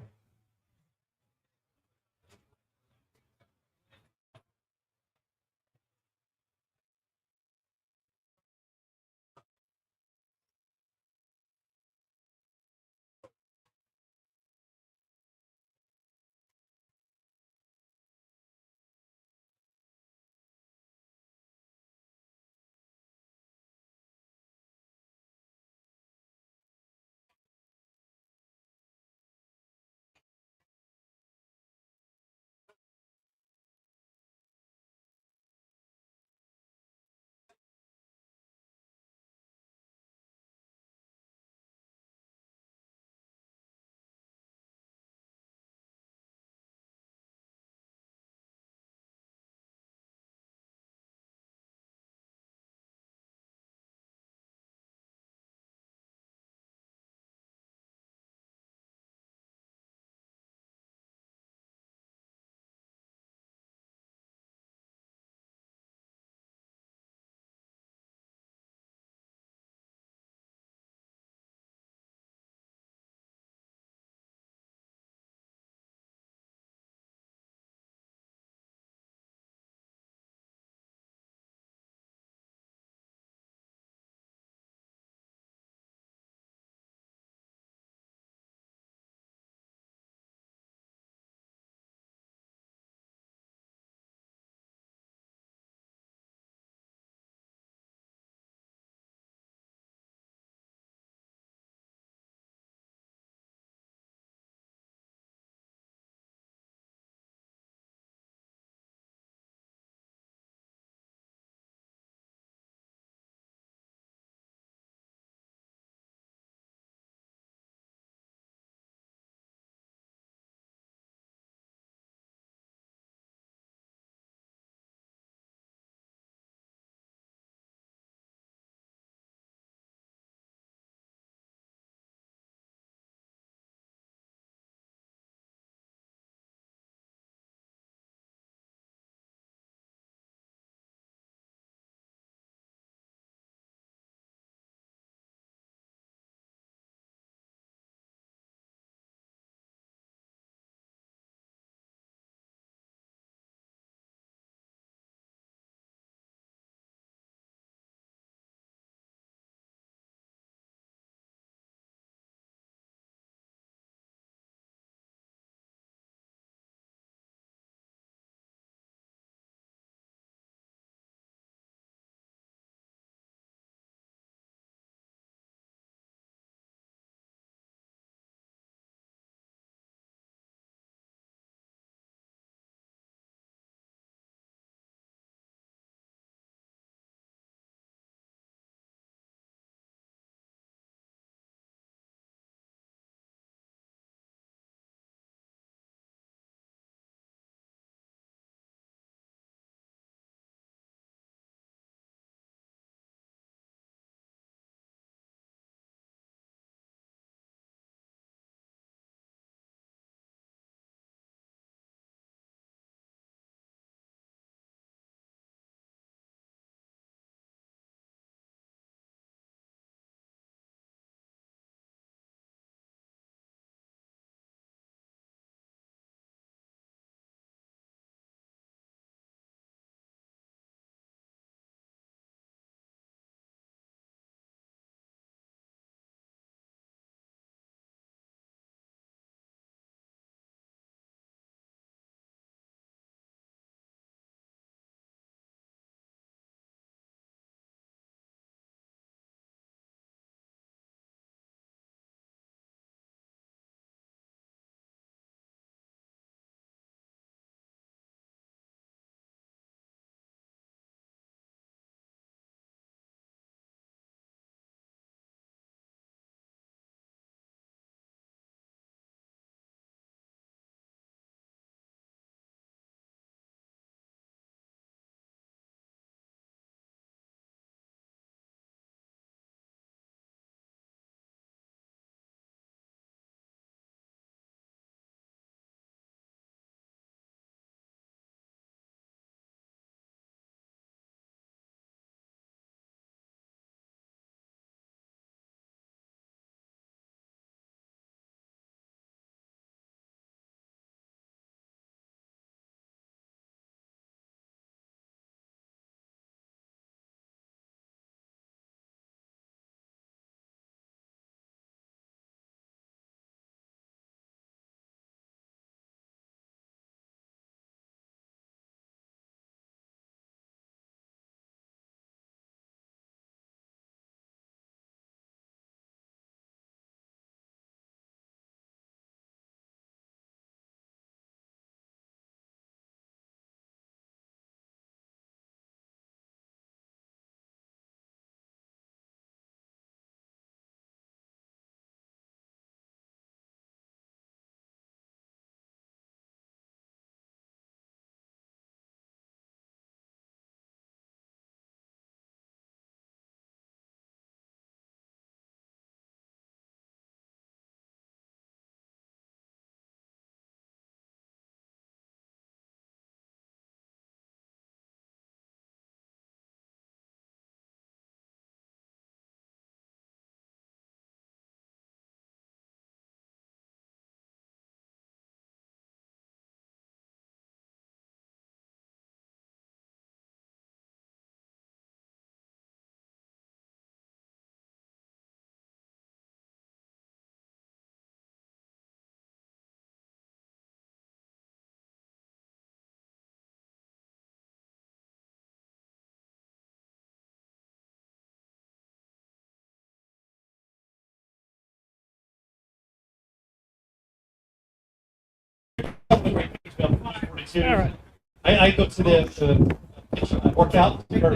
I go to the workout or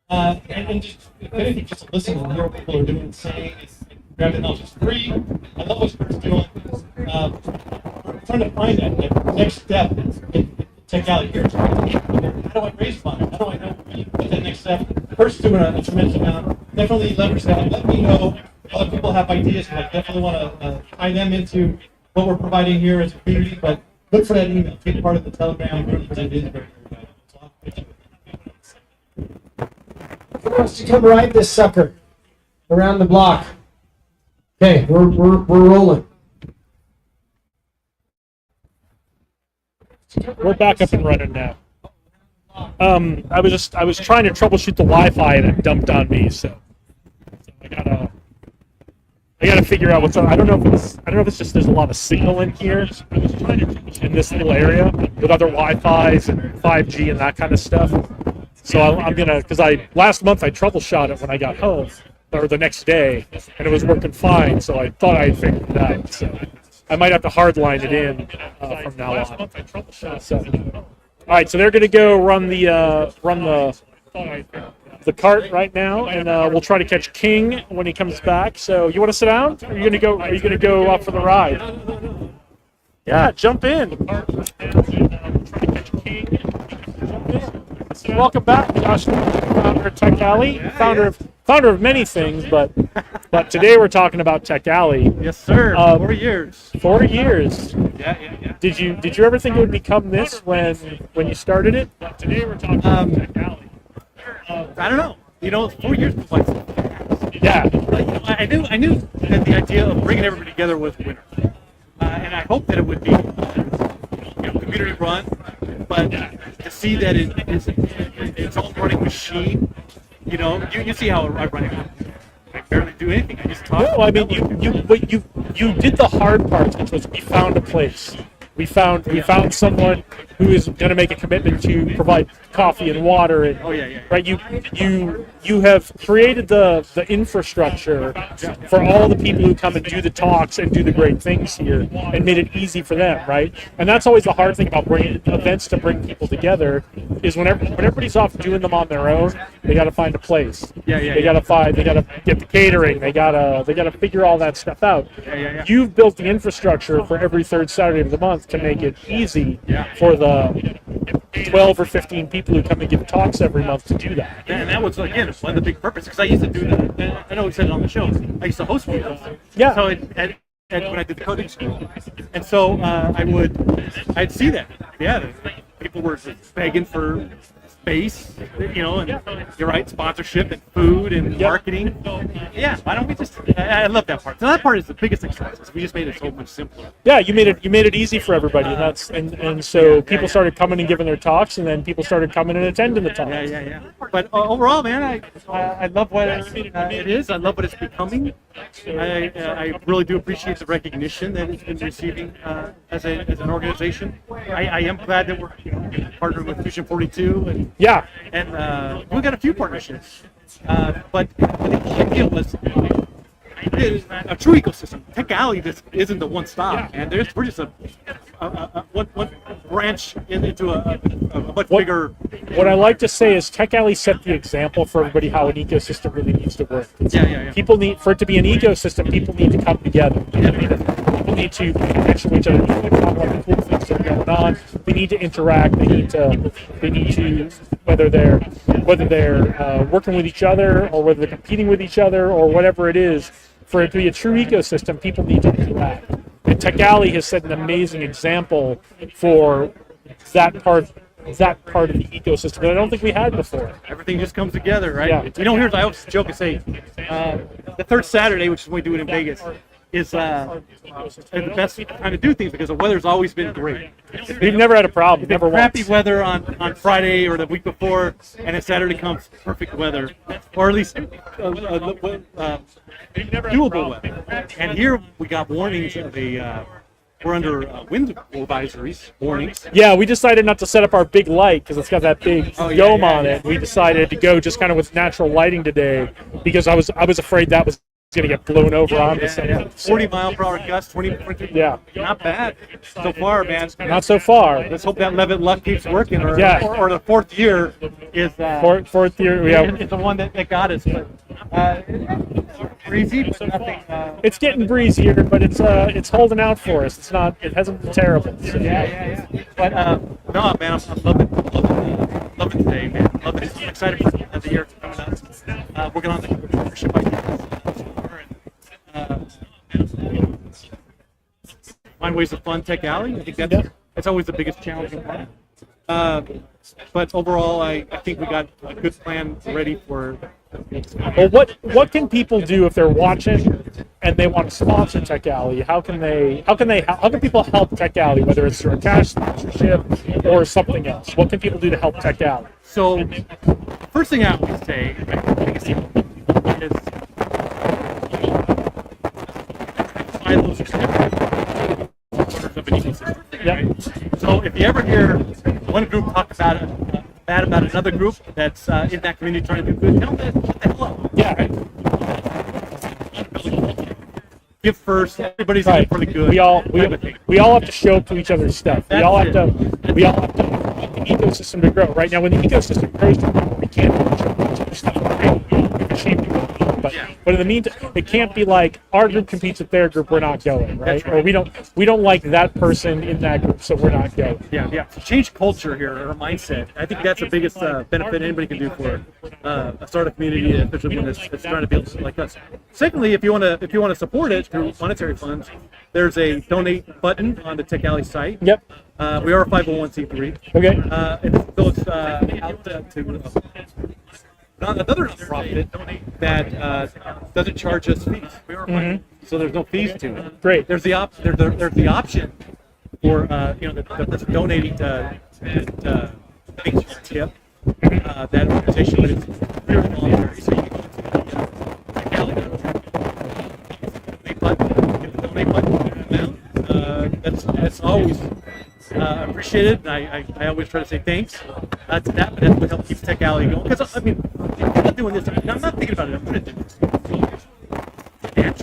and just if anything, just listen and hear what people are doing and saying. Grab it now, it's free. I love what Kurt's doing. We're trying to find that next step in Tech Alley here. How do I raise money? How do I know what that next step? Kurt's doing a tremendous amount. Definitely leverage that. Let me know if other people have ideas. I definitely want to tie them into what we're providing here as a community. But look for that email. Take part of the Telegram group because it is very, very valuable. Who wants to come ride this sucker around the block? Okay, we're rolling. We're back up and running now. I was trying to troubleshoot the Wi-Fi and it dumped on me, so I gotta figure out what's up. I don't know if it's just there's a lot of signal in here in this little area with other Wi-Fis and 5G and that kind of stuff. So I'm gonna, because last month I troubleshot it when I got home, or the next day, and it was working fine. So I thought I had figured it out. So I might have to hardline it in from now on. So, all right, so they're gonna go run the cart right now, and we'll try to catch King when he comes back. So you want to sit down? Or are you gonna go up for the ride? Yeah, jump in. Try to catch King. Jump in. So welcome back, Josh, founder of Tech Alley, founder of many things, but today we're talking about Tech Alley. Yes, sir. 4 years. 4 years. Yeah. Did you ever think it would become this when you started it? But today we're talking about Tech Alley. I don't know. 4 years was like yeah. But, I knew that the idea of bringing everybody together was a winner, and I hoped that it would be community run. But to see that it's its own running machine, you see how I run it. I barely do anything. I just talk. No, I mean you did the hard part, which was we found a place. We found someone who is going to make a commitment to provide coffee and water, and right. You have created the infrastructure for all the people who come and do the talks and do the great things here, and made it easy for them, right? And that's always the hard thing about bringing events to bring people together is when everybody's off doing them on their own, they got to find a place. They got to get the catering. They got to figure all that stuff out. You've built the infrastructure for every third Saturday of the month to make it easy for the 12 or 15 people who come and give talks every month to do that. And that was, again, one of the big purposes, because I used to do that. I know we said it on the show. I used to host meetings. Yeah. So when I did the coding school. And so I'd see that. Yeah, people were begging for space, and you're right, sponsorship and food and marketing. Yeah, why don't we just? I love that part. So that part is the biggest expense. We just made it so much simpler. Yeah, you made it easy for everybody, and so people started coming and giving their talks, and then people started coming and attending the talks. Yeah. But overall, man, I love what it is. I love what it's becoming. I really do appreciate the recognition that it's been receiving as an organization. I am glad that we're partnering with Fusion 42 and we've got a few partnerships. But the idea was a true ecosystem. Tech Alley just isn't the one stop, and we're just a one branch into a much bigger. What I like to say is Tech Alley set the example for everybody how an ecosystem really needs to work. People need, for it to be an ecosystem, people need to come together. People need to pay attention to each other. They need to talk about the cool things that are going on. They need to interact. They need to whether they're working with each other or whether they're competing with each other or whatever it is. For it to be a true ecosystem, people need to interact. And Tech Alley has set an amazing example for that part of the ecosystem that I don't think we had before. Everything just comes together, right? Yeah. Here's I always joke and say, the third Saturday, which is when we do it in Vegas, is the best time to do things because the weather's always been great. We've never had a problem. Never crappy once. weather on Friday or the week before, and then Saturday comes perfect weather, or at least doable weather. And here we got warnings of we're under wind advisories, warnings. Yeah, we decided not to set up our big light because it's got that big dome on it. We decided to go just kind of with natural lighting today because I was afraid that was going to get blown over onto something. 40-mile-per-hour gusts, 20. Yeah. Not bad so far, man. Not so far. Let's hope that Levitt luck keeps working, or the fourth year is fourth year. is the one that got us. But breezy, but nothing. It's getting breezier, but it's holding out for us. It's not. It hasn't been terrible. So. Yeah. But no, man, I'm loving today, man. Loving it. I'm excited for the year coming up. Working on the partnership ideas. Find ways to fund Tech Alley. I think that's always the biggest challenging part. But overall, I think we got a good plan ready for. Well, what can people do if they're watching and they want to sponsor Tech Alley? How can people help Tech Alley, whether it's through a cash sponsorship or something else? What can people do to help Tech Alley? So, first thing I always say is silos of an ecosystem. Right? So if you ever hear one group talk about bad about another group that's in that community trying to do good, tell them shut the hell up. Yeah. Right? Give first. Everybody's in it for the good. We all have to show up to each other's stuff. We all have to want the ecosystem to grow. Right now, when the ecosystem grows, we can't show up to each other's stuff. Right? We can shape people. But in the meantime, it can't be like our group competes with their group, we're not going, right? Or we don't like that person in that group, so we're not going. Yeah. Change culture here, or mindset. I think that's the biggest benefit anybody can do for a startup community, especially one that's trying to build like us. Secondly, if you want to support it through monetary funds, there's a donate button on the Tech Alley site. Yep. We are a 501c3. Okay. And it goes out to another nonprofit that doesn't charge us fees. So there's no fees to it. Great. There's the option for that's donating to tip that organization, but it's very voluntary. So you can go to the donate button, that's always appreciated. And I always try to say thanks to that, but that's what helps keep Tech Alley going. Because I mean, I'm not doing this. I'm not thinking about it. I'm going to do this. It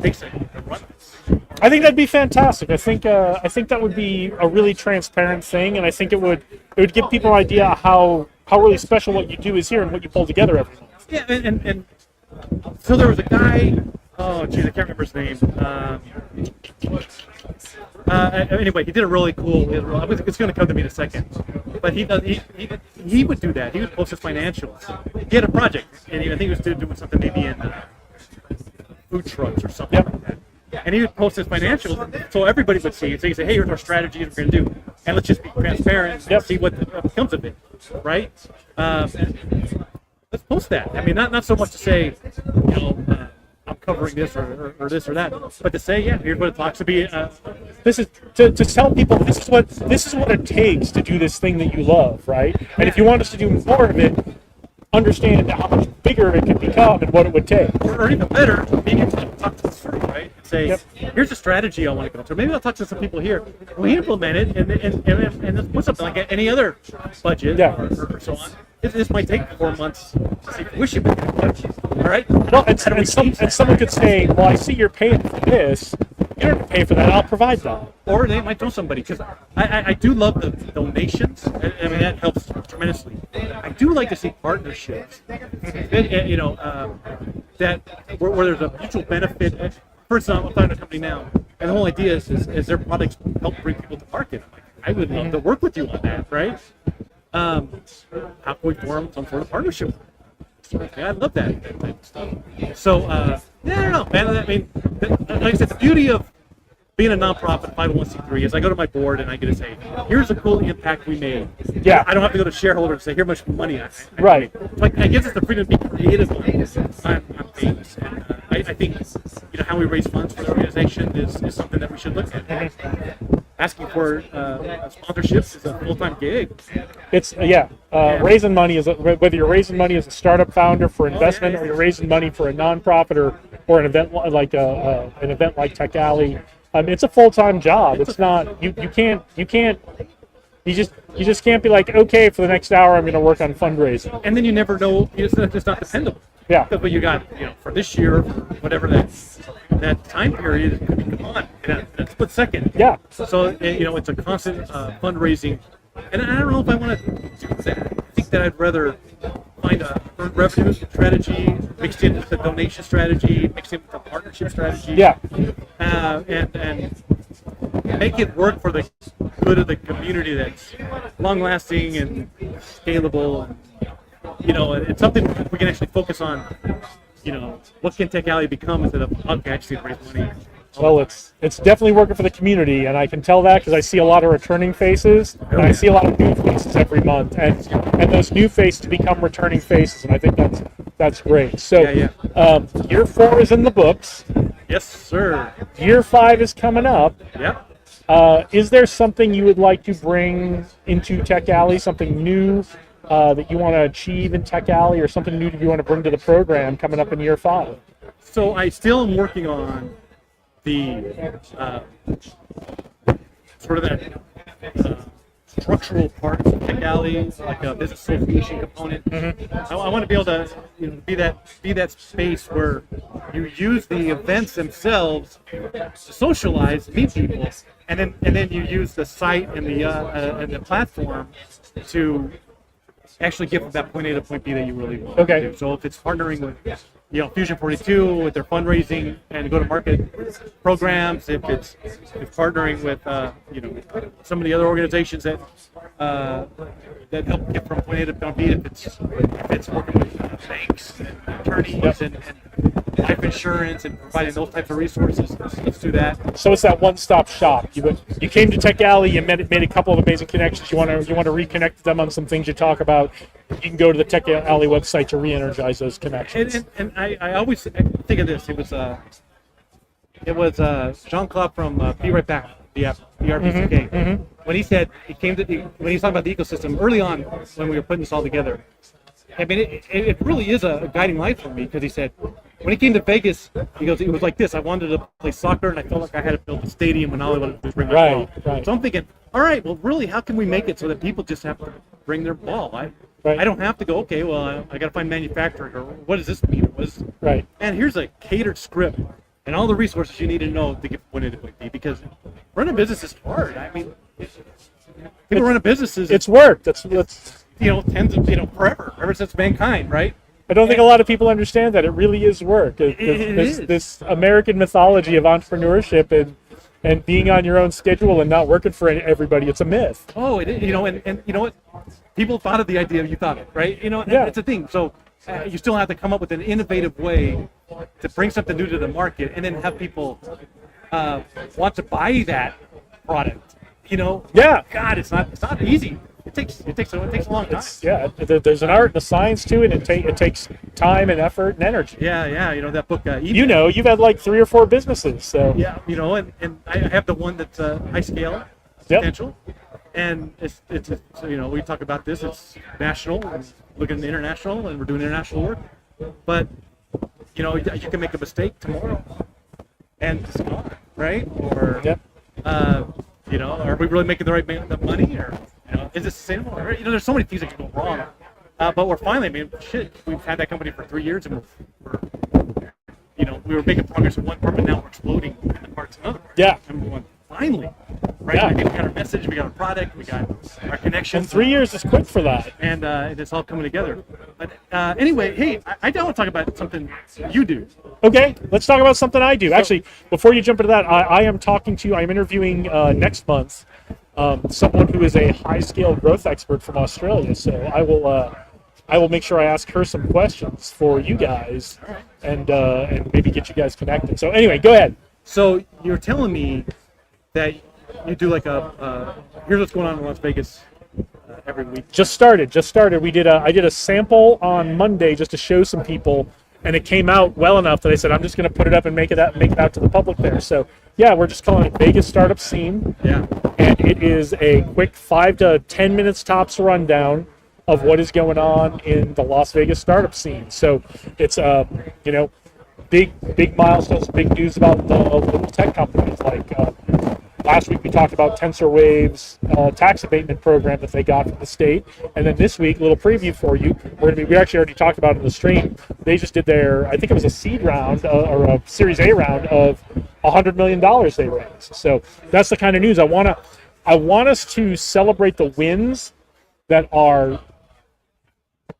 takes to run this. I think that'd be fantastic. I think that would be a really transparent thing, and I think it would give people an idea how really special what you do is here and what you pull together every month. Yeah, and so there was a guy. Oh, geez, I can't remember his name. Anyway, he did a really cool. It's going to come to me in a second. But he would do that. He would post his financials. He had a project, and I think he was doing something maybe in food trucks or something like that. And he would post his financials, so everybody would see it. So he'd say, "Hey, here's our strategy. We're going to do, and let's just be transparent and see what comes of it." Right? Let's post that. I mean, not so much to say, I'm covering this or this or that, but to say, yeah, here's what it talks to be. This is to tell people this is what it takes to do this thing that you love, right? And if you want us to do more of it, understand how much bigger it could become and what it would take. Or even better, maybe you can talk to us through, right? And say, here's a strategy I want to go through. Maybe I'll talk to some people here. We implement it and let's put something like any other budget or so on. This might take 4 months to see fruition. All right. Well, and someone could say, "Well, I see you're paying for this. You don't have to pay for that. I'll provide that." Or they might know somebody, because I do love the donations. I mean, that helps tremendously. I do like to see partnerships. That where there's a mutual benefit. For example, I'm talking to a company now, and the whole idea is their products help bring people to market. I would love to work with you on that, right? How can we form some sort of partnership? Yeah, I love that type of stuff. So, I don't know, man. I mean, like I said, the beauty of being a nonprofit 501c3 is I go to my board and I get to say, here's a cool impact we made. Yeah. I don't have to go to shareholders and say, here much money I right. Made. Like, it gives us the freedom to be creative on things. And I think, how we raise funds for the organization is something that we should look at. Asking for sponsorships is a full-time gig. It's raising money whether you're raising money as a startup founder for investment, or you're raising money for a nonprofit or an event like an event like Tech Alley. It's a full-time job. It's not you just can't be like, okay, for the next hour I'm going to work on fundraising. And then you never know. It's not dependable. Yeah. But you got, for this year, whatever that time period, I mean, come on, in a split second. Yeah. So it's a constant fundraising, and I don't know if I want to do that. I think that I'd rather find a revenue strategy mixed in with a donation strategy, mixed in with a partnership strategy. Yeah. And make it work for the good of the community that's long-lasting and scalable. And, it's something we can actually focus on. What can Tech Alley become instead of okay, I just need to raise money. Well, it's definitely working for the community, and I can tell that because I see a lot of returning faces, and I see a lot of new faces every month, and those new faces become returning faces, and I think that's great. So, year 4 is in the books. Yes, sir. Year 5 is coming up. Yep. Is there something you would like to bring into Tech Alley, something new that you want to achieve in Tech Alley, or something new that you want to bring to the program coming up in year 5? So I still am working on the sort of that structural parts of Tech Alley, like a business association component. Mm-hmm. I want to be able to be that space where you use the events themselves to socialize, meet people, and then you use the site and the platform to actually get from that point A to point B that you really want. Okay. To do. So if it's partnering with Fusion 42 with their fundraising and go-to-market programs, if it's partnering with some of the other organizations that help get from point A to point B, if it's working with banks and attorneys and life insurance and providing those types of resources, let's do that. So it's that one-stop shop. You came to Tech Alley, you made a couple of amazing connections. You want to reconnect with them on some things you talk about. You can go to the Tech Alley website to re-energize those connections. And I always think of this. It was Jean-Claude from Be Right Back, the app, BRBCK. Mm-hmm. When he said when he was talking about the ecosystem early on when we were putting this all together. I mean, it really is a guiding light for me, because he said when he came to Vegas, he goes, it was like this. I wanted to play soccer, and I felt like I had to build a stadium, and all I wanted to do was bring my ball. Right. So I'm thinking, all right, well, really, how can we make it so that people just have to bring their ball? I don't have to go, okay, well, I got to find manufacturing, or what does this mean? Right. And here's a catered script and all the resources you need to know to get from point A to point B, because running a business is hard. I mean, people run a businesses. It's work. That's tens of, forever, ever since mankind, right? I don't think a lot of people understand that it really is work. This American mythology of entrepreneurship and being on your own schedule and not working for everybody, it's a myth. Oh, it is, and you know what? People thought of the idea, you thought it, right? It's a thing. So you still have to come up with an innovative way to bring something new to the market, and then have people want to buy that product. Yeah. God, it's not easy. It takes a long time. There's an art and a science to it. It takes time and effort and energy. Yeah. That book. You've had like 3 or 4 businesses. So yeah, and I have the one that's high scale potential, and it's we talk about this. It's national, and looking international, and we're doing international work. But you can make a mistake tomorrow, and it's gone, right? Or are we really making the right money, or is this sustainable? Or, there's so many things that can go wrong. But we're finally, we've had that company for 3 years, and we were making progress in one part, but now we're exploding in the parts of another part. Yeah. And we're going, finally, right? Yeah. I think we got our message, we got our product, we got our connections. And 3 years is quick for that. And it's all coming together. But anyway, hey, I want to talk about something you do. Okay, let's talk about something I do. Actually, before you jump into that, I'm interviewing next month someone who is a high-scale growth expert from Australia. So I will make sure I ask her some questions for you guys, and maybe get you guys connected. So anyway, go ahead. So you're telling me that you do like here's what's going on in Las Vegas every week. Just started. I did a sample on Monday just to show some people, and it came out well enough that I said I'm just going to put it up and make it out to the public there. So yeah, we're just calling it Vegas Startup Scene. Yeah. And it is a quick 5 to 10 minutes tops rundown of what is going on in the Las Vegas startup scene. So it's big milestones, big news about the little tech companies like Last week we talked about TensorWave's tax abatement program that they got from the state, and then this week, a little preview for you. We actually already talked about it in the stream. They just did their, I think it was a seed round or a Series A round of $100 million they raised. So that's the kind of news I want us to celebrate the wins that our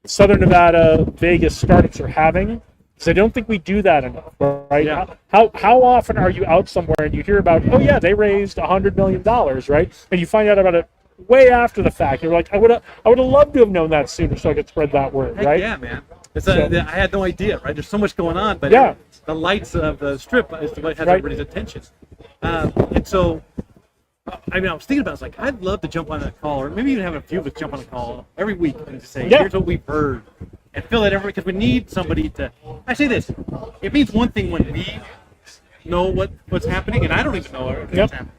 Southern Nevada, Vegas startups are having. So I don't think we do that enough, right? Yeah. How often are you out somewhere and you hear about, oh yeah, they raised $100 million, right? And you find out about it way after the fact. You're like, I would have loved to have known that sooner so I could spread that word, Heck right? yeah, man. So- I had no idea, right? There's so much going on, but Yeah. the lights of the strip is what has Right. everybody's attention. And so, I mean, I was thinking about it. I was like, I'd love to jump on a call, or maybe even have a few of us jump on a call every week and just say, Yeah. here's what we've heard. And fill it every, because we need somebody to. I say this, it means one thing when we know what's happening, and I don't even know what's Yep. happening.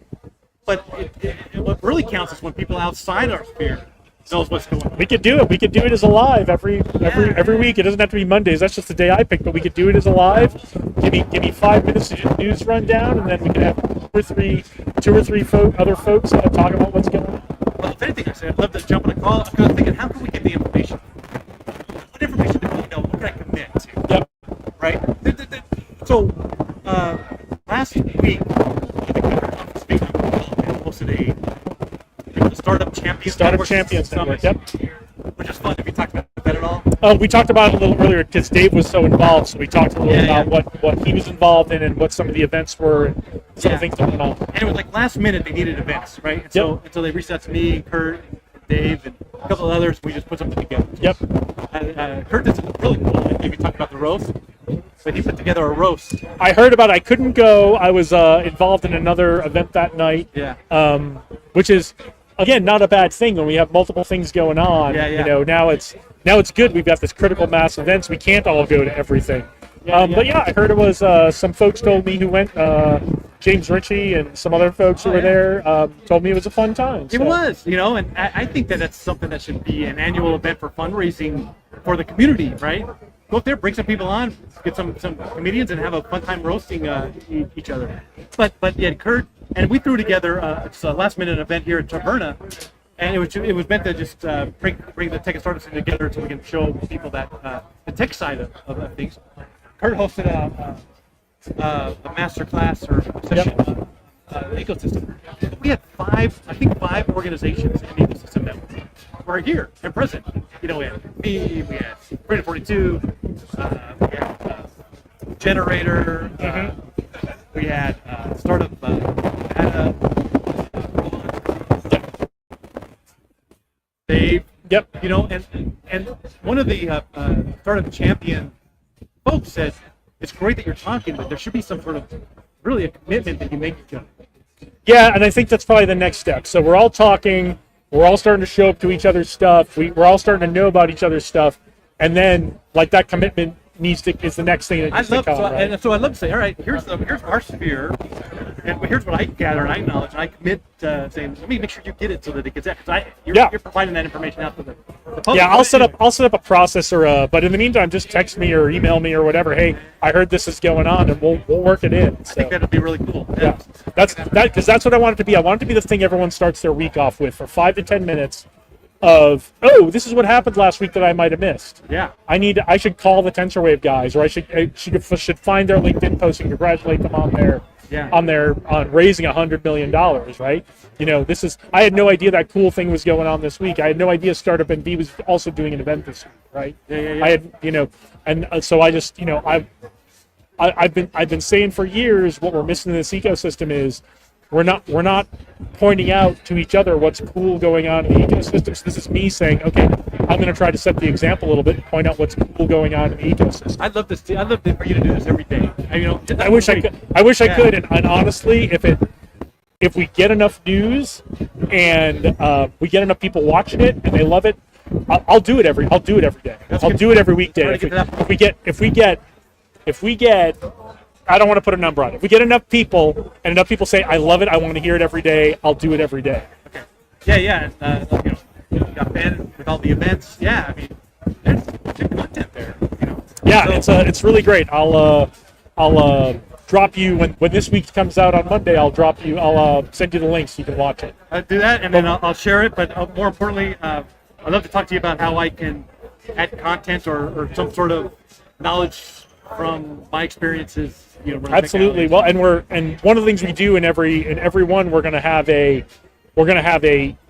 But what really counts is when people outside our sphere knows what's going on. We could do it. We could do it as a live every week. It doesn't have to be Mondays. That's just the day I picked, but we could do it as a live. Give me 5 minutes to do the news rundown, and then we can have two or three other folks talk about what's going on. Well, if anything, I said I'd love to jump on a call. I was thinking, how can we get the information? What information do we know? What can I commit to? Yep. Right? So, last week, speaking of hosted a Startup Champions Startup Network Champions Summit, Network. Yep. which is fun. Have you talked about that at all? We talked about it a little earlier because Dave was so involved. So we talked a little about what he was involved in and what some of the events were and some of the things that went on. And it was like last minute they needed events, right? And so they reached out to me, Kurt, Dave, and a couple of others. We just put something together. Yep. Kurt did something really cool. Maybe talk about the roast. But he put together a roast. I heard about it. I couldn't go. I was involved in another event that night. Yeah. Which is, again, not a bad thing when we have multiple things going on. Yeah, yeah. You know, now it's good. We've got this critical mass events. We can't all go to everything. But yeah, I heard it was some folks told me who went. James Ritchie and some other folks who were there told me it was a fun time. It was, you know, and I think that that's something that should be an annual event for fundraising for the community, right? Go up there, bring some people on, get some comedians, and have a fun time roasting each other. But yeah, Kurt and we threw together it's a last minute event here at Taverna, and it was meant to just bring the tech and startup scene together so we can show people that the tech side of things. Kurt hosted a master class or a session on the ecosystem. We had five organizations in the ecosystem that were here and present. You know, we had me, we had Freedom 42, we had Generator, we had Startup Dave. Yep. You know, and one of the Startup Champion folks said, it's great that you're talking, but there should be some sort of really a commitment that you make each other. Yeah, and I think that's probably the next step. So we're all talking, we're all starting to show up to each other's stuff, we're all starting to know about each other's stuff, and then like that commitment is the next thing that needs to come. Right? So I'd love to say, all right, here's our sphere, and here's what I gather and I acknowledge, and I commit to saying, let me make sure you get it so that it gets out. Because you're providing that information out to the public. Yeah, I'll set up a process but in the meantime, just text me or email me or whatever. Hey, I heard this is going on, and we'll work it in. So. I think that'd be really cool. Yeah, because that's what I want it to be. I want it to be the thing everyone starts their week off with for 5 to 10 minutes. Of this is what happened last week that I might have missed. Yeah, I should call the TensorWave guys, or I should find their LinkedIn post and congratulate them on raising $100 million. Right? You know, I had no idea that cool thing was going on this week. I had no idea Startup NV was also doing an event this week. Right? Yeah. I had and so I just I've been saying for years what we're missing in this ecosystem is. We're not pointing out to each other what's cool going on in the ecosystem. So this is me saying, okay, I'm going to try to set the example a little bit and point out what's cool going on in the ecosystem. I'd love for you to do this every day. I wish I could. And honestly, if we get enough news and we get enough people watching it and they love it, I'll do it every day. I'll do it every weekday. If we get I don't want to put a number on it. If we get enough people and enough people say, I love it, I want to hear it every day, I'll do it every day. Okay. Yeah. You got Ben with all the events. Yeah, I mean, there's good content there. You know. Yeah, so, it's really great. I'll drop you when this week comes out on Monday. I'll send you the link so you can watch it. Do that, and then I'll share it. But more importantly, I'd love to talk to you about how I can add content or some sort of knowledge from my experiences. Running Tech Absolutely. Alley. Well, and one of the things we do in every one, we're gonna have a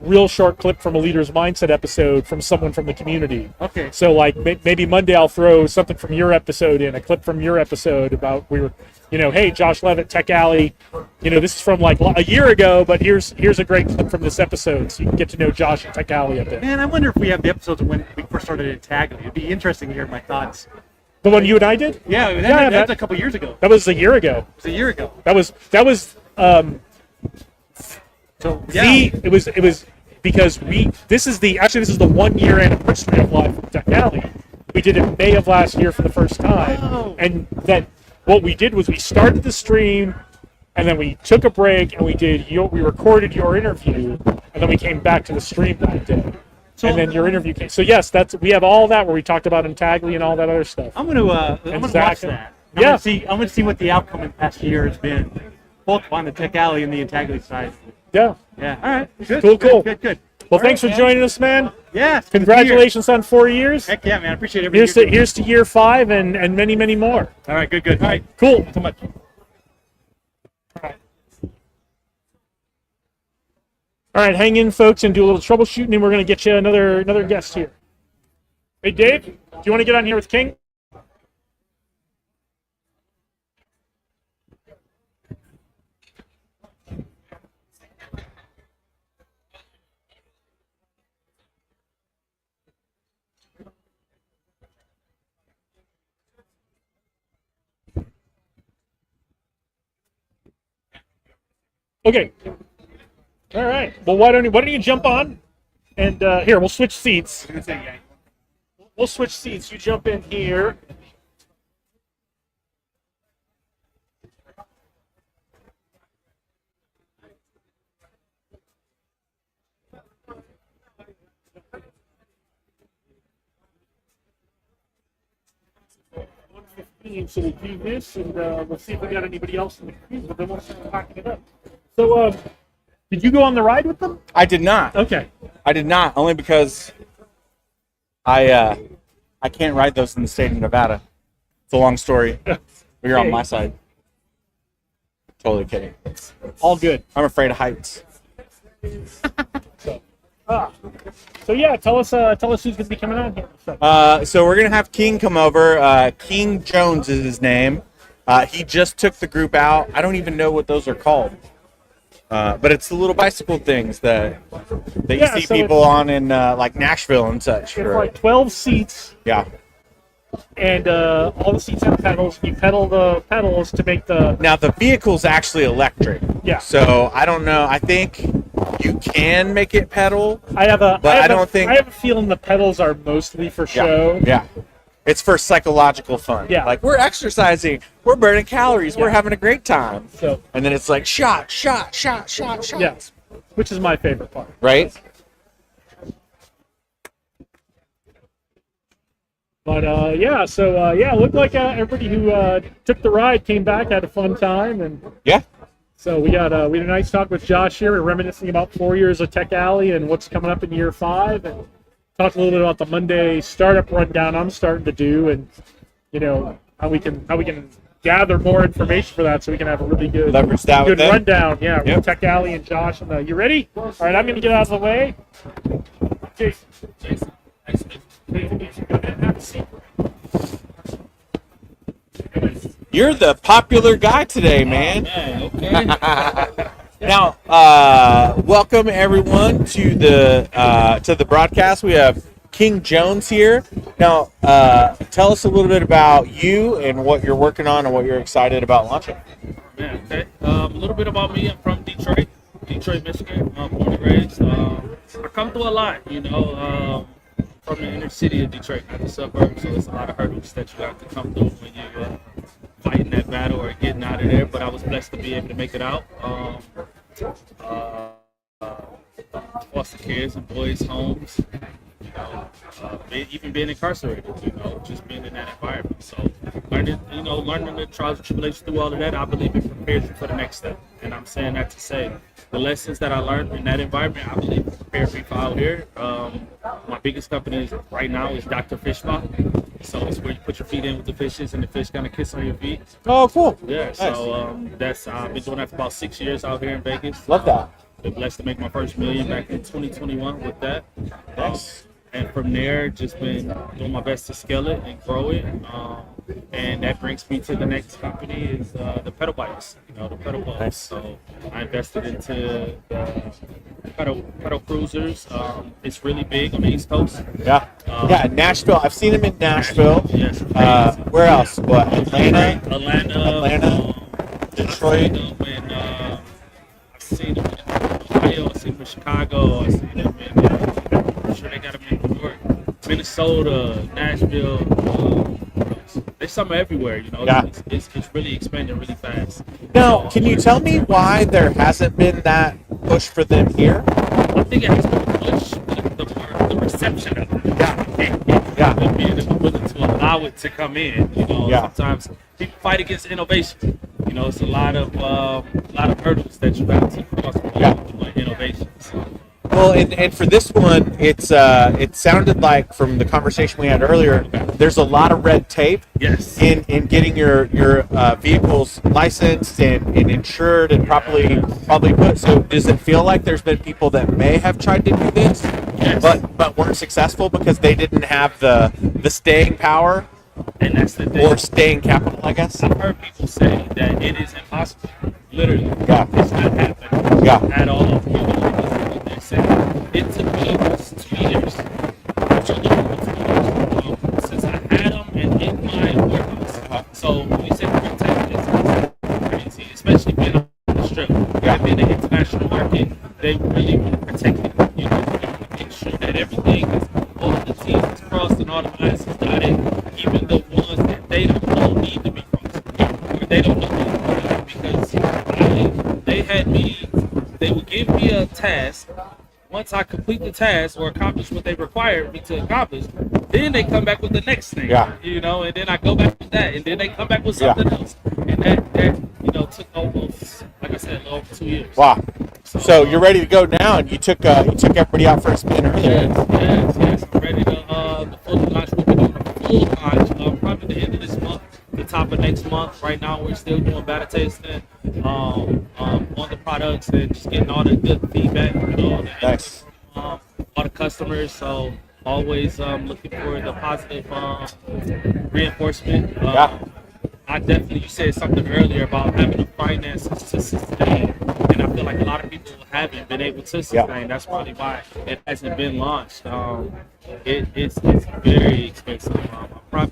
real short clip from a Leader's Mindset episode from someone from the community. Okay. So like maybe Monday I'll throw something from your episode in, a clip from your episode about hey, Josh Levitt, Tech Alley, this is from like a year ago, but here's a great clip from this episode, so you can get to know Josh and Tech Alley a bit. Man, I wonder if we have the episodes of when we first started at Tag Alley. It'd be interesting to hear my thoughts. The one you and I did? Yeah, that's a couple years ago. That was a year ago. It was a year ago. That was So yeah. it was because this is the 1 year anniversary of Live from Tech Alley. We did it in May of last year for the first time. Oh. And then what we did was we started the stream, and then we took a break and we recorded your interview, and then we came back to the stream that day. And then your interview came. So yes, we have all that where we talked about Intagli and all that other stuff. I'm gonna watch that. I'm gonna see what the outcome in the past year has been, both on the Tech Alley and the Intagli side. Yeah. Yeah. All right. Good. Cool. Good. Well, All thanks right, for joining us, man. Yeah. Congratulations on 4 years. Heck yeah, man. I appreciate everything. Here's to year 5 and many, many more. All right. Good. All right. Cool. So much. All right, hang in, folks, and do a little troubleshooting, and we're going to get you another guest here. Hey, Dave, do you want to get on here with King? Okay. All right. Well, why don't you jump on? And here, we'll switch seats. We'll switch seats. You jump in here. So we'll do this, and we'll see if we got anybody else in the queue, but then we'll start packing it up. So, did you go on the ride with them? I did not. Okay. I did not, only because I can't ride those in the state of Nevada. It's a long story. But you're on my side. Totally kidding. All good. I'm afraid of heights. So yeah, tell us who's gonna be coming on here. So we're gonna have King come over. King Jones is his name. He just took the group out. I don't even know what those are called. But it's the little bicycle things that you see so people on in like Nashville and such. It's like 12 seats. Yeah. And all the seats have pedals. You pedal the pedals to make the. Now the vehicle's actually electric. Yeah. So I don't know. I think you can make it pedal. I have a feeling the pedals are mostly for show. Yeah. It's for psychological fun. Yeah. Like, we're exercising, we're burning calories, we're having a great time. So, and then it's like shot. Yeah. Which is my favorite part. Right? But it looked like everybody who took the ride came back, had a fun time, and yeah. So we had a nice talk with Josh here. We're reminiscing about 4 years of Tech Alley and what's coming up in year 5, and talked a little bit about the Monday startup rundown I'm starting to do, and how we can gather more information for that, so we can have a really good rundown. Yeah, with Tech Alley and Josh. And you ready? All right, I'm gonna get out of the way. Jason. You're the popular guy today, man. Okay. Now, welcome everyone to the broadcast. We have King Jones here. Now, tell us a little bit about you and what you're working on and what you're excited about launching. Yeah, okay. A little bit about me. I'm from Detroit, Michigan. I'm born and raised. I come through a lot, from the inner city of Detroit, not the suburbs. So there's a lot of hurdles that you have to come through when you're fighting that battle or getting out of there. But I was blessed to be able to make it out. Foster kids and boys' homes, even being incarcerated, just being in that environment. So learning the trials and tribulations through all of that, I believe it prepares you for the next step. And I'm saying that to say the lessons that I learned in that environment, I believe it prepared me for out here. My biggest company right now is Dr. Fish Spa. So it's where you put your feet in with the fishes and the fish kind of kiss on your feet. Oh, cool. Yeah, Nice. so that's I've been doing that for about 6 years out here in Vegas. Love that. Been blessed to make my first $1 million back in 2021 with that. Nice. And from there, just been doing my best to scale it and grow it. And that brings me to the next company is the pedal bikes. The pedal bikes. Nice. So I invested into pedal cruisers. It's really big on the East Coast. Yeah. Yeah, Nashville. I've seen him in Nashville. Yes. Where else? What? Atlanta? Atlanta. Detroit. I've seen them in Ohio. I've seen them in Chicago. I've seen them in. I'm sure they got them in New York, Minnesota, Nashville. There's some everywhere. Yeah. It's really expanding really fast. Now, can you tell me why there hasn't been that push for them here? I think it has been push the reception of it. Yeah. And being willing to allow it to come in. Yeah. Sometimes people fight against innovation. It's a lot of hurdles that you have to cross with innovations. Well, and for this one, it sounded like from the conversation we had earlier, there's a lot of red tape. Yes. In getting your vehicles licensed and insured and probably put. So does it feel like there's been people that may have tried to do this, Yes. but weren't successful because they didn't have the staying power And that's the thing. or staying capital, I guess? I've heard people say that it is impossible. Literally. Yeah. It's not happening Yeah. at all. They say it took me almost 2 years. Since I had them and in my warehouse. So when you say protect, it's crazy, especially being on the strip. Yeah. Being an international market, they really want to protect it. They want to make sure that everything is, all of the T's is crossed and all the I's is dotted, even the ones that they don't know need to be crossed. Or they don't know because they had me, they would give me a task. Once I complete the task or accomplish what they required me to accomplish, then they come back with the next thing. Yeah. And then I go back with that, and then they come back with something else. And that took almost, like I said, over 2 years. Wow. So you're ready to go now, and you took everybody out for a spin earlier. Yes. I'm ready to the full launch. We'll be doing a full launch probably the end of this month, the top of next month. Right now, we're still doing beta testing on the products and just getting all the good feedback. Nice. All the customers. So always looking for the positive reinforcement. I definitely, you said something earlier about having the finances to sustain, and I feel like a lot of people haven't been able to sustain. That's probably why it hasn't been launched. It's very expensive.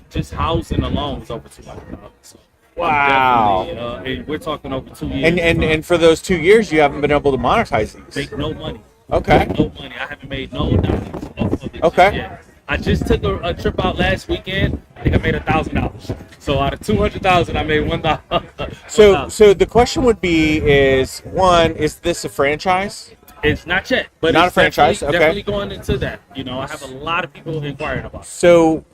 Just housing alone is over $200. So Wow. and we're talking over 2 years. And for those 2 years, you haven't been able to monetize these. Make no money. Okay. No money. I haven't made no dollars off of it Okay. yet. I just took a trip out last weekend. I think I made $1,000. So out of 200,000, I made $1,000. So the question would be: is this a franchise? It's not yet, but Not it's a franchise, Definitely okay. going into that. I have a lot of people inquiring about it. So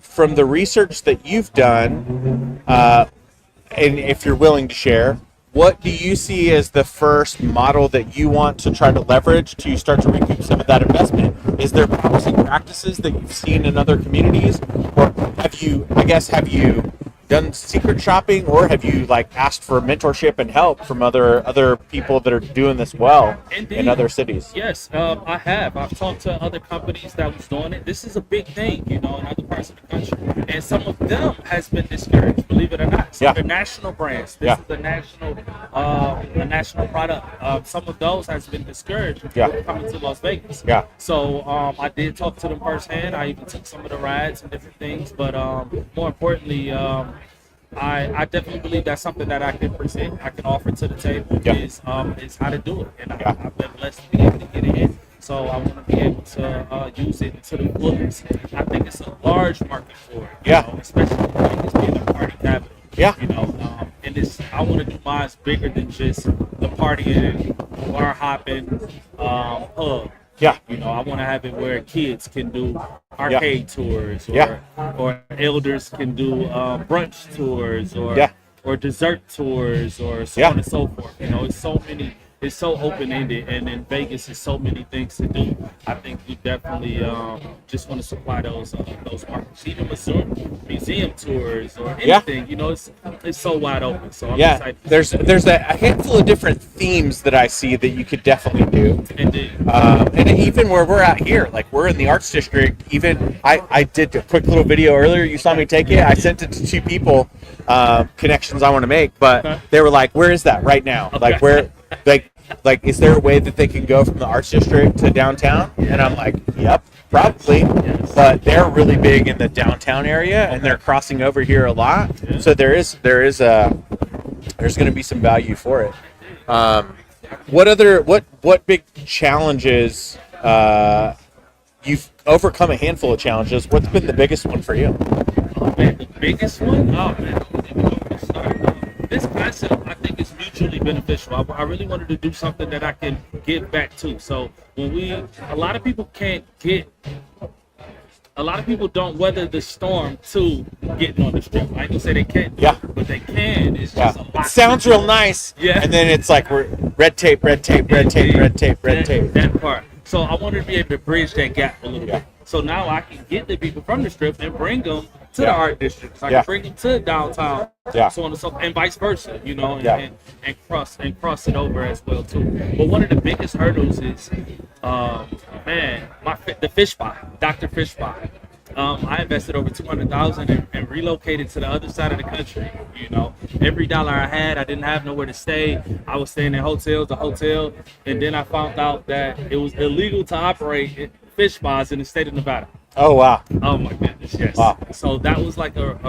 from the research that you've done, and if you're willing to share, what do you see as the first model that you want to try to leverage to start to recoup some of that investment? Is there promising practices that you've seen in other communities, or have you done secret shopping, or have you asked for mentorship and help from other people that are doing this well in other cities? Yes, I have. I've talked to other companies that was doing it. This is a big thing, in other parts of the country, and some of them has been discouraged. Believe it or not, some of the national brands. This is a national product. Some of those has been discouraged from coming to Las Vegas. Yeah. So I did talk to them firsthand. I even took some of the rides and different things, but more importantly. I definitely believe that's something that I can present, I can offer to the table is how to do it. And I've been blessed to be able to get it in. So I want to be able to use it to the fullest. I think it's a large market for it. Especially Vegas being a party capital. And I want to do mine bigger than just the partying, bar hopping, hub. Yeah. You know, I want to have it where kids can do arcade tours, or Yeah. or elders can do brunch tours, or Yeah. or dessert tours, or so Yeah. on and so forth. You know, it's so many. It's so open ended, and in Vegas, there's so many things to do. I think we definitely just want to supply those markets, even museum tours or Yeah. anything. You know, it's so wide open. So I'm Yeah, excited. there's a handful of different themes that I see that you could definitely do. Indeed. And even where we're at here, like we're in the arts district. Even I did a quick little video earlier. You saw me take it. I sent it to two people, connections I want to make, but they were like, "Where is that right now? Like where, like is there a way that they can go from the arts district to downtown?" And I'm like, "Yep, probably." But they're really big in the downtown area, and they're crossing over here a lot. So there's going to be some value for it. What big challenges, you've overcome a handful of challenges. What's been the biggest one for you? Oh man, the biggest one? Oh man, I don't even know where to start. This concept, I think, is mutually beneficial. I really wanted to do something that I can give back to. So when a lot of people don't weather the storm to getting on the strip. I ain't gonna say they can't, but they can. It's just a lot. It sounds real nice. Yeah. And then it's like we're red tape. That part. So I wanted to be able to bridge that gap a little bit. So now I can get the people from the strip and bring them to the art district. So I can bring them to downtown. So on and so, and vice versa, you know, and cross it over as well too. But one of the biggest hurdles is, the fish spot, Dr. Fish Spot. I invested over $200,000 and relocated to the other side of the country. You know, every dollar I had, I didn't have nowhere to stay. I was staying in hotels, and then I found out that it was illegal to operate fish spas in the state of Nevada. Oh wow! Oh my goodness, yes. Wow. So that was like a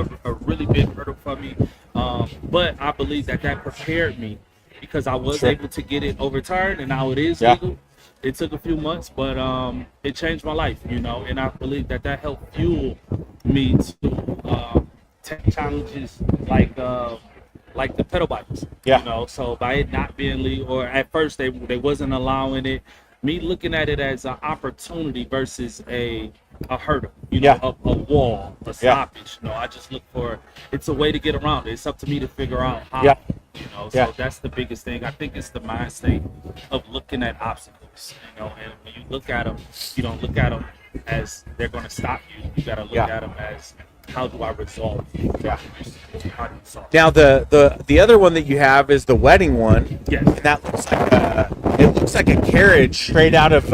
really big hurdle for me, but I believe that prepared me because I was able to get it overturned, and now it is legal. It took a few months, but it changed my life, you know, and I believe that helped fuel me to take challenges like the pedal bikes. You know, so by it not being legal, or at first they wasn't allowing it, me looking at it as an opportunity versus a hurdle, you know, a wall, a stoppage. You know, I just look for it's a way to get around it. It's up to me to figure out how. You know, so that's the biggest thing. I think it's the mindset of looking at obstacles. You know, and when you look at them, you don't look at them as they're going to stop you. You got to look at them as how do I resolve it? How do you solve it? Now the other one that you have is the wedding one. Yes. And that looks like a carriage straight out of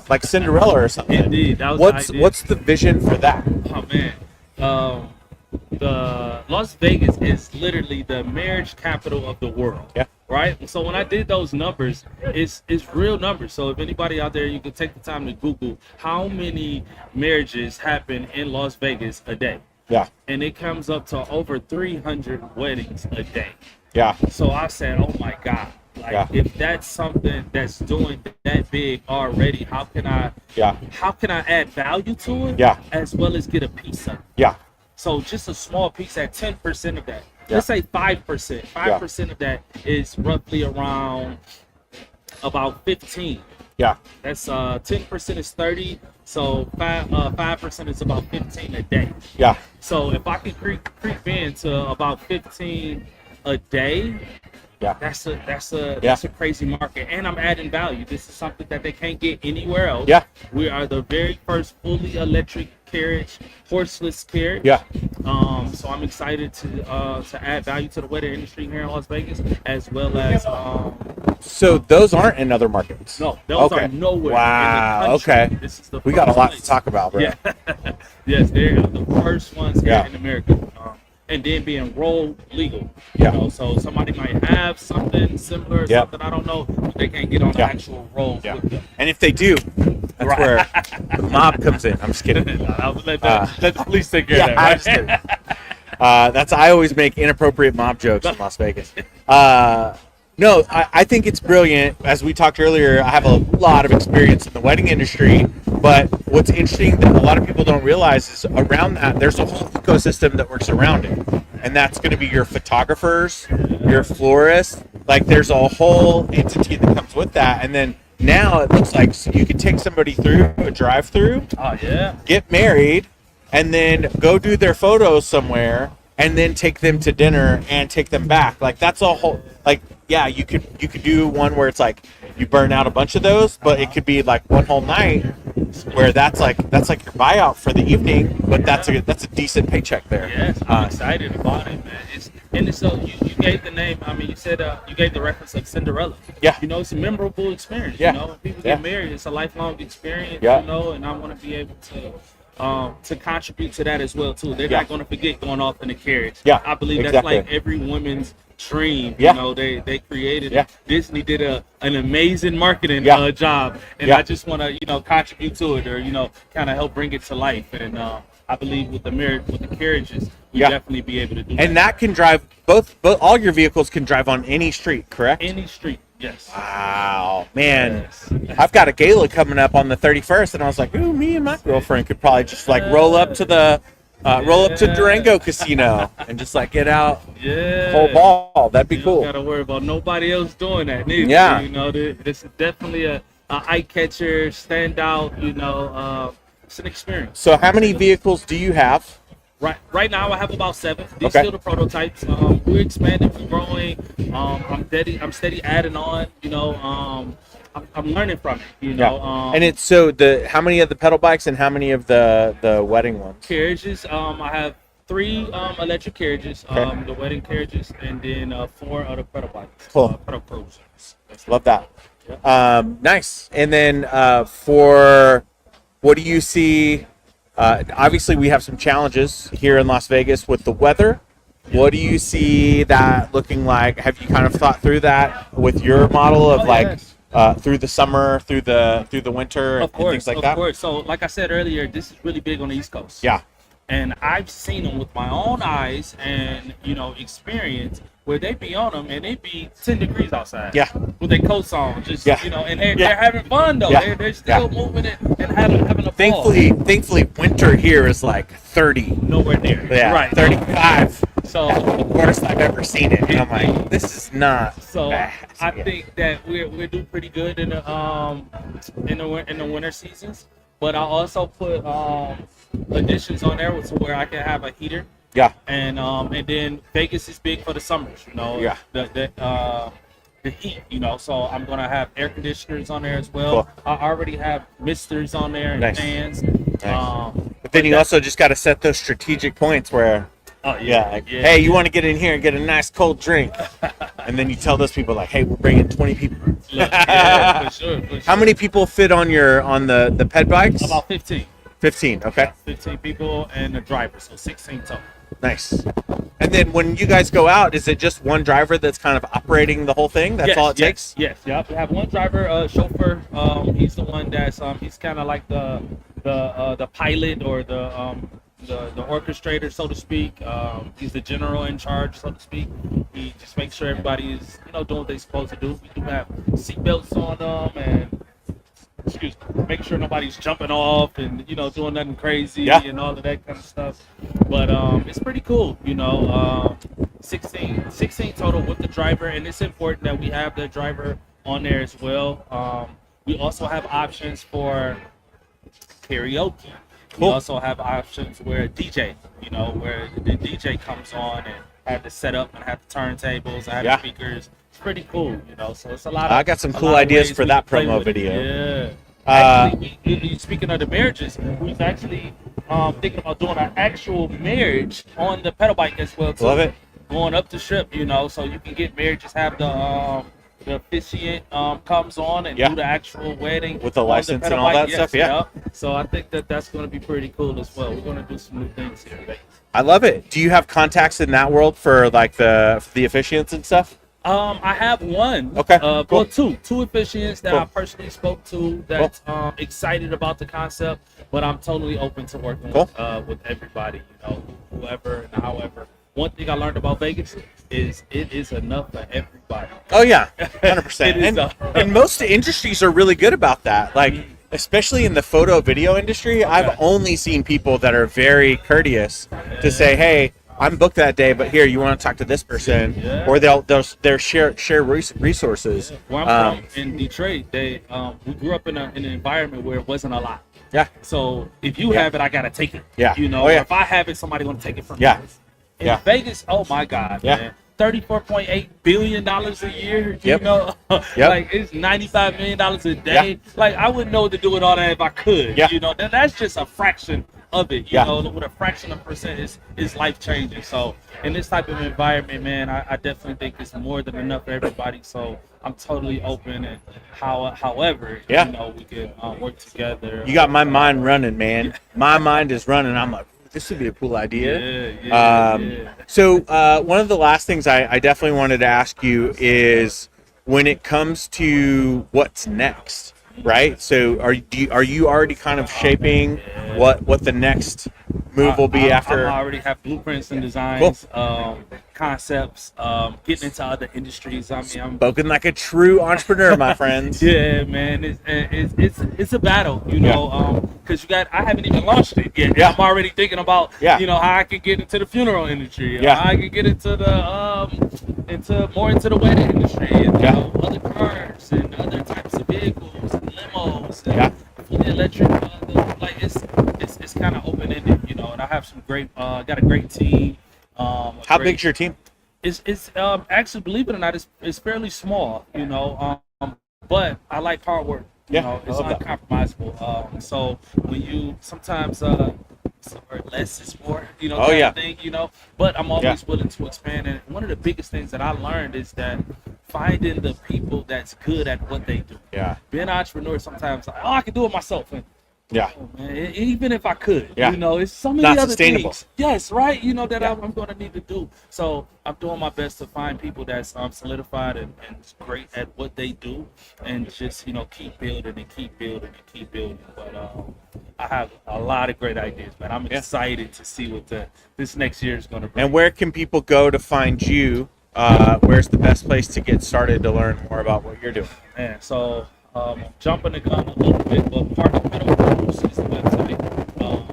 like Cinderella or something. Indeed. That was What's the vision for that? Oh man. The Las Vegas is literally the marriage capital of the world. Yeah. Right? So when I did those numbers, it's real numbers. So if anybody out there, you can take the time to Google how many marriages happen in Las Vegas a day. Yeah. And it comes up to over 300 weddings a day. Yeah. So I said, oh my God. Like if that's something that's doing that big already, how can I add value to it? As well as get a piece of it. Yeah. So just a small piece at 10% of that. Let's say 5%. 5% of that is roughly around about 15. Yeah. That's 10% is 30. So 5% is about 15 a day. Yeah. So if I can creep into about 15 a day, that's a crazy market, and I'm adding value. This is something that they can't get anywhere else. Yeah. We are the very first fully electric carriage, horseless carriage. Yeah. So I'm excited to add value to the wedding industry here in Las Vegas, as well as. So those aren't in other markets. No, those are nowhere. Wow. In the country. Okay. This is the We got a first lot place. to talk about, bro. Yeah. Yes, they're the first ones here in America. And then being road legal. You know, so somebody might have something similar, something I don't know, but they can't get on the actual road with them. And if they do, that's where the mob comes in. I'm just kidding. I'll let the police take care of that. I'm just kidding. I always make inappropriate mob jokes in Las Vegas. No, I think it's brilliant. As we talked earlier, I have a lot of experience in the wedding industry, but what's interesting that a lot of people don't realize is around that, there's a whole ecosystem that works around it. And that's going to be your photographers, your florists. Like there's a whole entity that comes with that. And then now it looks like you could take somebody through a drive-through, Oh yeah. get married, and then go do their photos somewhere, and then take them to dinner and take them back. Like that's a whole like yeah, you could do one where it's like you burn out a bunch of those, but it could be like one whole night where that's like your buyout for the evening, but that's a decent paycheck there. Yes, I'm excited about it, man. And so you gave the name. I mean, you said you gave the reference of Cinderella. Yeah. You know, it's a memorable experience. Yeah. You know, when people Yeah. get married, it's a lifelong experience. Yeah. You know, and I want to be able to contribute to that as well too. They're Yeah. not going to forget going off in the carriage. Yeah, I believe exactly. that's like every woman's dream. Yeah. You know, they created. Yeah. Disney did an amazing marketing Yeah. job, and Yeah. I just want to contribute to it, or kind of help bring it to life. And I believe with the carriages, we Yeah. definitely be able to do And that. that can drive both all your vehicles can drive on any street, correct? Any street, yes. Wow, man. Yes. I've got a gala coming up on the 31st, and I was like, ooh, me and my girlfriend could probably just like roll up to Durango Casino and just like get out Yeah. whole ball. That'd be You cool. don't gotta worry about nobody else doing that neither. Yeah. You know, this is definitely a eye catcher, stand out. It's an experience. So how many vehicles do you have? Right now, I have about 7. These Okay. still the prototypes. We're expanding, we're growing. I'm steady adding on. I'm learning from it. And it's how many of the pedal bikes and how many of the wedding ones? carriages. I have 3 electric carriages, Okay. the wedding carriages, and then 4 other pedal bikes. Cool. Pedal pros. Love that. Nice. And then for what do you see? Obviously, we have some challenges here in Las Vegas with the weather. What do you see that looking like? Have you kind of thought through that with your model of Yes. through the summer, through the winter, Of course, and things like of that? course. So, like I said earlier, this is really big on the East Coast. Yeah. And I've seen them with my own eyes and experience where they be on them and it be 10 degrees outside. Yeah. With their coats on, just Yeah. and they're Yeah. having fun though. Yeah. They're still Yeah. moving it and having a ball. Thankfully, winter here is like 30. Nowhere near. Yeah, Right. 35. So The worst I've ever seen it. And I'm like, this is not. So bad. I think that we're doing pretty good in the winter seasons. But I also put additions on there to where I can have a heater. Yeah. And then Vegas is big for the summers. Yeah. The heat. So I'm gonna have air conditioners on there as well. Cool. I already have misters on there and Nice. fans. But then you also just got to set those strategic points where, Oh hey, you want to get in here and get a nice cold drink, and then you tell those people like, hey, we're bringing 20 people. Look, yeah, for sure. How many people fit on the ped bikes? About 15. 15. Okay. 15 people and the driver, so 16 total. Nice. And then when you guys go out, is it just one driver that's kind of operating the whole thing? That's all it takes? Yes. Yep. We have one driver, chauffeur. He's the one that's he's kind of like the pilot or the orchestrator, so to speak. He's the general in charge, so to speak. He just makes sure everybody is doing what they're supposed to do. We do have seatbelts on them and make sure nobody's jumping off and doing nothing crazy and all of that kind of stuff. But it's pretty cool, 16 total with the driver, and it's important that we have the driver on there as well. We also have options for karaoke. Cool. We also have options where DJ, where the DJ comes on and have the setup and have the turntables and have the speakers. It's pretty cool, So it's a lot. I got some cool ideas for that promo video. Yeah. Actually, speaking of the marriages, we was actually thinking about doing an actual marriage on the pedal bike as well too. Love it. Going up the strip, so you can get married. Just have the officiant comes on and do the actual wedding with the on license pedal and all bike. that stuff. Yeah. So I think that's going to be pretty cool as well. We're going to do some new things here. I love it. Do you have contacts in that world for like the officiants and stuff? I have one. Okay. Well, Cool. two officiants that Cool. I personally spoke to that's excited about the concept, but I'm totally open to working with everybody, whoever and however. One thing I learned about Vegas is it is enough for everybody. Oh yeah, 100%. It is and most industries are really good about that. Like especially in the photo video industry, I've only seen people that are very courteous to say, hey, I'm booked that day, but here you want to talk to this person, Yeah. or they'll share resources. Where I'm from in Detroit, we grew up in an environment where it wasn't a lot. Yeah. So if you have it, I gotta take it. Yeah. You know, Oh, yeah. if I have it, somebody gonna take it from Yeah. me. In Yeah. Vegas, oh my God, Yeah. man. $34.8 billion a year. Yep. You know, Yep. like it's $95 million a day. Yeah. Like I wouldn't know what to do with all that if I could. Yeah. You know, that's just a fraction of it. You Yeah. know, with a fraction of percent is life changing. So in this type of environment, man, I definitely think it's more than enough for everybody. So I'm totally open, and however, Yeah. you know, we can work together. You got my mind running, man. My mind is running. I'm like, this would be a cool idea. Yeah. So one of the last things I definitely wanted to ask you is when it comes to what's next, right? So are you already kind of shaping what the next move will be after? I already have blueprints and designs, concepts, getting into other industries. I mean, I'm Spoken like a true entrepreneur, my friends. Yeah, man, it's a battle, you know, because I haven't even launched it yet. Yeah. I'm already thinking about, Yeah. you know, how I could get into the funeral industry, Yeah. how I could get into the into the wedding industry, and Yeah. you know, other cars and other types of vehicles and limos, and Yeah. fully electric. Like it's kind of open ended, you know, and I have some great, got a great team. How big's your team? It's actually, believe it or not, it's fairly small, you know, but I like hard work. You Yeah, know, I it's love that. uncompromisable. So when you sometimes less is more, you know, Oh, kind yeah. of thing, you know. But I'm always willing to expand. And one of the biggest things that I learned is that finding the people that's good at what they do. Yeah. Being an entrepreneur, sometimes like, I can do it myself. And, Yeah. man, even if I could, Yeah. you know, it's so many Not other sustainable. things. Yes, right. You know that Yeah. I'm going to need to do. So I'm doing my best to find people that's solidified and great at what they do, and just keep building and keep building and keep building. But I have a lot of great ideas, man. I'm excited to see what this next year is going to bring. And where can people go to find you? Where's the best place to get started to learn more about what you're doing? Man, so jumping the gun a little bit, but Party Pedal Cruise is the website.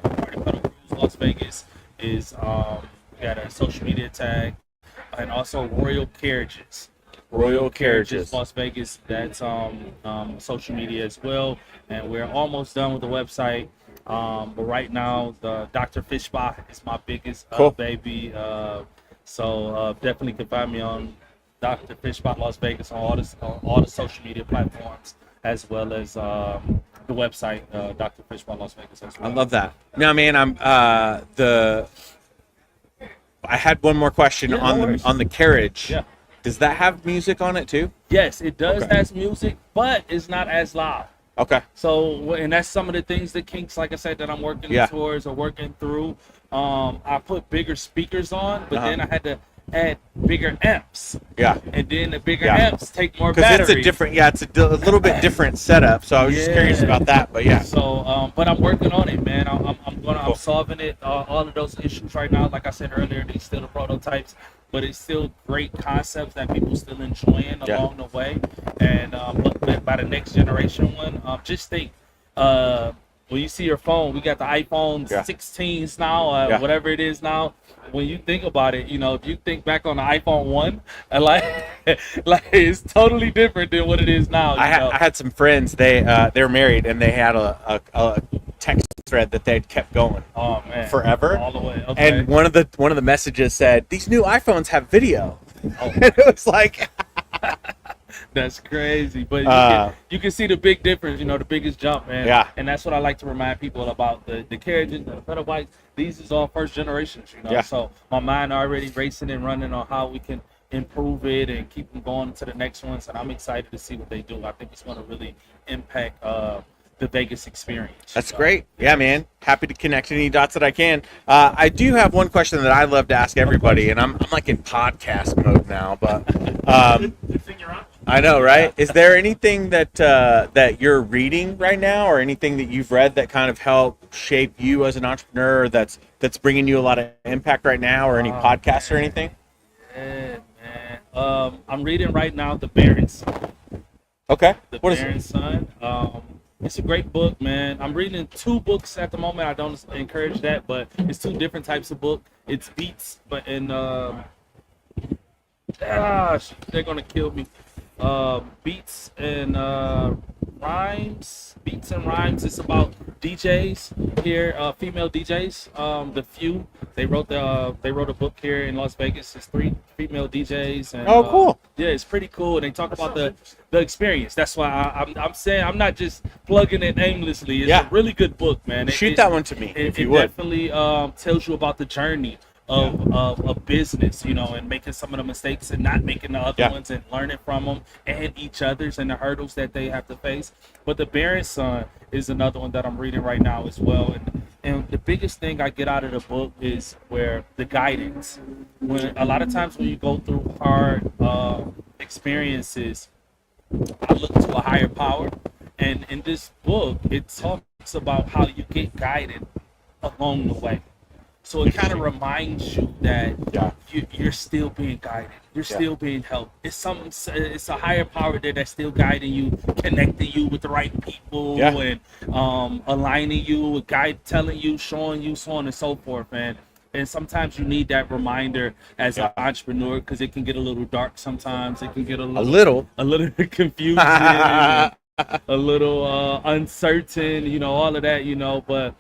Party Pedal Cruise Las Vegas is we got a social media tag, and also Royal Carriages. Royal Carriages. Las Vegas. That's social media as well, and we're almost done with the website. But right now, the Dr. Fishbach is my biggest Cool. baby. So definitely can find me on Dr. Fishbach Las Vegas on all the social media platforms, as well as the website Dr. Fishbach Las Vegas as well. I love that. Now, man, I had one more question Yeah, no on worries. the carriage. Yeah. Does that have music on it too? Yes, it does Okay. has music, but it's not as loud. Okay. So, and that's some of the things that kinks, like I said, that I'm working Yeah. towards or working through. I put bigger speakers on, but Uh-huh. then I had to add bigger amps, Yeah. and then the bigger Yeah. amps take more Because battery. it's a different, it's a little bit different setup. So I was just curious Yeah. about that. But yeah. So, but I'm working on it, man. I'm Cool. solving it. All of those issues right now. Like I said earlier, these still the prototypes, but it's still great concepts that people still enjoying Yeah. along the way. And but by the next generation one, just think. When you see your phone, we got the iPhone Yeah. 16s now, Yeah. whatever it is now. When you think about it, if you think back on the iPhone 1, like it's totally different than what it is now. I had some friends. They were married and they had a text thread that they'd kept going Oh man, forever. all the way. Okay. And one of the messages said, "These new iPhones have video." Oh. And it was like, That's crazy, but you can see the big difference. The biggest jump, man. Yeah. And that's what I like to remind people about the carriages, the pedal bikes. These is all first generations, Yeah. So my mind already racing and running on how we can improve it and keep them going to the next ones. And I'm excited to see what they do. I think it's going to really impact the Vegas experience. that's great. Yeah, man. Happy to connect any dots that I can. I do have one question that I love to ask everybody, and I'm like in podcast mode now, but I know, right? Is there anything that you're reading right now, or anything that you've read that kind of helped shape you as an entrepreneur, that's bringing you a lot of impact right now, or any podcasts or anything? Yeah, man. I'm reading right now The Baron's Son. Okay. The What is it? Baron's Son. It's a great book, man. I'm reading 2 books at the moment. I don't encourage that, but it's 2 different types of book. It's Beats, but gosh, they're gonna kill me. Beats and Rhymes. Beats and Rhymes. It's about DJs here, female DJs. The Few. They wrote a book here in Las Vegas. It's 3 female DJs. And, Oh, cool. Yeah, it's pretty cool. And they talk about the experience. That's why I'm saying I'm not just plugging it aimlessly. It's a really good book, man. Shoot that one to me, if you would. It definitely tells you about the journey of a business, you know, and making some of the mistakes and not making the other ones, and learning from them and each other's and the hurdles that they have to face. But The Baron's Son is another one that I'm reading right now as well. And the biggest thing I get out of the book is where the guidance. When a lot of times when you go through hard experiences, I look to a higher power. And in this book, it talks about how you get guided along the way. So it kind of reminds you that you're still being guided. You're still being helped. It's a higher power there that's still guiding you, connecting you with the right people, and aligning you with telling you, showing you, so on and so forth, man. And sometimes you need that reminder as an entrepreneur, because it can get a little dark sometimes. It can get a little confusing, a little uncertain, you know, all of that, you know, but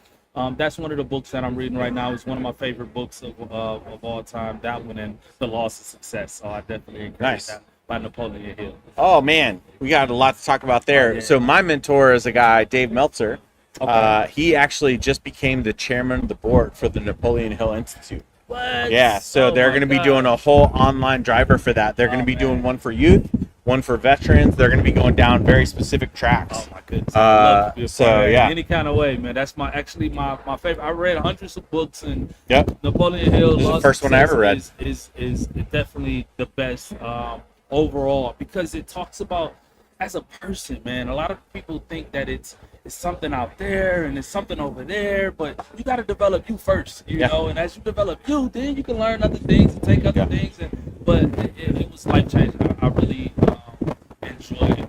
that's one of the books that I'm reading right now. It's one of my favorite books of all time. That one and The Loss of Success. So I definitely encourage that, by Napoleon Hill. Oh man, we got a lot to talk about there. So my mentor is a guy, Dave Meltzer. He actually just became the chairman of the board for the Napoleon Hill Institute. What? Yeah, so they're going to be doing a whole online driver for that. They're going to be doing one for youth, one for veterans. They're going to be going down very specific tracks. Oh my goodness! I love to be a part of yeah, any kind of way, man. That's my favorite. I read hundreds of books, and Napoleon Hill. This is the first one I ever read. Is definitely the best overall, because it talks about as a person, man. A lot of people think that it's something out there and it's something over there, but you got to develop you first, you know. And as you develop you, then you can learn other things and take other things. But it was life changing. I really enjoyed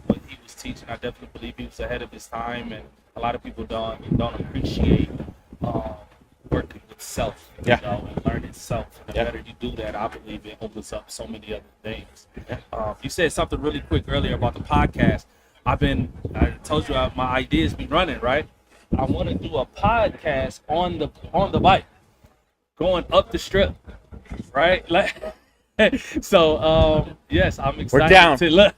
what he was teaching. I definitely believe he was ahead of his time, and a lot of people don't appreciate working with self, you know, and learning self. And the better you do that, I believe it opens up so many other things. You said something really quick earlier about the podcast. I told you my ideas be running, right? I want to do a podcast on the bike, going up the strip, right? So yes, I'm excited. We're down. To look.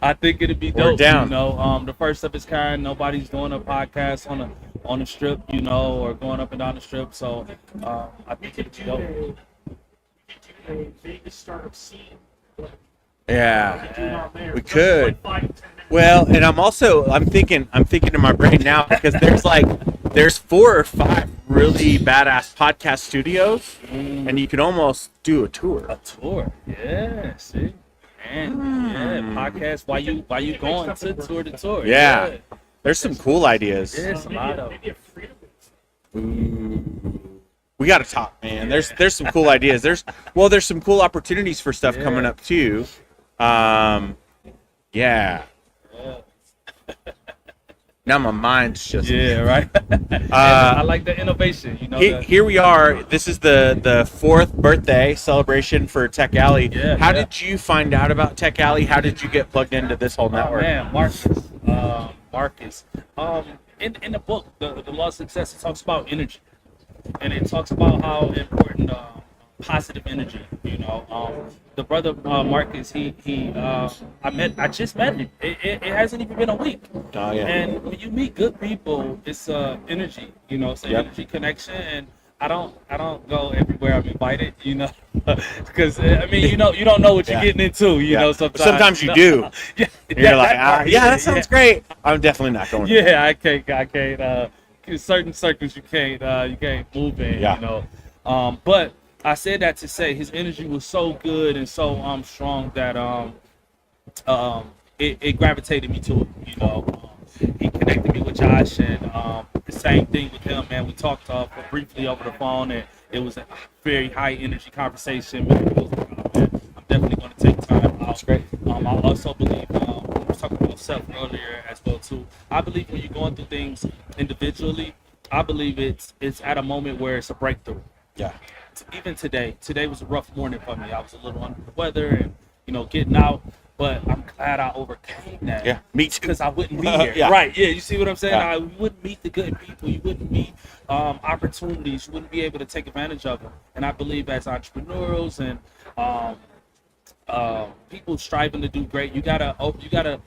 I think it'd be dope. We're down. You know, the first of its kind. Nobody's doing a podcast on the strip, you know, or going up and down the strip. So I think it'd be dope. Vegas startup scene. Yeah, we could. Well, and I'm thinking in my brain now, because there's 4 or 5 really badass podcast studios, and you could almost do a tour. A tour, yeah. See, man, podcast. Why you going to tour to tour? Yeah, there's some cool ideas. There's a lot of. We got to talk, man. There's some cool ideas. There's some cool opportunities for stuff coming up too. Yeah. Now my mind's just right. I like the innovation. You know. Here we are. This is the 4th birthday celebration for Tech Alley. Yeah. How did you find out about Tech Alley? How did you get plugged into this whole network? Man, Marcus. In the book, the Law of Success, it talks about energy, and it talks about how important positive energy. You know, the brother Marcus, I just met him. It hasn't even been a week. Oh, yeah. And when you meet good people, it's energy. You know, it's an energy connection. And I don't go everywhere I'm invited. You know, because I mean, you don't know what you're getting into. You know, sometimes you do. You're like, that sounds great. I'm definitely not going. Yeah, I can't. In certain circles, you can't move in. Yeah. You know, but. I said that to say his energy was so good and so strong that it gravitated me to it. You know, he connected me with Josh, and the same thing with him, man. We talked briefly over the phone, and it was a very high energy conversation. Man, I'm definitely going to take time out. That's great. I also believe we were talking about yourself earlier as well too. I believe when you're going through things individually, I believe it's at a moment where it's a breakthrough. Yeah. Even today was a rough morning for me. I was a little under the weather and, getting out, but I'm glad I overcame that. Yeah, me too. Because I wouldn't be here. Yeah. Right, yeah, you see what I'm saying? Yeah. I wouldn't meet the good people. You wouldn't meet opportunities. You wouldn't be able to take advantage of them. And I believe as entrepreneurs and people striving to do great, you gotta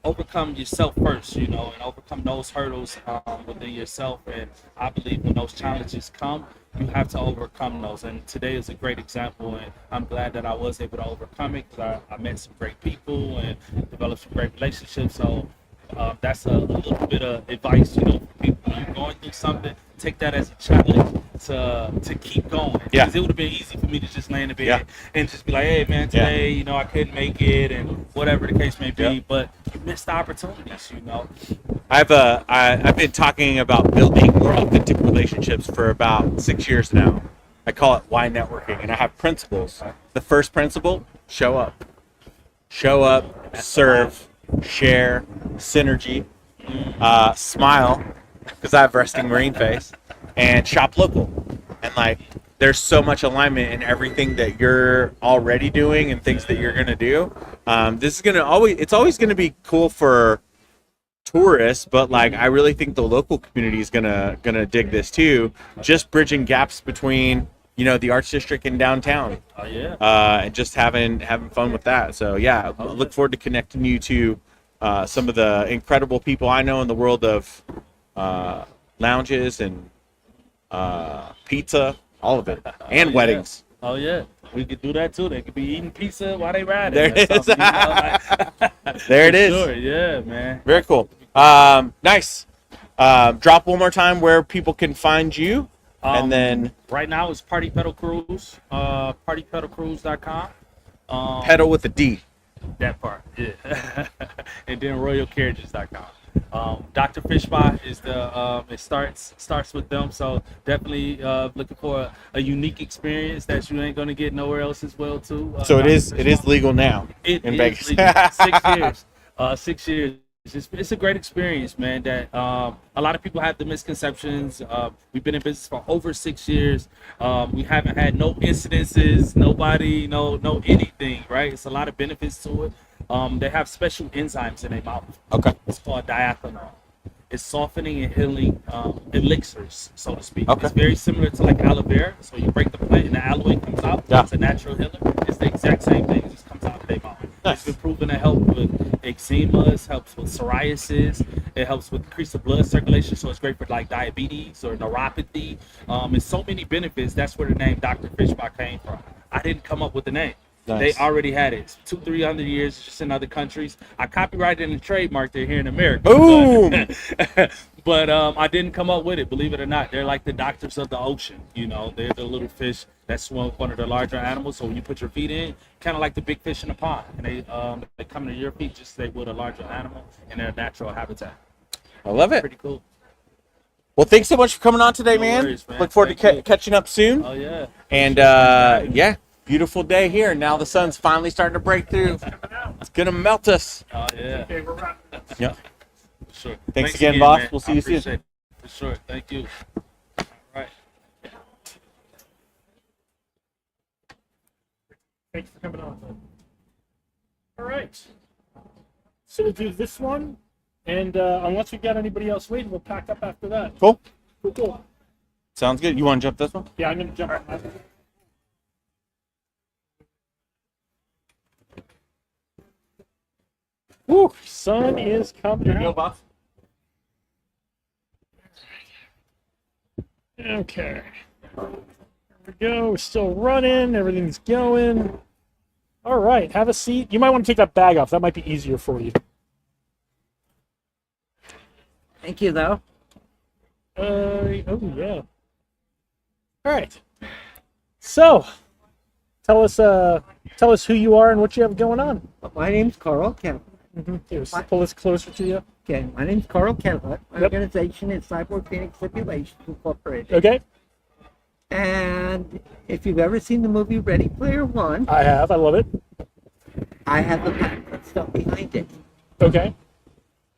overcome yourself first, and overcome those hurdles within yourself. And I believe when those challenges come, you have to overcome those. And today is a great example, and I'm glad that I was able to overcome it because I met some great people and developed some great relationships. So that's a little bit of advice, for people. When you're going through something, take that as a challenge to keep going. Yeah. Because it would have been easy for me to just lay in the bed Yeah. and just be like, hey, man, today, I couldn't make it and whatever the case may be. Yeah. But you missed the opportunities, I've been talking about building more authentic relationships for about 6 years now. I call it why networking, and I have principles. The first principle: show up, serve, share, synergy, smile, because I have resting Marine face, and shop local. And there's so much alignment in everything that you're already doing and things that you're gonna do. This is it's always gonna be cool for tourists, but I really think the local community is gonna dig this too. Just bridging gaps between the arts district and downtown. Oh yeah. And just having fun with that. So yeah, I look forward to connecting you to some of the incredible people I know in the world of lounges and pizza, all of it, and weddings. Oh yeah, we could do that too. They could be eating pizza while they riding. There it is. There it For is. Sure. Yeah, man. Very cool. Nice. Drop one more time where people can find you, and then right now it's Party Pedal Cruise, partypedalcruise.com. pedal with a D. That part, yeah. And then royalcarriages.com. Dr. Fishby is it starts with them, so definitely looking for a unique experience that you ain't gonna get nowhere else as well too. So it is legal now in Vegas. Legal. 6 years. 6 years. It's a great experience, man. That a lot of people have the misconceptions. We've been in business for over 6 years. We haven't had no incidences, nobody, no anything, right? It's a lot of benefits to it. They have special enzymes in their mouth. Okay. It's called diathanol. It's softening and healing elixirs, so to speak. Okay. It's very similar to aloe vera. So you break the plant and the aloe comes out. Yeah. It's a natural healer. It's the exact same thing. It just comes out of their mouth. Nice. It's been proven to help with eczema. It helps with psoriasis. It helps with increase of blood circulation. So it's great for diabetes or neuropathy. And so many benefits. That's where the name Dr. Fishby came from. I didn't come up with the name. Nice. They already had it. 200-300 years just in other countries. I copyrighted and trademarked it here in America. Boom! But I didn't come up with it, believe it or not. They're like the doctors of the ocean. They're the little fish that swim with one of the larger animals. So when you put your feet in, kind of like the big fish in the pond. And they come to your feet just as they would a larger animal in their natural habitat. I love it. Pretty cool. Well, thanks so much for coming on today, No man. worries, man. Look forward Thank to you. catching up soon. Oh, yeah. And yeah, beautiful day here. Now the sun's finally starting to break through. It's gonna melt us. Oh, yeah. Okay, we're wrapping up. Yeah. For sure. Thanks again, boss. man. We'll see I you soon. appreciate it. For sure. Thank you. All right. Thanks for coming on. All right. So we'll do this one, and unless we've got anybody else waiting, we'll pack up after that. Cool. Cool. Sounds good. You want to jump this one? Yeah, I'm gonna jump on that. Whew, sun is coming out. boss. Okay. There we go. We're still running. Everything's going. All right. Have a seat. You might want to take that bag off. That might be easier for you. Thank you, though. Oh, yeah. All right. So, tell us who you are and what you have going on. My name's Carl Kent. Here, pull this closer to you. Okay, my name's Carl Kentlett. My Yep. organization is Cyborg Phoenix Simulations Incorporated. Okay. And if you've ever seen the movie Ready Player One, I have. I love it. I have the background stuff behind it. Okay.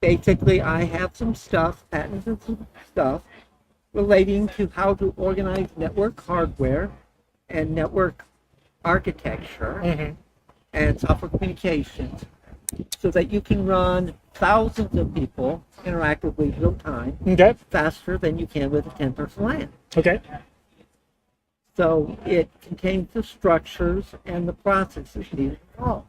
Basically, I have some stuff, patents and some stuff, relating to how to organize network hardware and network architecture and software communications so that you can run thousands of people interactively real time faster than you can with a 10-person LAN. Okay. So it contains the structures and the processes needed involved.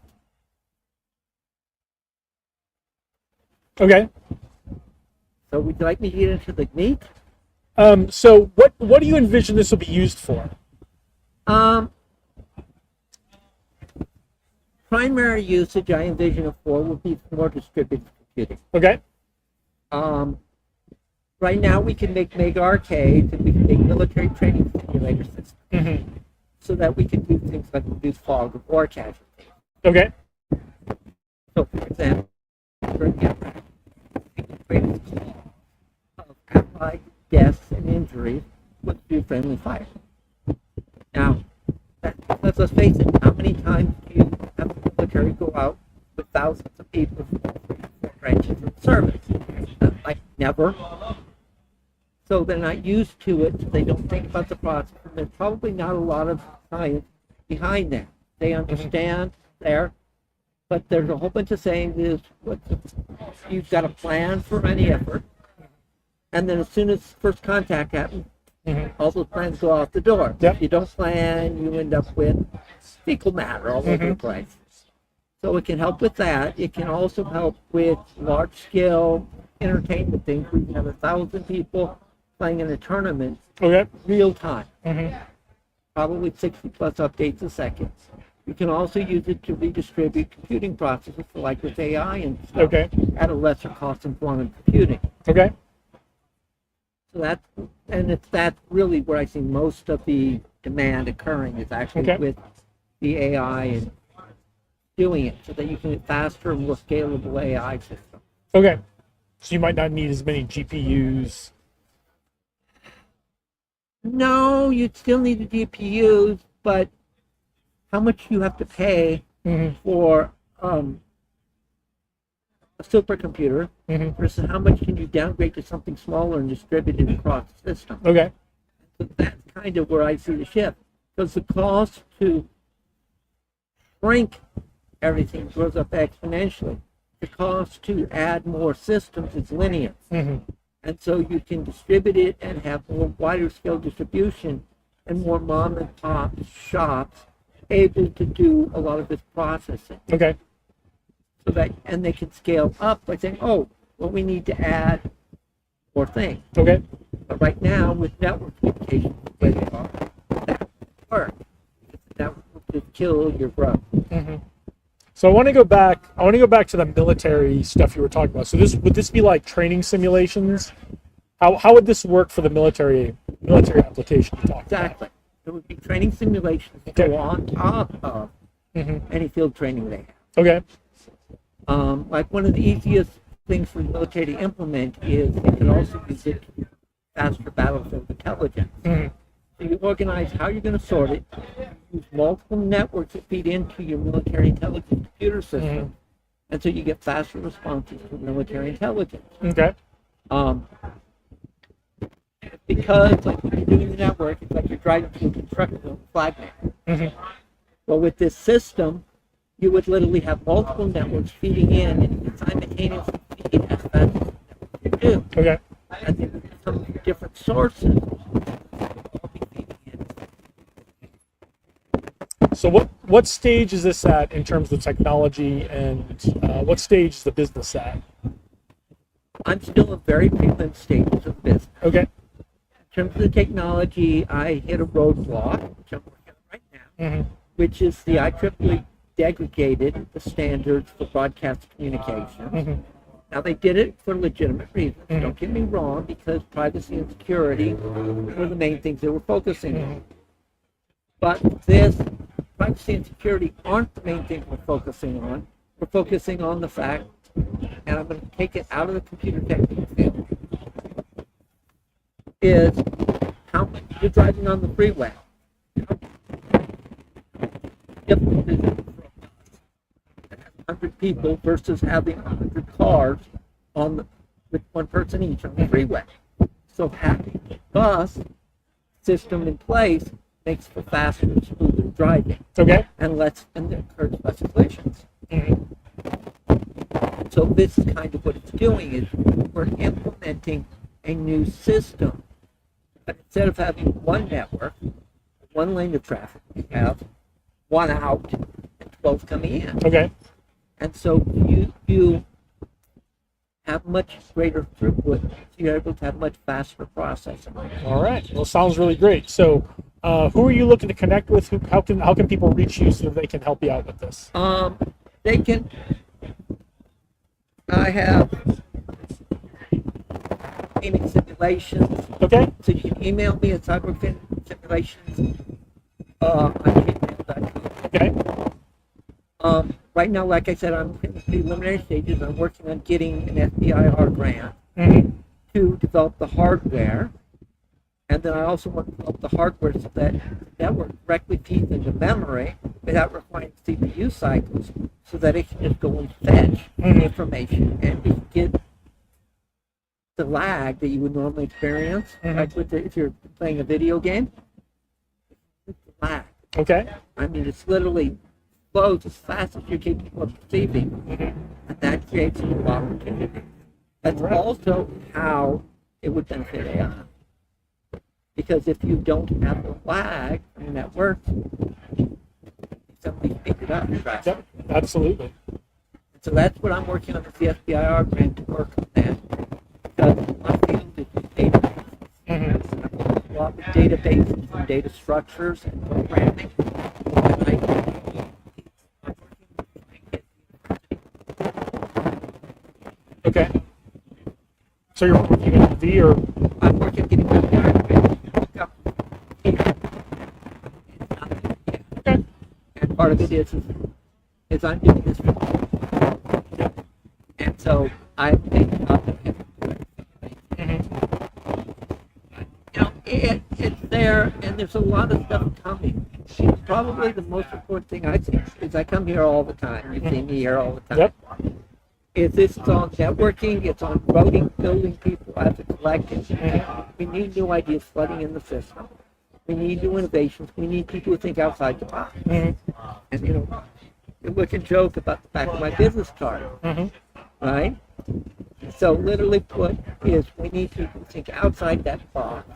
Okay. So would you like me to get into the meat? So what do you envision this will be used for? Primary usage I envision it for would be more distributed computing. Okay. Right now we can make mega arcades and we can make military training simulator systems so that we can do things like reduce fog of war casualties. Okay. So for example, for Iraq, the greatest cause of allied deaths and injuries was through friendly fire. Now, let's face it, how many times do you have the military go out with thousands of people for branches of service? Like never. So they're not used to it, so they don't think about the process, and there's probably not a lot of science behind that. They understand there, but there's a whole bunch of saying is you've got a plan for any effort, and then as soon as first contact happens, all those plans go out the door. If you don't plan, you end up with fecal matter all over the place. So it can help with that. It can also help with large-scale entertainment things. We can have 1,000 people playing in a tournament real time. Probably 60 plus updates a second. You can also use it to redistribute computing processes, like with AI and stuff, at a lesser cost in form of computing. Okay. So that's really where I see most of the demand occurring is actually with the AI and doing it so that you can get faster and more scalable AI systems. Okay. So you might not need as many GPUs. No, you'd still need the GPUs, but how much you have to pay for a supercomputer versus how much can you downgrade to something smaller and distribute it across the system. Okay. So that's kind of where I see the shift. Because the cost to shrink everything goes up exponentially. The cost to add more systems is linear. And so you can distribute it and have more wider scale distribution and more mom and pop shops able to do a lot of this processing. Okay. So that, and they can scale up by saying, oh, well, we need to add more things. Okay. But right now, with network communications, the way they are, that won't work. That will just kill your growth. So I want to go back to the military stuff you were talking about. So would this be like training simulations? How would this work for the military application you talked about? It would be training simulations that go on top of any field training they have. Okay. Like one of the easiest things for the military to implement is they can also use it to faster battlefield intelligence. So you organize how you're going to sort it, use multiple networks that feed into your military intelligence computer system, and so you get faster responses to military intelligence. Okay. Because like when you're doing the network, it's like you're driving through a construction zone with flag man. Well, with this system, you would literally have multiple networks feeding in and you can simultaneously feed as fast as the network can do. Okay. And then from different sources. So what stage is this at in terms of technology, and what stage is the business at? I'm still in very prelim stages of business. Okay. In terms of the technology, I hit a roadblock, which I'm working on right now, which is the IEEE degraded the standards for broadcast communication. Now, they did it for legitimate reasons. Don't get me wrong, because privacy and security were the main things they were focusing on. But this privacy and security aren't the main thing we're focusing on. We're focusing on the fact, and I'm going to take it out of the computer technical field, is how much you're driving on the freeway. Different is it 100 people versus having 100 cars with one person each on the freeway. So having the bus system in place makes for faster, smoother driving. Okay. And encourage less collisions. So this is kind of what it's doing is we're implementing a new system. But instead of having one network, one lane of traffic, we have one out and 12 coming in. Okay. And so you have much greater throughput, so you're able to have much faster processing. All right. Well, sounds really great. So, who are you looking to connect with? How can people reach you so that they can help you out with this? They can. I have gaming simulations. Okay. So you can email me at cybersimulations on gmail.com. Okay. Right now, like I said, I'm in the preliminary stages. I'm working on getting an SBIR grant to develop the hardware. And then I also want to develop the hardware so that the network directly feeds into memory without requiring CPU cycles, so that it can just go and fetch information and we can get the lag that you would normally experience, like if you're playing a video game. It's the lag. Okay. I mean, it's literally flows as fast as you're capable of perceiving, and that creates a new opportunity. That's also how it would benefit AI. Because if you don't have the lag from the network, somebody pick it up. Yep, absolutely. And so that's what I'm working on with the SBIR grant to work on that. Because my field is databases. A lot of databases and data structures and programming. Okay. So you're working at V or? I'm working getting my and part of it is I'm doing this for and so I'm taking up it's there and there's a lot of stuff coming. Probably the most important thing I think is I come here all the time. You see me here all the time. Yep. Is this is on networking, it's on voting, building people as a collective. We need new ideas flooding in the system. We need new innovations. We need people who think outside the box. And we can joke about the back of my business card, right? So literally put is we need people who think outside that box,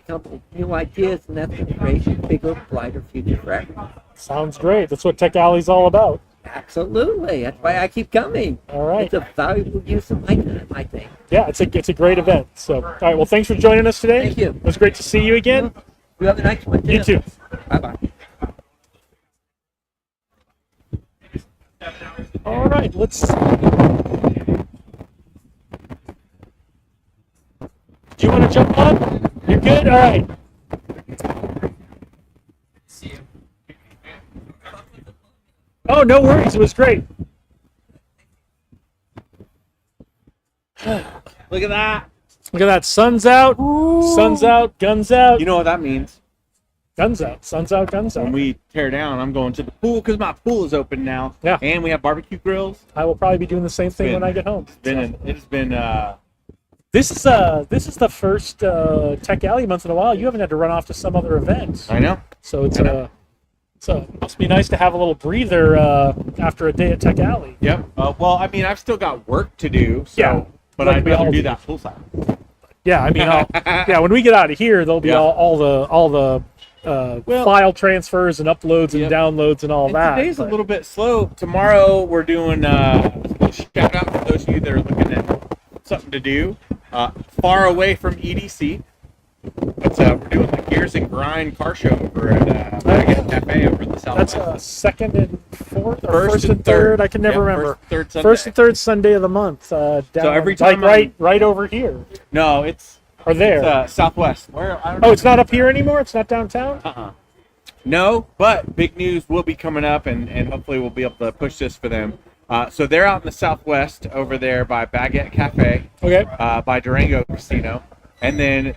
come up with new ideas, and that's going to create a bigger, brighter future for everyone. Sounds great. That's what Tech Alley's all about. Absolutely. That's why I keep coming. All right. It's a valuable use of my time, I think. Yeah, it's a great event. So, all right. Well, thanks for joining us today. Thank you. It was great to see you again. You have a nice one. You too. Bye-bye. All right. Let's see. Do you want to jump on? You're good? All right. Oh, no worries. It was great. Look at that. Look at that. Sun's out. Ooh. Sun's out. Guns out. You know what that means? Guns out. Sun's out. Guns out. When we tear down, I'm going to the pool because my pool is open now. Yeah. And we have barbecue grills. I will probably be doing the same thing when I get home. It's been. This is the first Tech Alley month in a while. You haven't had to run off to some other event. I know. So it's so it must be nice to have a little breather after a day at Tech Alley. Yep. Well, I mean, I've still got work to do. So, yeah. But I'd rather do that poolside. Yeah, I mean, when we get out of here, there'll be all the file transfers and uploads and downloads and all that. Today's a little bit slow. Tomorrow we're doing shout out for those of you that are looking at something to do far away from EDC. But we're doing the Gears and Grind car show over at Cafe over in the Southwest. That's second and fourth, or first and third. I can never remember. First and third Sunday of the month. Down, so every time, right over here. No, it's there. It's, Southwest. Where? I don't know. Oh, it's not up here anymore. It's not downtown. No, but big news will be coming up, and hopefully we'll be able to push this for them. So they're out in the Southwest over there by Baguette Cafe. Okay. By Durango Casino. And then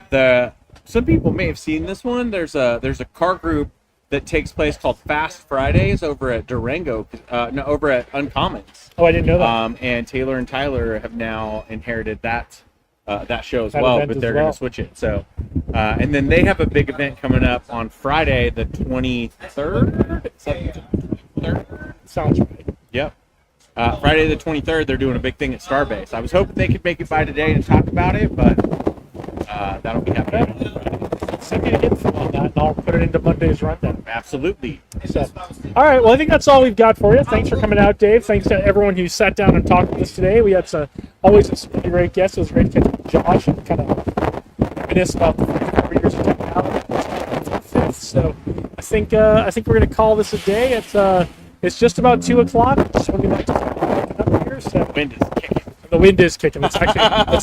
some people may have seen this one. There's a car group that takes place called Fast Fridays over at Durango, no, over at Uncommons. Oh, I didn't know that. And Taylor and Tyler have now inherited that show as That well, event but as they're well. going to switch it. So, and then they have a big event coming up on Friday, the 23rd. Sounds right. Yep. Friday the 23rd, they're doing a big thing at Starbase. I was hoping they could make it by today to talk about it, but that'll be happening. Send me the info on that, and I'll put it into Monday's rundown. Absolutely. So, all right. Well, I think that's all we've got for you. Thanks for coming out, Dave. Thanks to everyone who sat down and talked with us today. We had always some really great guests. It was great to catch up with Josh and kind of reminisce about the 4 years of technology. So, I think we're going to call this a day. It's just about 2:00. Just when we like to start wrapping up here. So, Wind is kicking. the wind is kicking. It's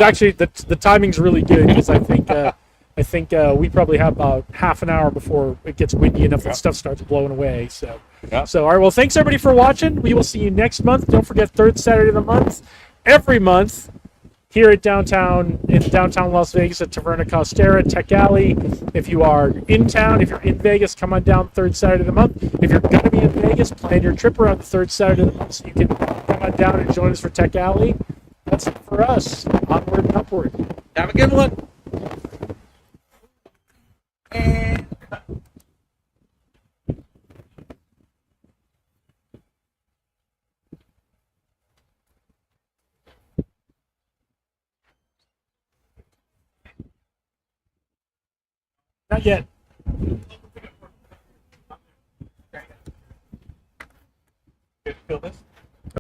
actually the timing's really good because I think we probably have about half an hour before it gets windy enough that stuff starts blowing away. So, all right. Well, thanks everybody for watching. We will see you next month. Don't forget, third Saturday of the month, every month, here at downtown Las Vegas at Taverna Costera, Tech Alley. If you are in town, if you're in Vegas, come on down third Saturday of the month. If you're going to be in Vegas, plan your trip around the third Saturday of the month so you can come on down and join us for Tech Alley. That's it for us. Onward and upward. Have a good one. Not yet.